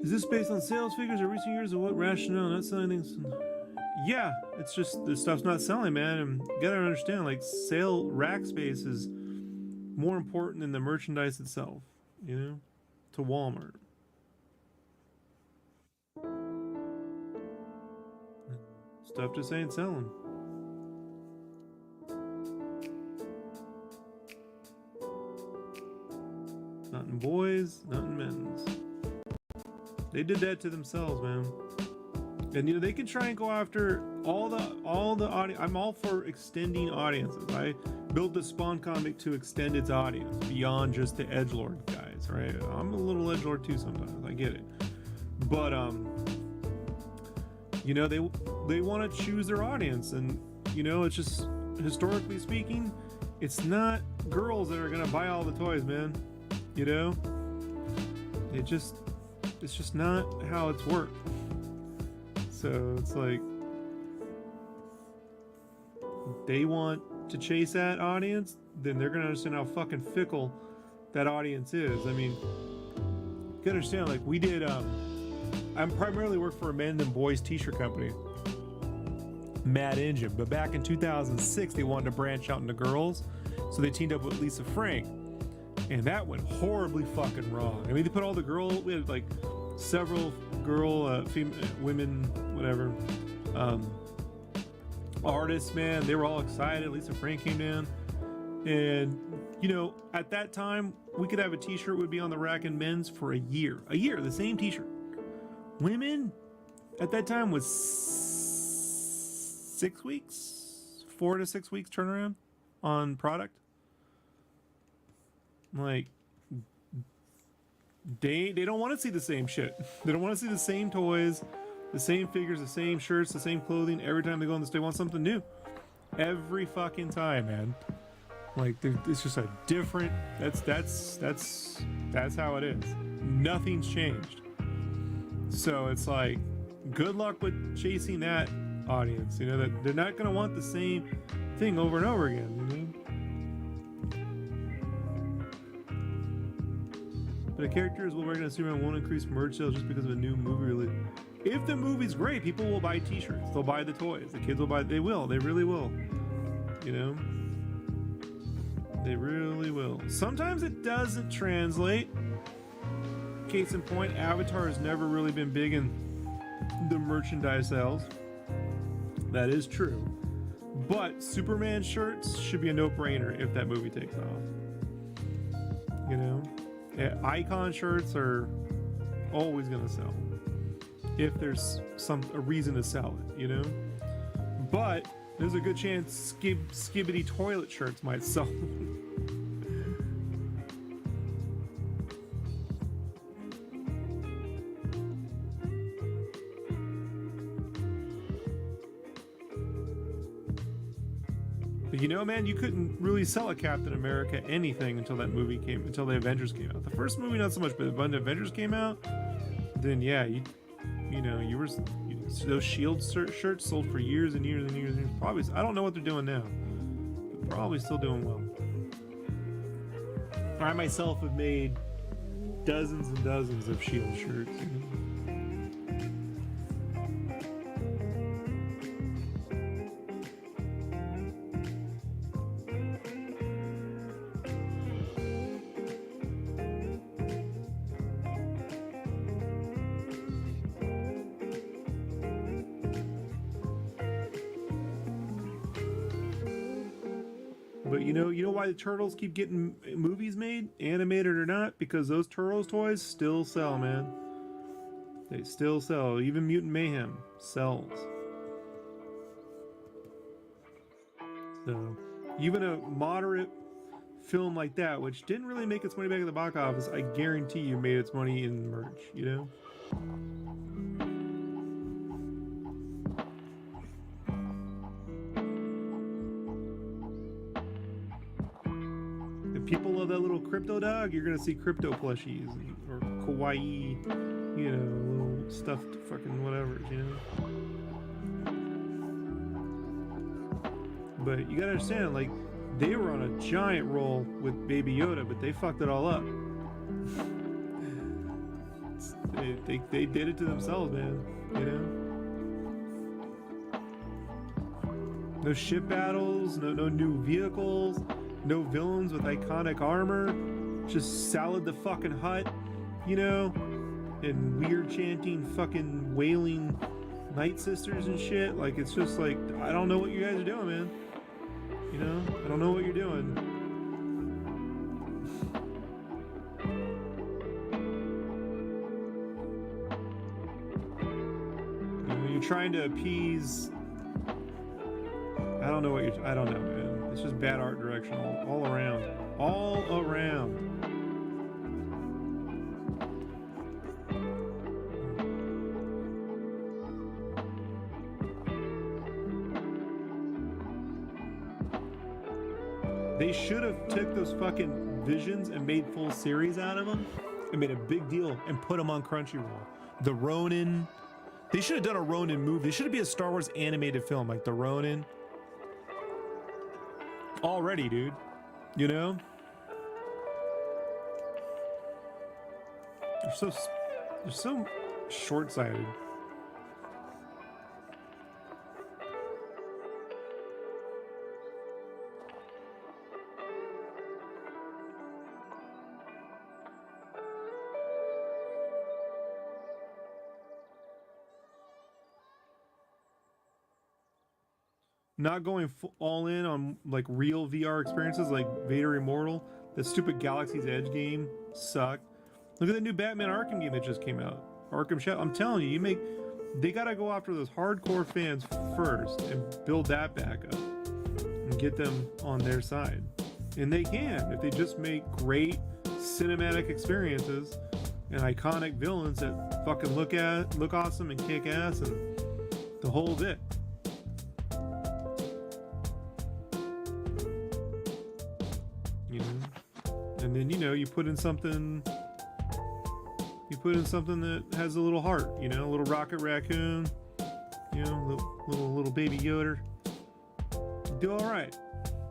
Is this based on sales figures of recent years, or what rationale? Not selling things. Yeah, it's just this stuff's not selling, man. And you gotta understand, like, rack space is more important than the merchandise itself, you know, to Walmart. Stuff just ain't selling. Not in boys, not in men's. They did that to themselves, man. And you know, they can try and go after all the audience. I'm all for extending audiences. I built the Spawn comic to extend its audience beyond just the edgelord guys, right? I'm a little edgelord too sometimes. I get it. But you know, they want to choose their audience, and you know, it's just historically speaking, it's not girls that are gonna buy all the toys, man. You know, it's just not how it's worked. So it's like they want to chase that audience, then they're gonna understand how fucking fickle that audience is. I mean, you can understand, like, we did I primarily work for a men and boys t-shirt company, Mad Engine, but back in 2006 they wanted to branch out into girls, so they teamed up with Lisa Frank, and that went horribly fucking wrong. I mean, they put all the we had like several girl, women, whatever, artists, man, they were all excited. Lisa Frank came down. And, you know, at that time, we could have a t-shirt would be on the rack in men's for a year. A year, the same t-shirt. Women, at that time, was 6 weeks? 4 to 6 weeks turnaround on product. Like, they don't want to see the same shit. They don't want to see the same toys, the same figures, the same shirts, the same clothing. Every time they go on the store, they want something new. Every fucking time, man. Like, it's just a different. That's how it is. Nothing's changed. So it's like, good luck with chasing that audience. You know that they're not gonna want the same thing over and over again. You know? But the characters will recognize Superman won't increase merch sales just because of a new movie release. If the movie's great, people will buy T-shirts. They'll buy the toys. The kids will buy. They will. They really will. You know. They really will. Sometimes it doesn't translate. Case in point, Avatar has never really been big in the merchandise sales. That is true. But Superman shirts should be a no-brainer if that movie takes off. You know? Icon shirts are always going to sell. If there's a reason to sell it, you know? But there's a good chance Skibbity toilet shirts might sell. But you know, man, you couldn't really sell a Captain America anything until the Avengers came out. The first movie, not so much, but when the Avengers came out, then yeah, those Shield shirts sold for years and years and years and years. Probably, I don't know what they're doing now, but probably still doing well. I myself have made dozens and dozens of Shield shirts. You know? But you know why the Turtles keep getting movies made, animated or not? Because those Turtles toys still sell, man. They still sell. Even Mutant Mayhem sells. So even a moderate film like that, which didn't really make its money back at the box office, I guarantee you made its money in merch, you know? People love that little crypto dog, you're gonna see crypto plushies or kawaii, you know, little stuffed fucking whatever, you know. But you gotta understand, like, they were on a giant roll with Baby Yoda, but they fucked it all up. they did it to themselves, man, you know. No ship battles, no new vehicles. No villains with iconic armor, just Salad the fucking Hut, you know, and weird chanting fucking wailing Night Sisters and shit. Like, it's just like, I don't know what you guys are doing, man. You know, I don't know what you're doing. You know, you're trying to appease. I don't know, man. It's just bad art direction all around. All around. They should have took those fucking visions and made full series out of them and made a big deal and put them on Crunchyroll. The Ronin. They should have done a Ronin movie. They should be a Star Wars animated film like The Ronin. Already, dude, you know, they're so short-sighted. not going all in on like real VR experiences like Vader Immortal. That stupid Galaxy's Edge game sucked. Look at the new Batman Arkham game that just came out. Arkham Shadow. I'm telling you, they gotta go after those hardcore fans first and build that back up and get them on their side. And they can if they just make great cinematic experiences and iconic villains that fucking look awesome and kick ass and the whole bit. You know, and then you put in something. You put in something that has a little heart. You know, a little Rocket Raccoon. You know, little baby Yoda. You do all right.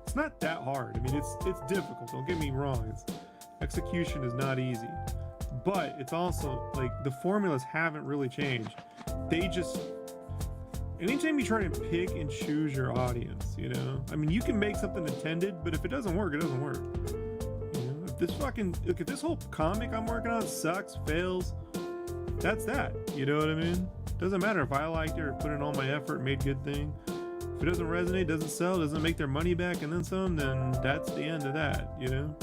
It's not that hard. I mean, it's difficult. Don't get me wrong. Execution is not easy, but it's also like the formulas haven't really changed. They just anytime you try to pick and choose your audience, you know, I mean, you can make something intended, but if it doesn't work, it doesn't work. You know, if this whole comic I'm working on sucks, fails, that's that. You know what I mean? Doesn't matter if I liked it or put in all my effort, made good thing. If it doesn't resonate, doesn't sell, doesn't make their money back and then some, then that's the end of that, you know?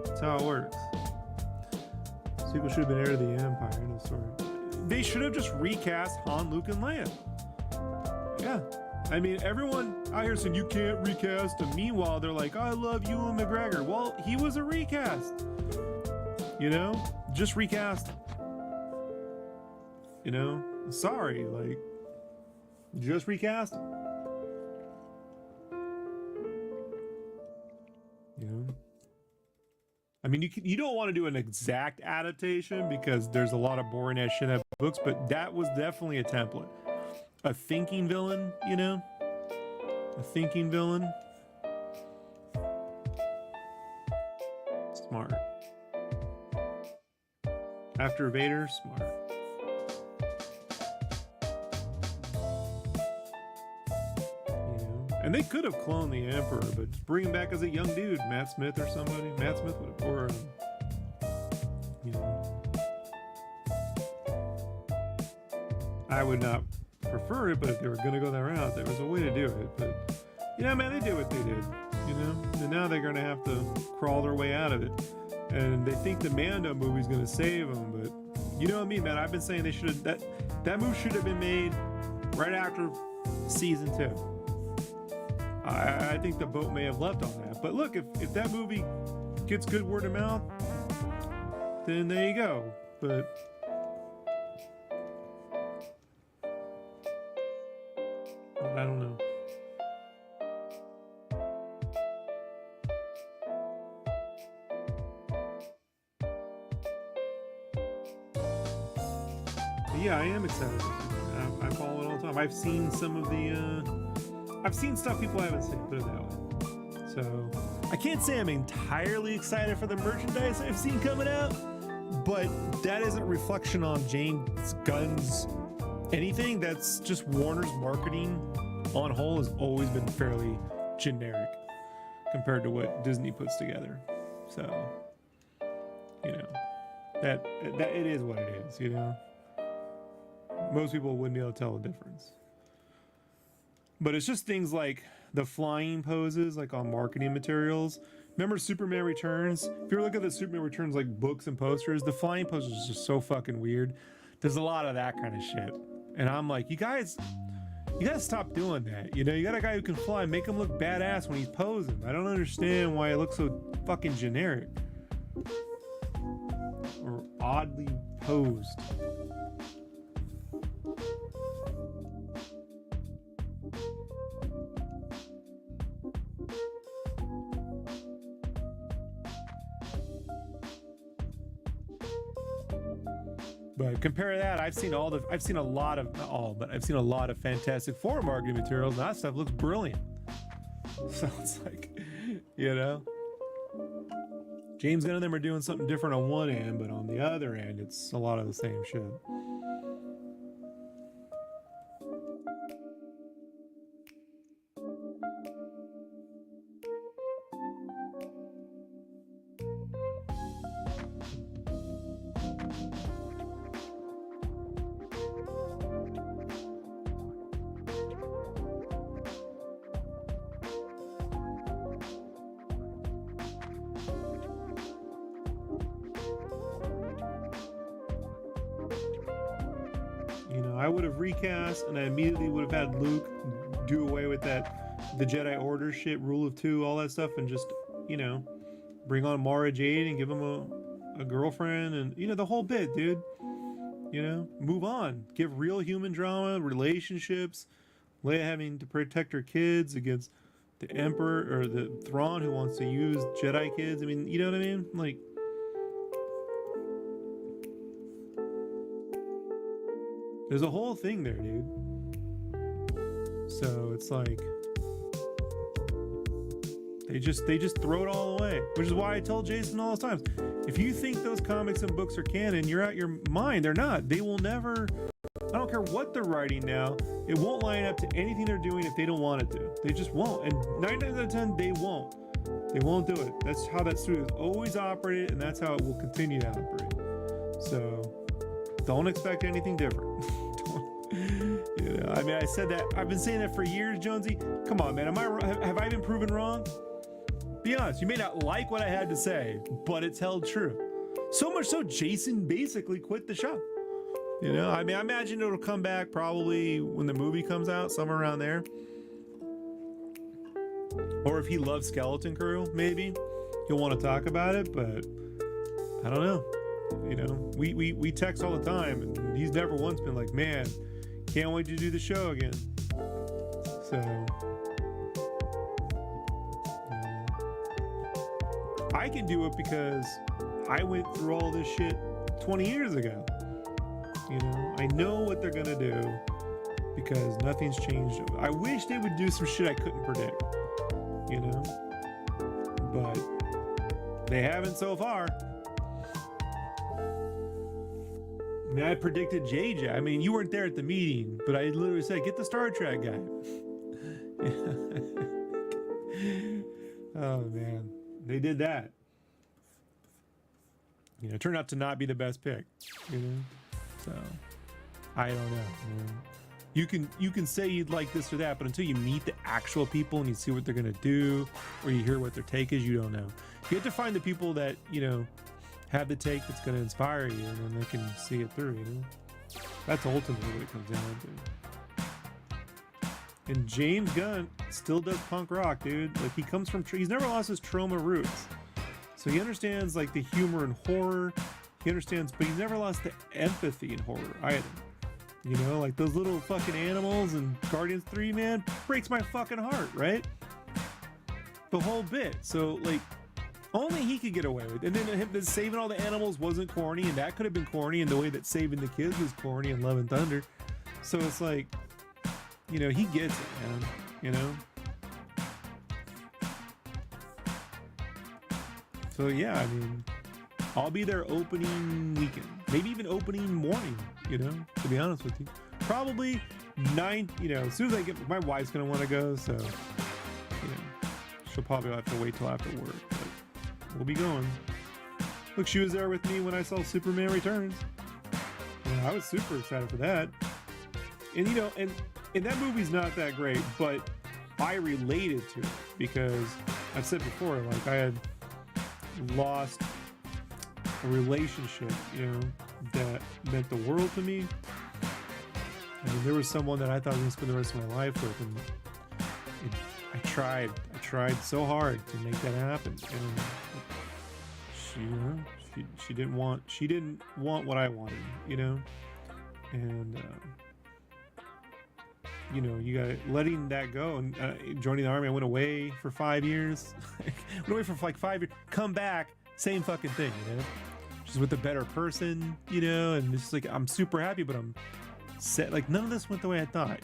That's how it works. Sequel should have been Heir to the Empire. End of story. They should have just recast Han, Luke, and Leia. Yeah. I mean, everyone out here saying you can't recast him. Meanwhile, they're like, I love Ewan McGregor. Well, he was a recast. You know? Just recast him. You know? Sorry, like, just recast him. You know? I mean, you don't want to do an exact adaptation because there's a lot of boring ass shit in books, but that was definitely a template. A thinking villain, you know? A thinking villain. Smart. After Vader, smart. And they could have cloned the Emperor, but just bring him back as a young dude, Matt Smith or somebody. Matt Smith would have, or you know, I would not prefer it, but if they were going to go that route, there was a way to do it. But yeah, man, they did what they did, you know. And now they're going to have to crawl their way out of it. And they think the Mando movie's going to save them, but you know me, man. I've been saying they should have that movie should have been made right after season 2. I think the boat may have left on that. But look, if that movie gets good word of mouth, then there you go. But I don't know. But yeah, I am excited. I follow it all the time. I've seen some of the... I've seen stuff people haven't seen, put it that way. So, I can't say I'm entirely excited for the merchandise I've seen coming out, but that isn't a reflection on James Gunn's anything. That's just Warner's marketing on whole has always been fairly generic compared to what Disney puts together. So, you know, that it is what it is, you know. Most people wouldn't be able to tell the difference. But it's just things like the flying poses, like on marketing materials. Remember Superman Returns? If you look at the Superman Returns like books and posters, the flying poses is just so fucking weird. There's a lot of that kind of shit. And I'm like, you guys gotta stop doing that. You know, you got a guy who can fly, make him look badass when he's posing. I don't understand why it looks so fucking generic. Or oddly posed. But compare that, I've seen a lot of Fantastic Four marketing materials, and that stuff looks brilliant. So it's like, you know, James Gunn and them are doing something different on one end, but on the other end, it's a lot of the same shit. I would have recast, and I immediately would have had Luke do away with the Jedi Order shit, Rule of Two, all that stuff, and just, bring on Mara Jade and give him a girlfriend, and the whole bit, dude. Move on. Give real human drama, relationships. Leia having to protect her kids against the Emperor or the Thrawn who wants to use Jedi kids. I mean, you know what I mean? Like, there's a whole thing there, dude. So it's like they just throw it all away, which is why I tell Jason all those times, if you think those comics and books are canon, you're out your mind. They're not. They will never. I don't care what they're writing now. It won't line up to anything they're doing if they don't want it to. They just won't. And 9 times out of 10, they won't. They won't do it. That's how that studio has always operated, and that's how it will continue to operate. So don't expect anything different. I mean, I said that. I've been saying that for years, Jonesy. Come on, man. Have I been proven wrong? Be honest. You may not like what I had to say, but it's held true. So much so, Jason basically quit the show. I mean, I imagine it'll come back probably when the movie comes out, somewhere around there. Or if he loves Skeleton Crew, maybe he'll want to talk about it, but I don't know. We text all the time, and he's never once been like, man, can't wait to do the show again. So I can do it because I went through all this shit 20 years ago. I know what they're gonna do because nothing's changed. I wish they would do some shit I couldn't predict, but they haven't so far. I mean, I predicted JJ. I mean, you weren't there at the meeting, but I literally said, get the Star Trek guy. Oh man, they did that. It turned out to not be the best pick. So I don't know. You can say you'd like this or that, but until you meet the actual people and you see what they're gonna do, or you hear what their take is, you don't know. You have to find the people that have the take that's gonna inspire you, and then they can see it through. That's ultimately what it comes down to. And James Gunn still does punk rock, dude. Like, he's never lost his trauma roots, so he understands like the humor and horror. He understands, but he's never lost the empathy in horror either. Like those little fucking animals and Guardians 3, man, breaks my fucking heart, right? The whole bit. So, like, only he could get away with it. And then him saving all the animals wasn't corny, and that could have been corny in the way that saving the kids was corny in Love and Thunder. So it's like, he gets it, man, So yeah, I mean, I'll be there opening weekend, maybe even opening morning, to be honest with you. Probably 9, as soon as I get, my wife's going to want to go, so, she'll probably have to wait till after work, but we'll be going. Look, she was there with me when I saw Superman Returns. I was super excited for that. And, and that movie's not that great, but I related to it because I've said before, like, I had lost a relationship, that meant the world to me. I mean, there was someone that I thought I was going to spend the rest of my life with, and I tried so hard to make that happen, and she didn't want what I wanted, and you got letting that go, and joining the army. I went away for 5 years. Went away for like 5 years. Come back, same fucking thing, just with a better person, and it's just like, I'm super happy, but I'm set. Like, none of this went the way I thought,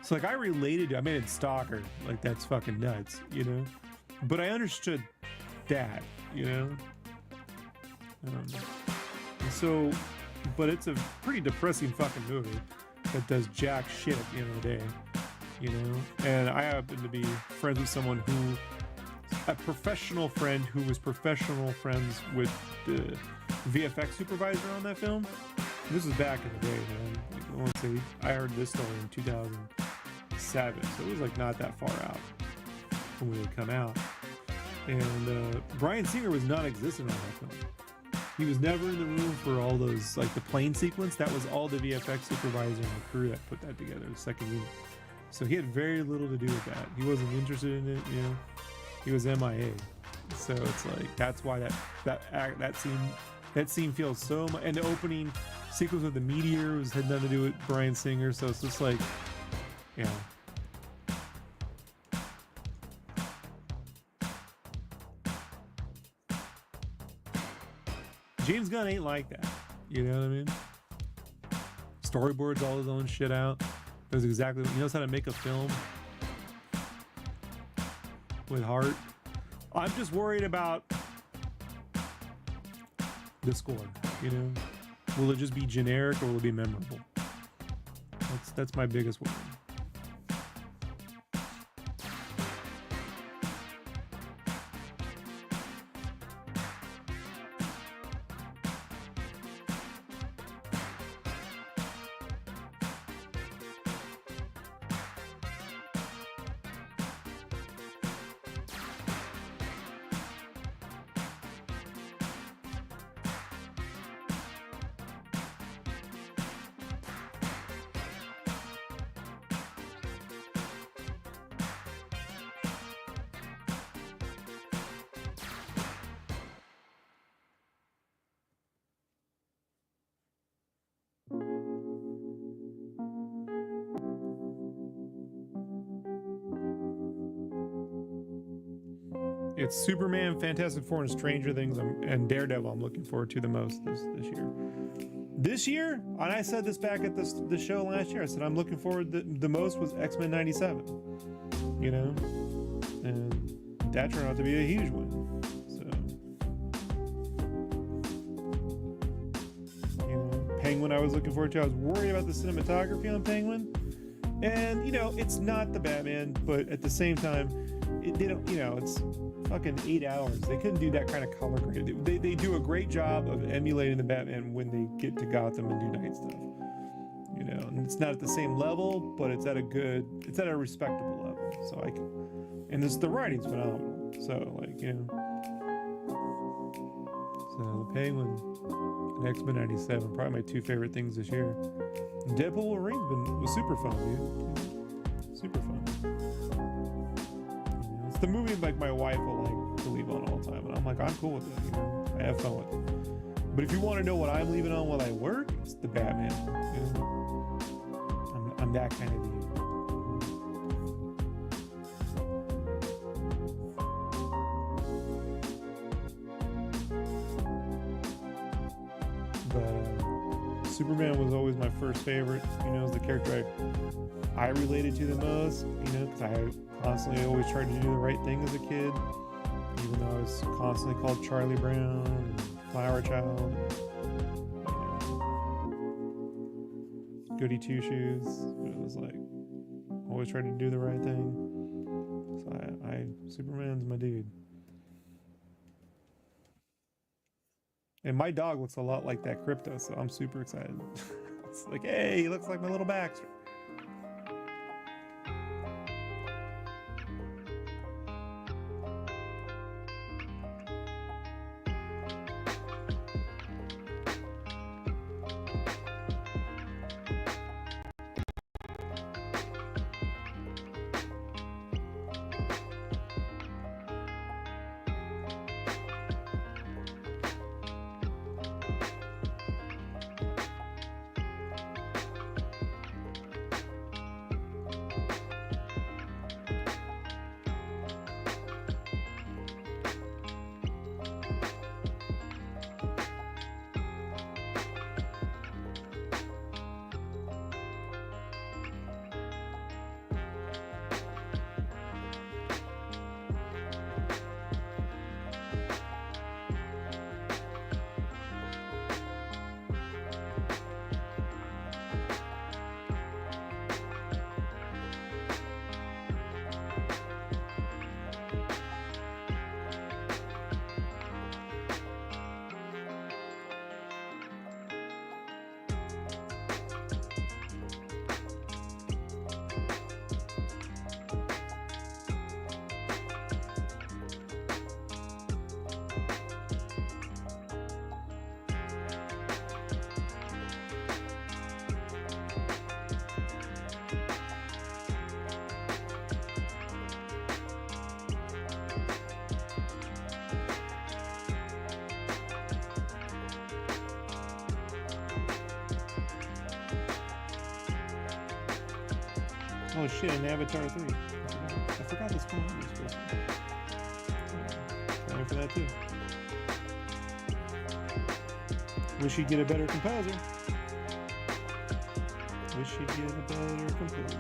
So like, I related to, I mean, it's Stalker, like, that's fucking nuts, but I understood that, so, but it's a pretty depressing fucking movie that does jack shit at the end of the day, and I happen to be friends with someone a professional friend who was professional friends with the VFX supervisor on that film. And this was back in the day, man. Like, I want to say, I heard this story in 2007, so it was like not that far out from when it would come out. And Bryan Singer was non-existent on that film. He was never in the room for all those, like the plane sequence. That was all the VFX supervisor and the crew that put that together, the second unit. So he had very little to do with that. He wasn't interested in it, you know. He was MIA. So it's like that's why that scene feels so much. And the opening sequence with the meteor had nothing to do with Bryan Singer. So it's just like, yeah. James Gunn ain't like that. You know what I mean? Storyboards all his own shit out. Knows exactly, he knows how to make a film with heart. I'm just worried about the score, you know? Will it just be generic or will it be memorable? That's my biggest worry. It's Superman, Fantastic Four, and Stranger Things, and Daredevil I'm looking forward to the most this year. This year, and I said this back at the show last year, I said I'm looking forward the most was X-Men 97. You know? And that turned out to be a huge one. So, you know, Penguin I was looking forward to. I was worried about the cinematography on Penguin. And, you know, it's not the Batman, but at the same time, they don't, you know, it's fucking 8 hours. They couldn't do that kind of color grade. They do a great job of emulating the Batman when they get to Gotham and do night stuff. You know, and it's not at the same level, but it's at a respectable level. So and the writing's phenomenal. So like, you know, so the Penguin and X-Men 97, probably my two favorite things this year. Deadpool Wolverine was super fun, dude. Super fun. It's the movie like my wife will like to leave on all the time, and I'm like, I'm cool with it. You know, I have fun with it. But if you want to know what I'm leaving on while I work, it's the Batman. You know? I'm that kind of dude. But Superman was always my first favorite. You know, as the character I related to the most. You know, because I constantly always tried to do the right thing as a kid, even though I was constantly called Charlie Brown and Flower Child, you know, Goody Two Shoes. But it was like always tried to do the right thing. So Superman's my dude. And my dog looks a lot like that Crypto, so I'm super excited. It's like, hey, he looks like my little Baxter. Oh shit, and Avatar 3. I forgot this one was supposed to be. Planning for that too. Wish he'd get a better composer. Wish he'd get a better composer.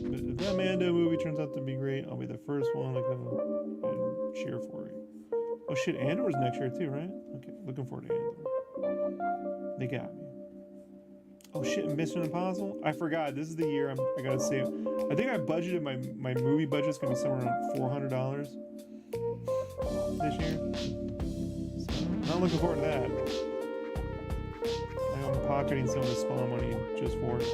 If that Mando movie turns out to be great, I'll be the first one to go and cheer for it. Oh shit, Andor's next year too, right? Okay, looking forward to Andor. They got me. Oh shit, Mission Impossible? I forgot. This is the year I gotta save. I think I budgeted my movie budget's gonna be somewhere around $400 this year. So, not looking forward to that. I'm pocketing some of the Spawn money just for it.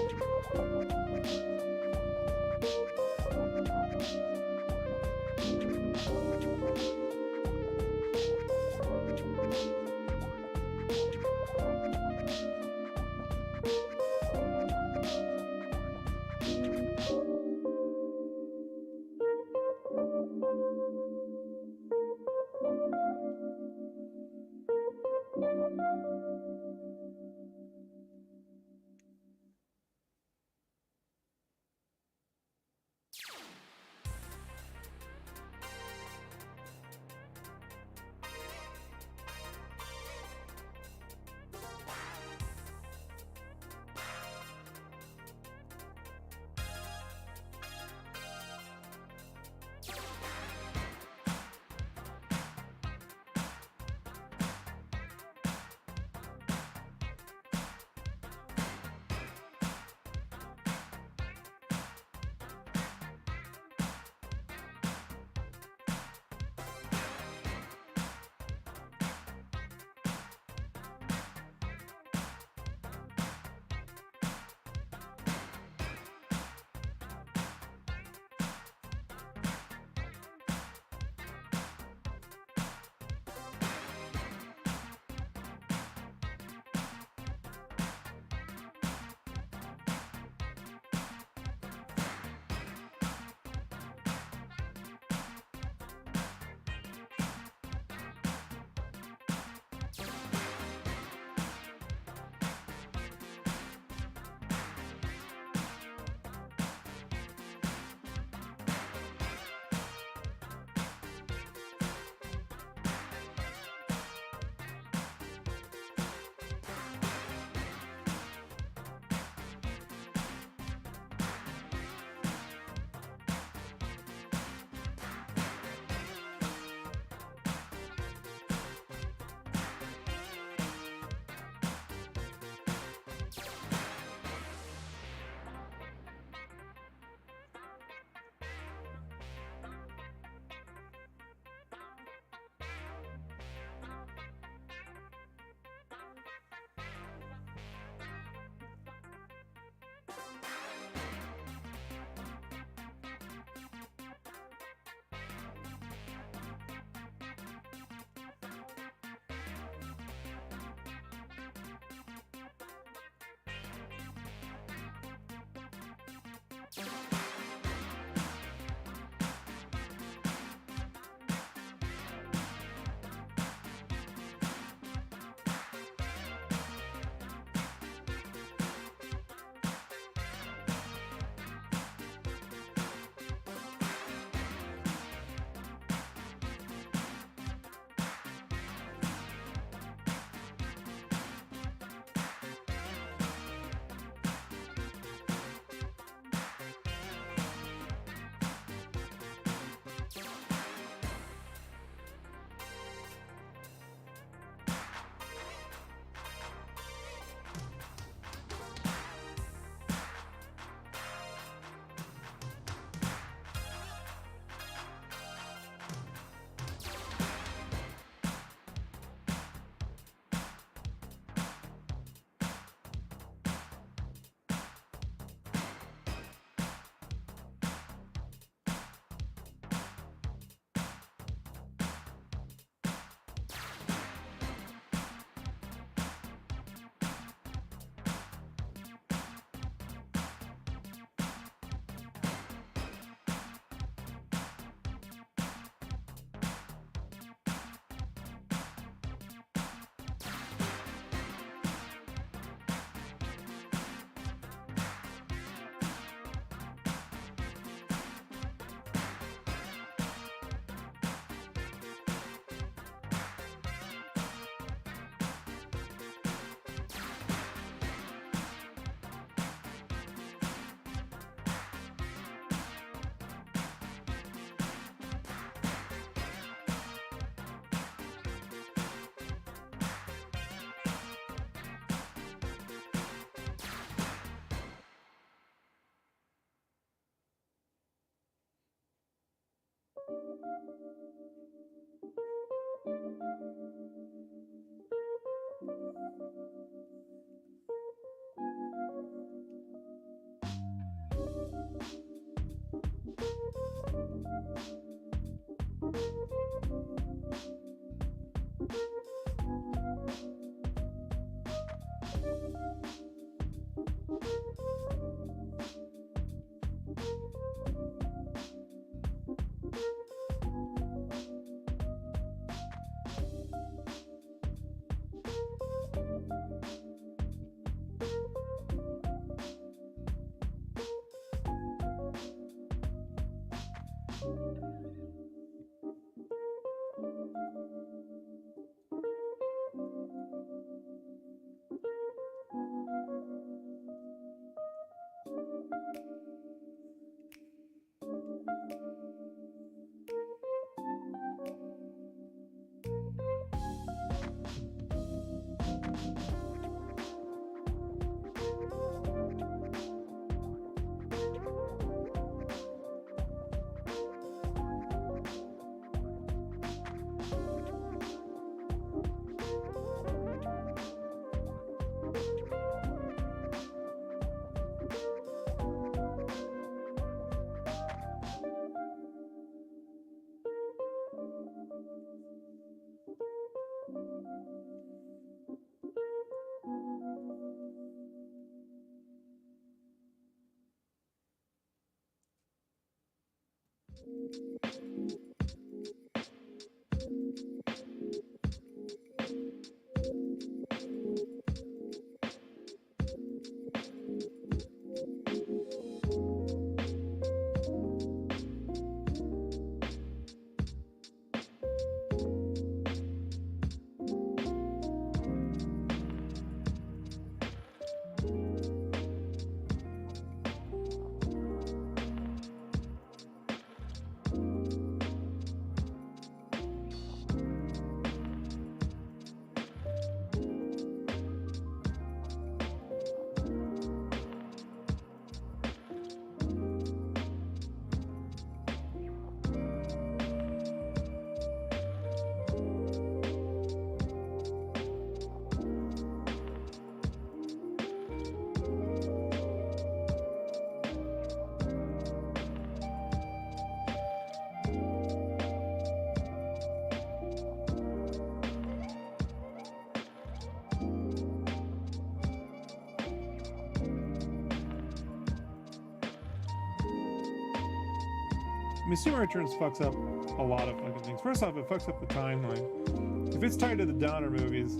I mean, Super Returns fucks up a lot of fucking things. First off, it fucks up the timeline. If it's tied to the Donner movies,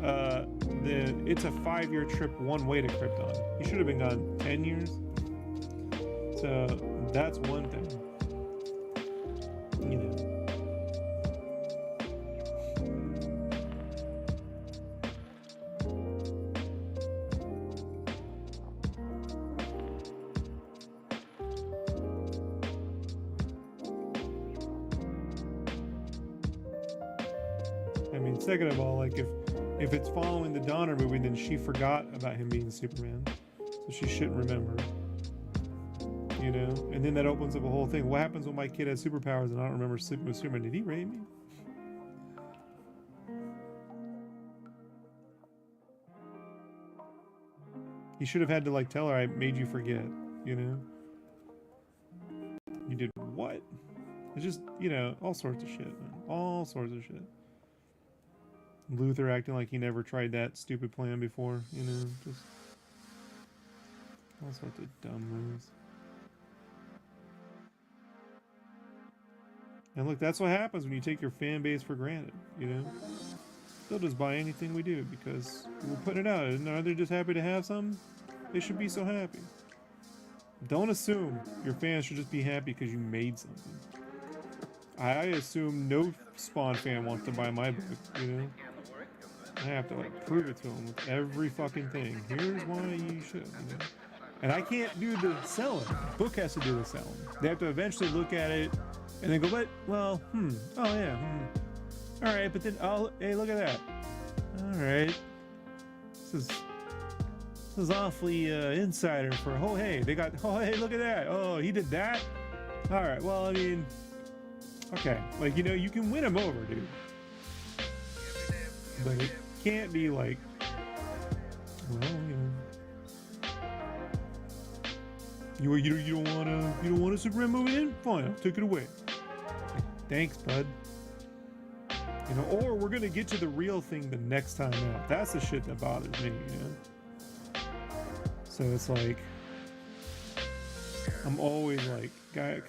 then it's a 5-year trip one way to Krypton. He should have been gone 10 years. So that's one thing. You know. I mean, second of all, like if it's following the Donner movie, then she forgot about him being Superman, so she shouldn't remember. You know, and then that opens up a whole thing. What happens when my kid has superpowers and I don't remember sleeping with Superman? Did he rape me? He should have had to like tell her I made you forget. You know, you did what? It's just, you know, all sorts of shit, man. All sorts of shit. Luther acting like he never tried that stupid plan before, you know, just all sorts of dumb moves. And look, that's what happens when you take your fan base for granted, you know? They'll just buy anything we do because we're putting it out. And are they just happy to have something? They should be so happy. Don't assume your fans should just be happy because you made something. I assume no Spawn fan wants to buy my book, you know? I have to like prove it to them with every fucking thing. Here's why you should, you know? And I can't do the selling. The book has to do the selling. They have to eventually look at it and then go, what? Well, oh yeah, all right, but then, hey, look at that. All right, this is awfully insider for, oh hey, they got, oh hey, look at that. Oh, he did that. All right, well, I mean, Okay, like, you know, you can win him over, dude. But it can't be like, well, you don't want a Superman movie then? Fine, I'll take it away. Like, thanks, bud. You know, or we're gonna get to the real thing the next time out. That's the shit that bothers me, you know. So it's like, I'm always like, guy,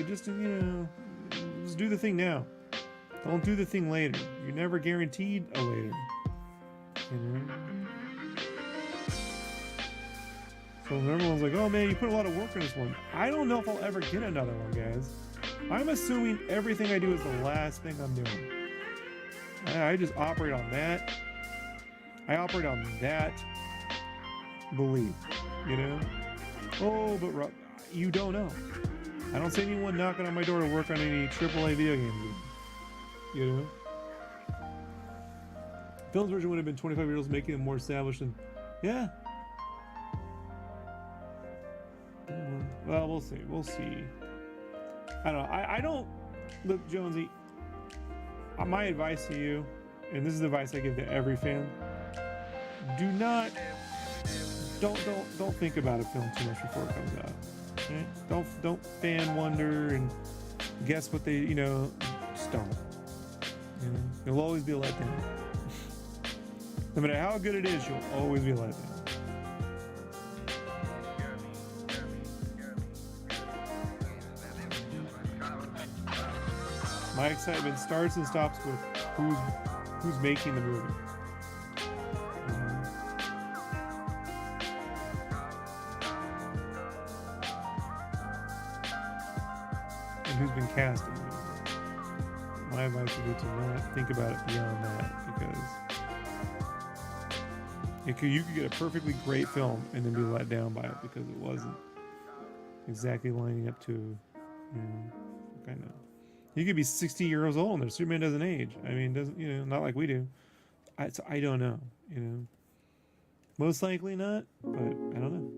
just, you know, just do the thing now. Don't do the thing later. You're never guaranteed a later. You know? So everyone's like, oh man, you put a lot of work in this one. I don't know if I'll ever get another one, guys. I'm assuming everything I do is the last thing I'm doing. I just operate on that. I operate on that belief, you know? Oh, but you don't know. I don't see anyone knocking on my door to work on any AAA video games. You know? Film's version would have been 25 years old, making it more established and yeah. Well, we'll see. We'll see. I don't know. I don't look, Jonesy. My advice to you, and this is the advice I give to every fan: do not, don't think about a film too much before it comes out. Right? Don't fan wonder and guess what they, you know. Just don't. You know, you'll always be let down. No matter how good it is, you'll always be let down. My excitement starts and stops with who's making the movie. And who's been casting the movie. My advice would be to not think about it beyond that, because you could get a perfectly great film and then be let down by it because it wasn't exactly lining up to, you know, kind of. You could be 60 years old and Superman doesn't age. I mean, doesn't, you know, not like we do. I don't know, you know. Most likely not, but I don't know.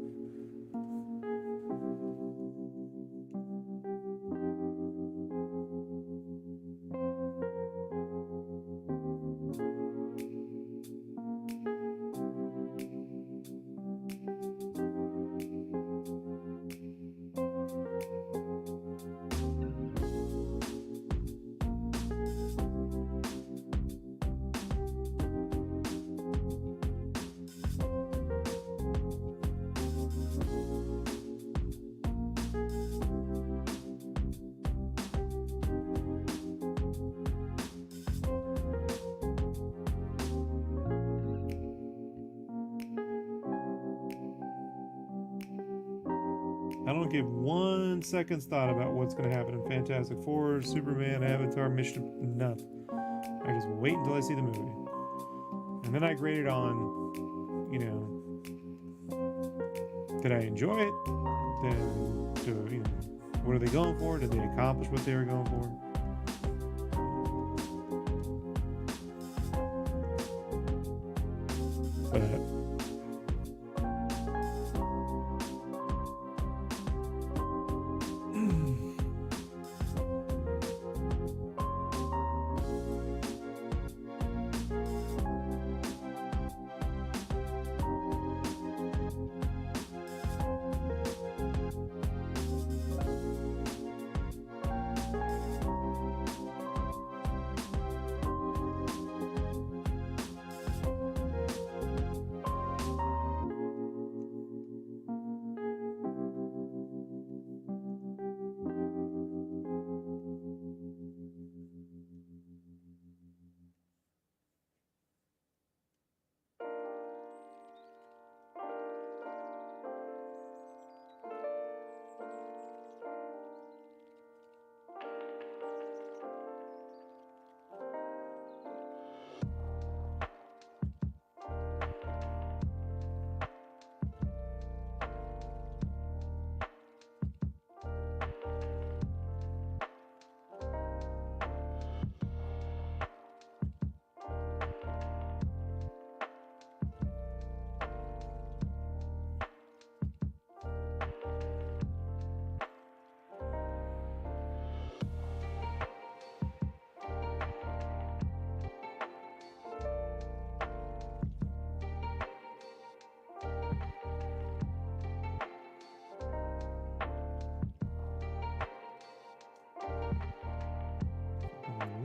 I don't give 1 second's thought about what's going to happen in Fantastic Four, Superman, Avatar, Mission, nothing. I just wait until I see the movie. And then I grade it on, you know, did I enjoy it? Then, you know, what are they going for? Did they accomplish what they were going for? But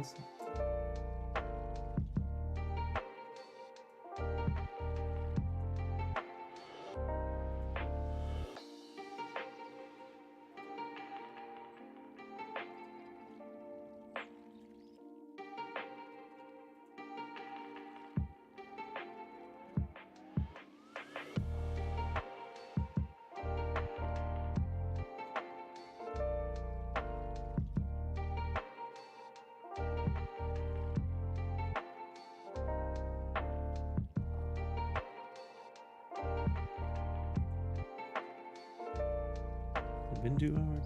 listen. It's been 2 hours.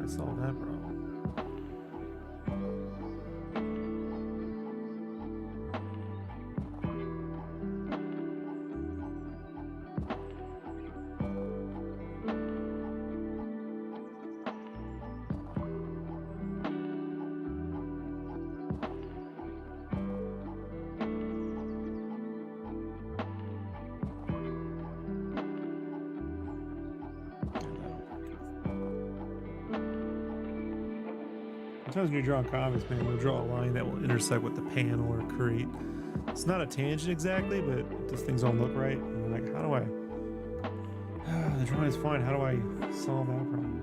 Solve that problem. Sometimes when you're drawing comics, man, you'll draw a line that will intersect with the panel or create. It's not a tangent exactly, but just things don't look right. And then How do I? The drawing is fine. How do I solve that problem?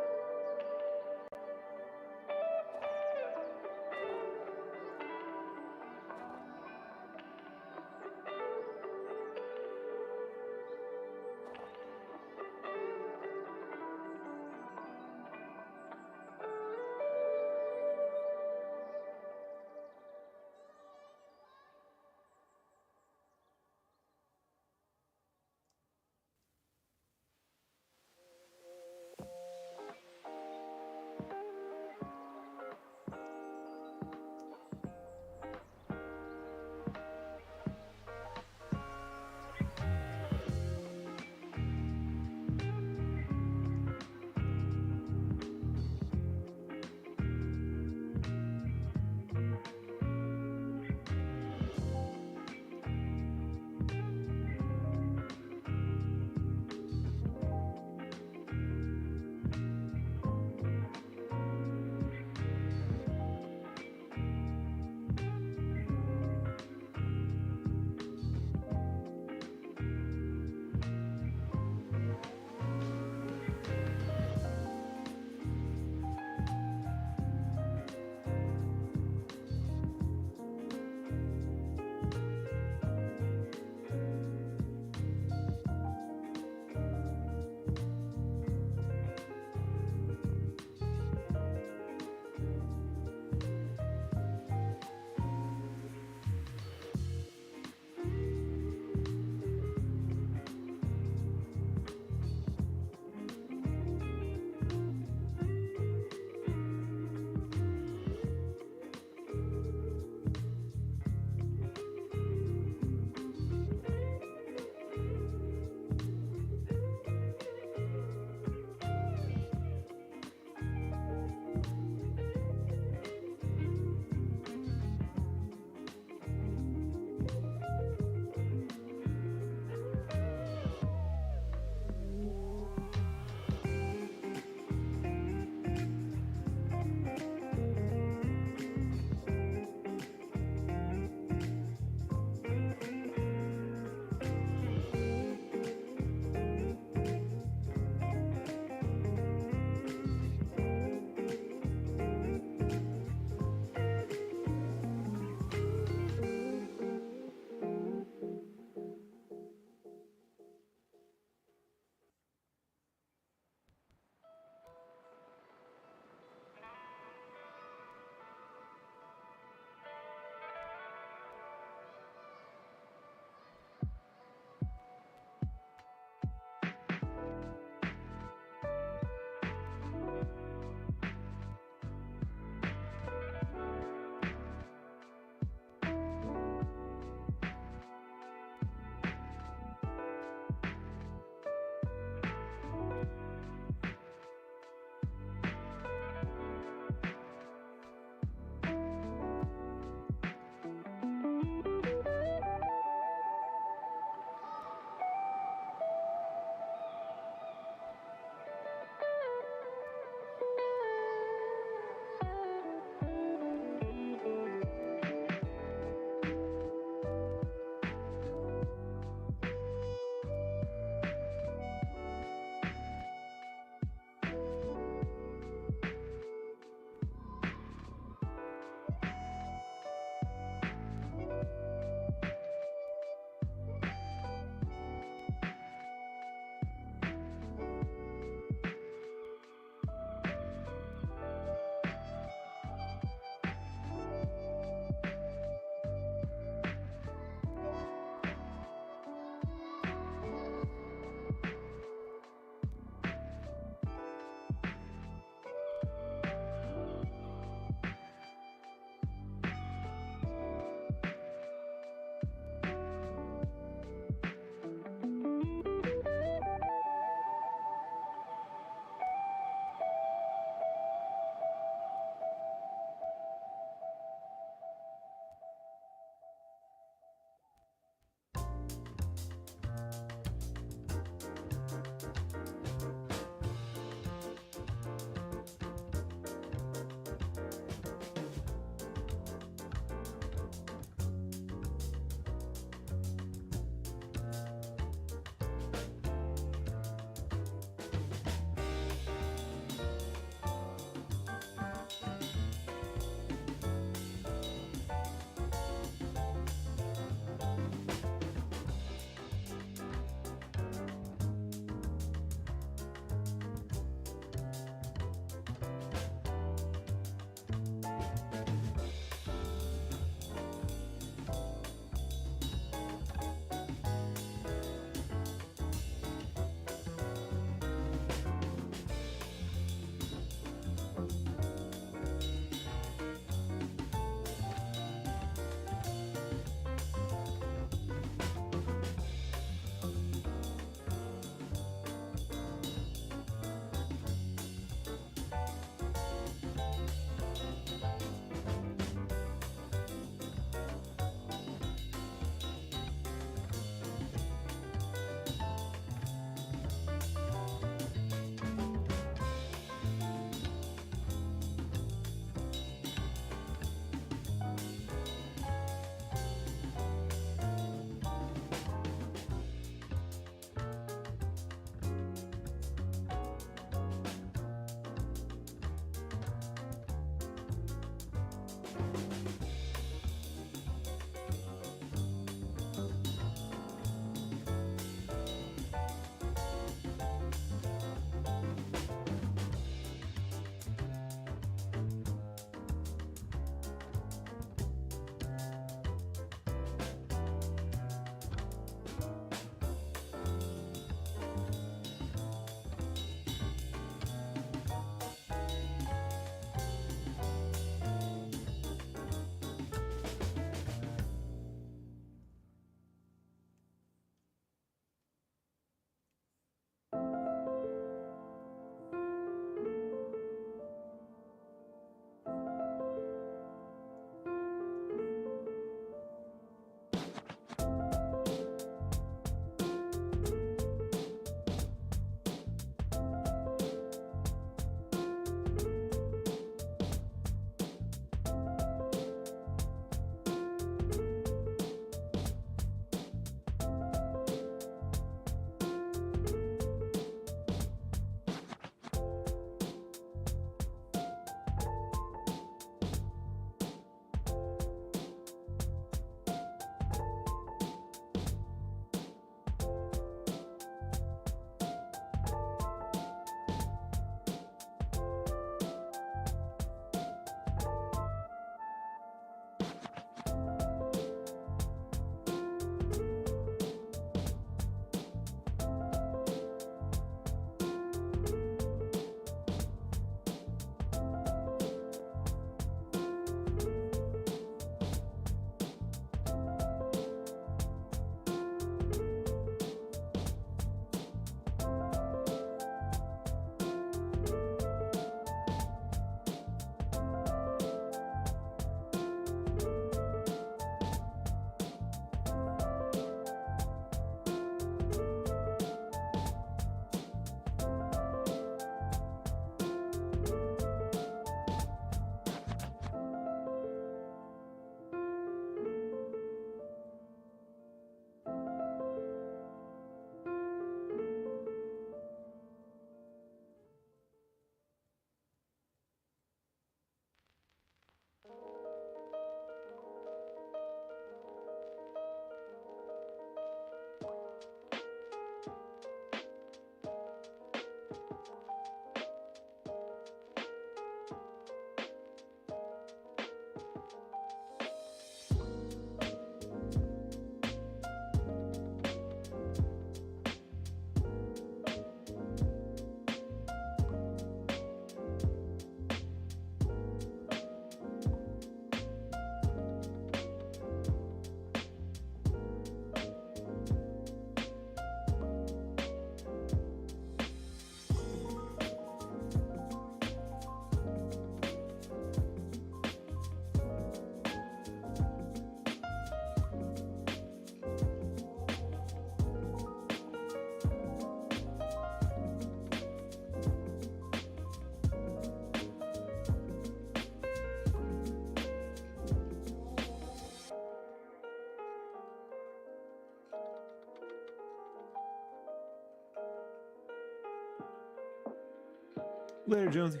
Later, Jonesy.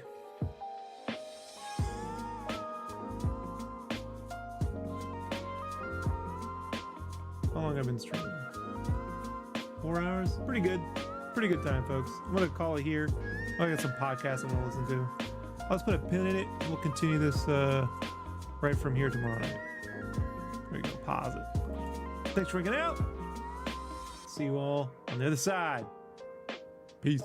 How long I've been streaming? 4 hours? Pretty good. Pretty good time, folks. I'm gonna call it here. I got some podcasts I want to listen to. I'll just put a pin in it. We'll continue this right from here tomorrow night. There we go. Pause it. Thanks for hanging out. See you all on the other side. Peace.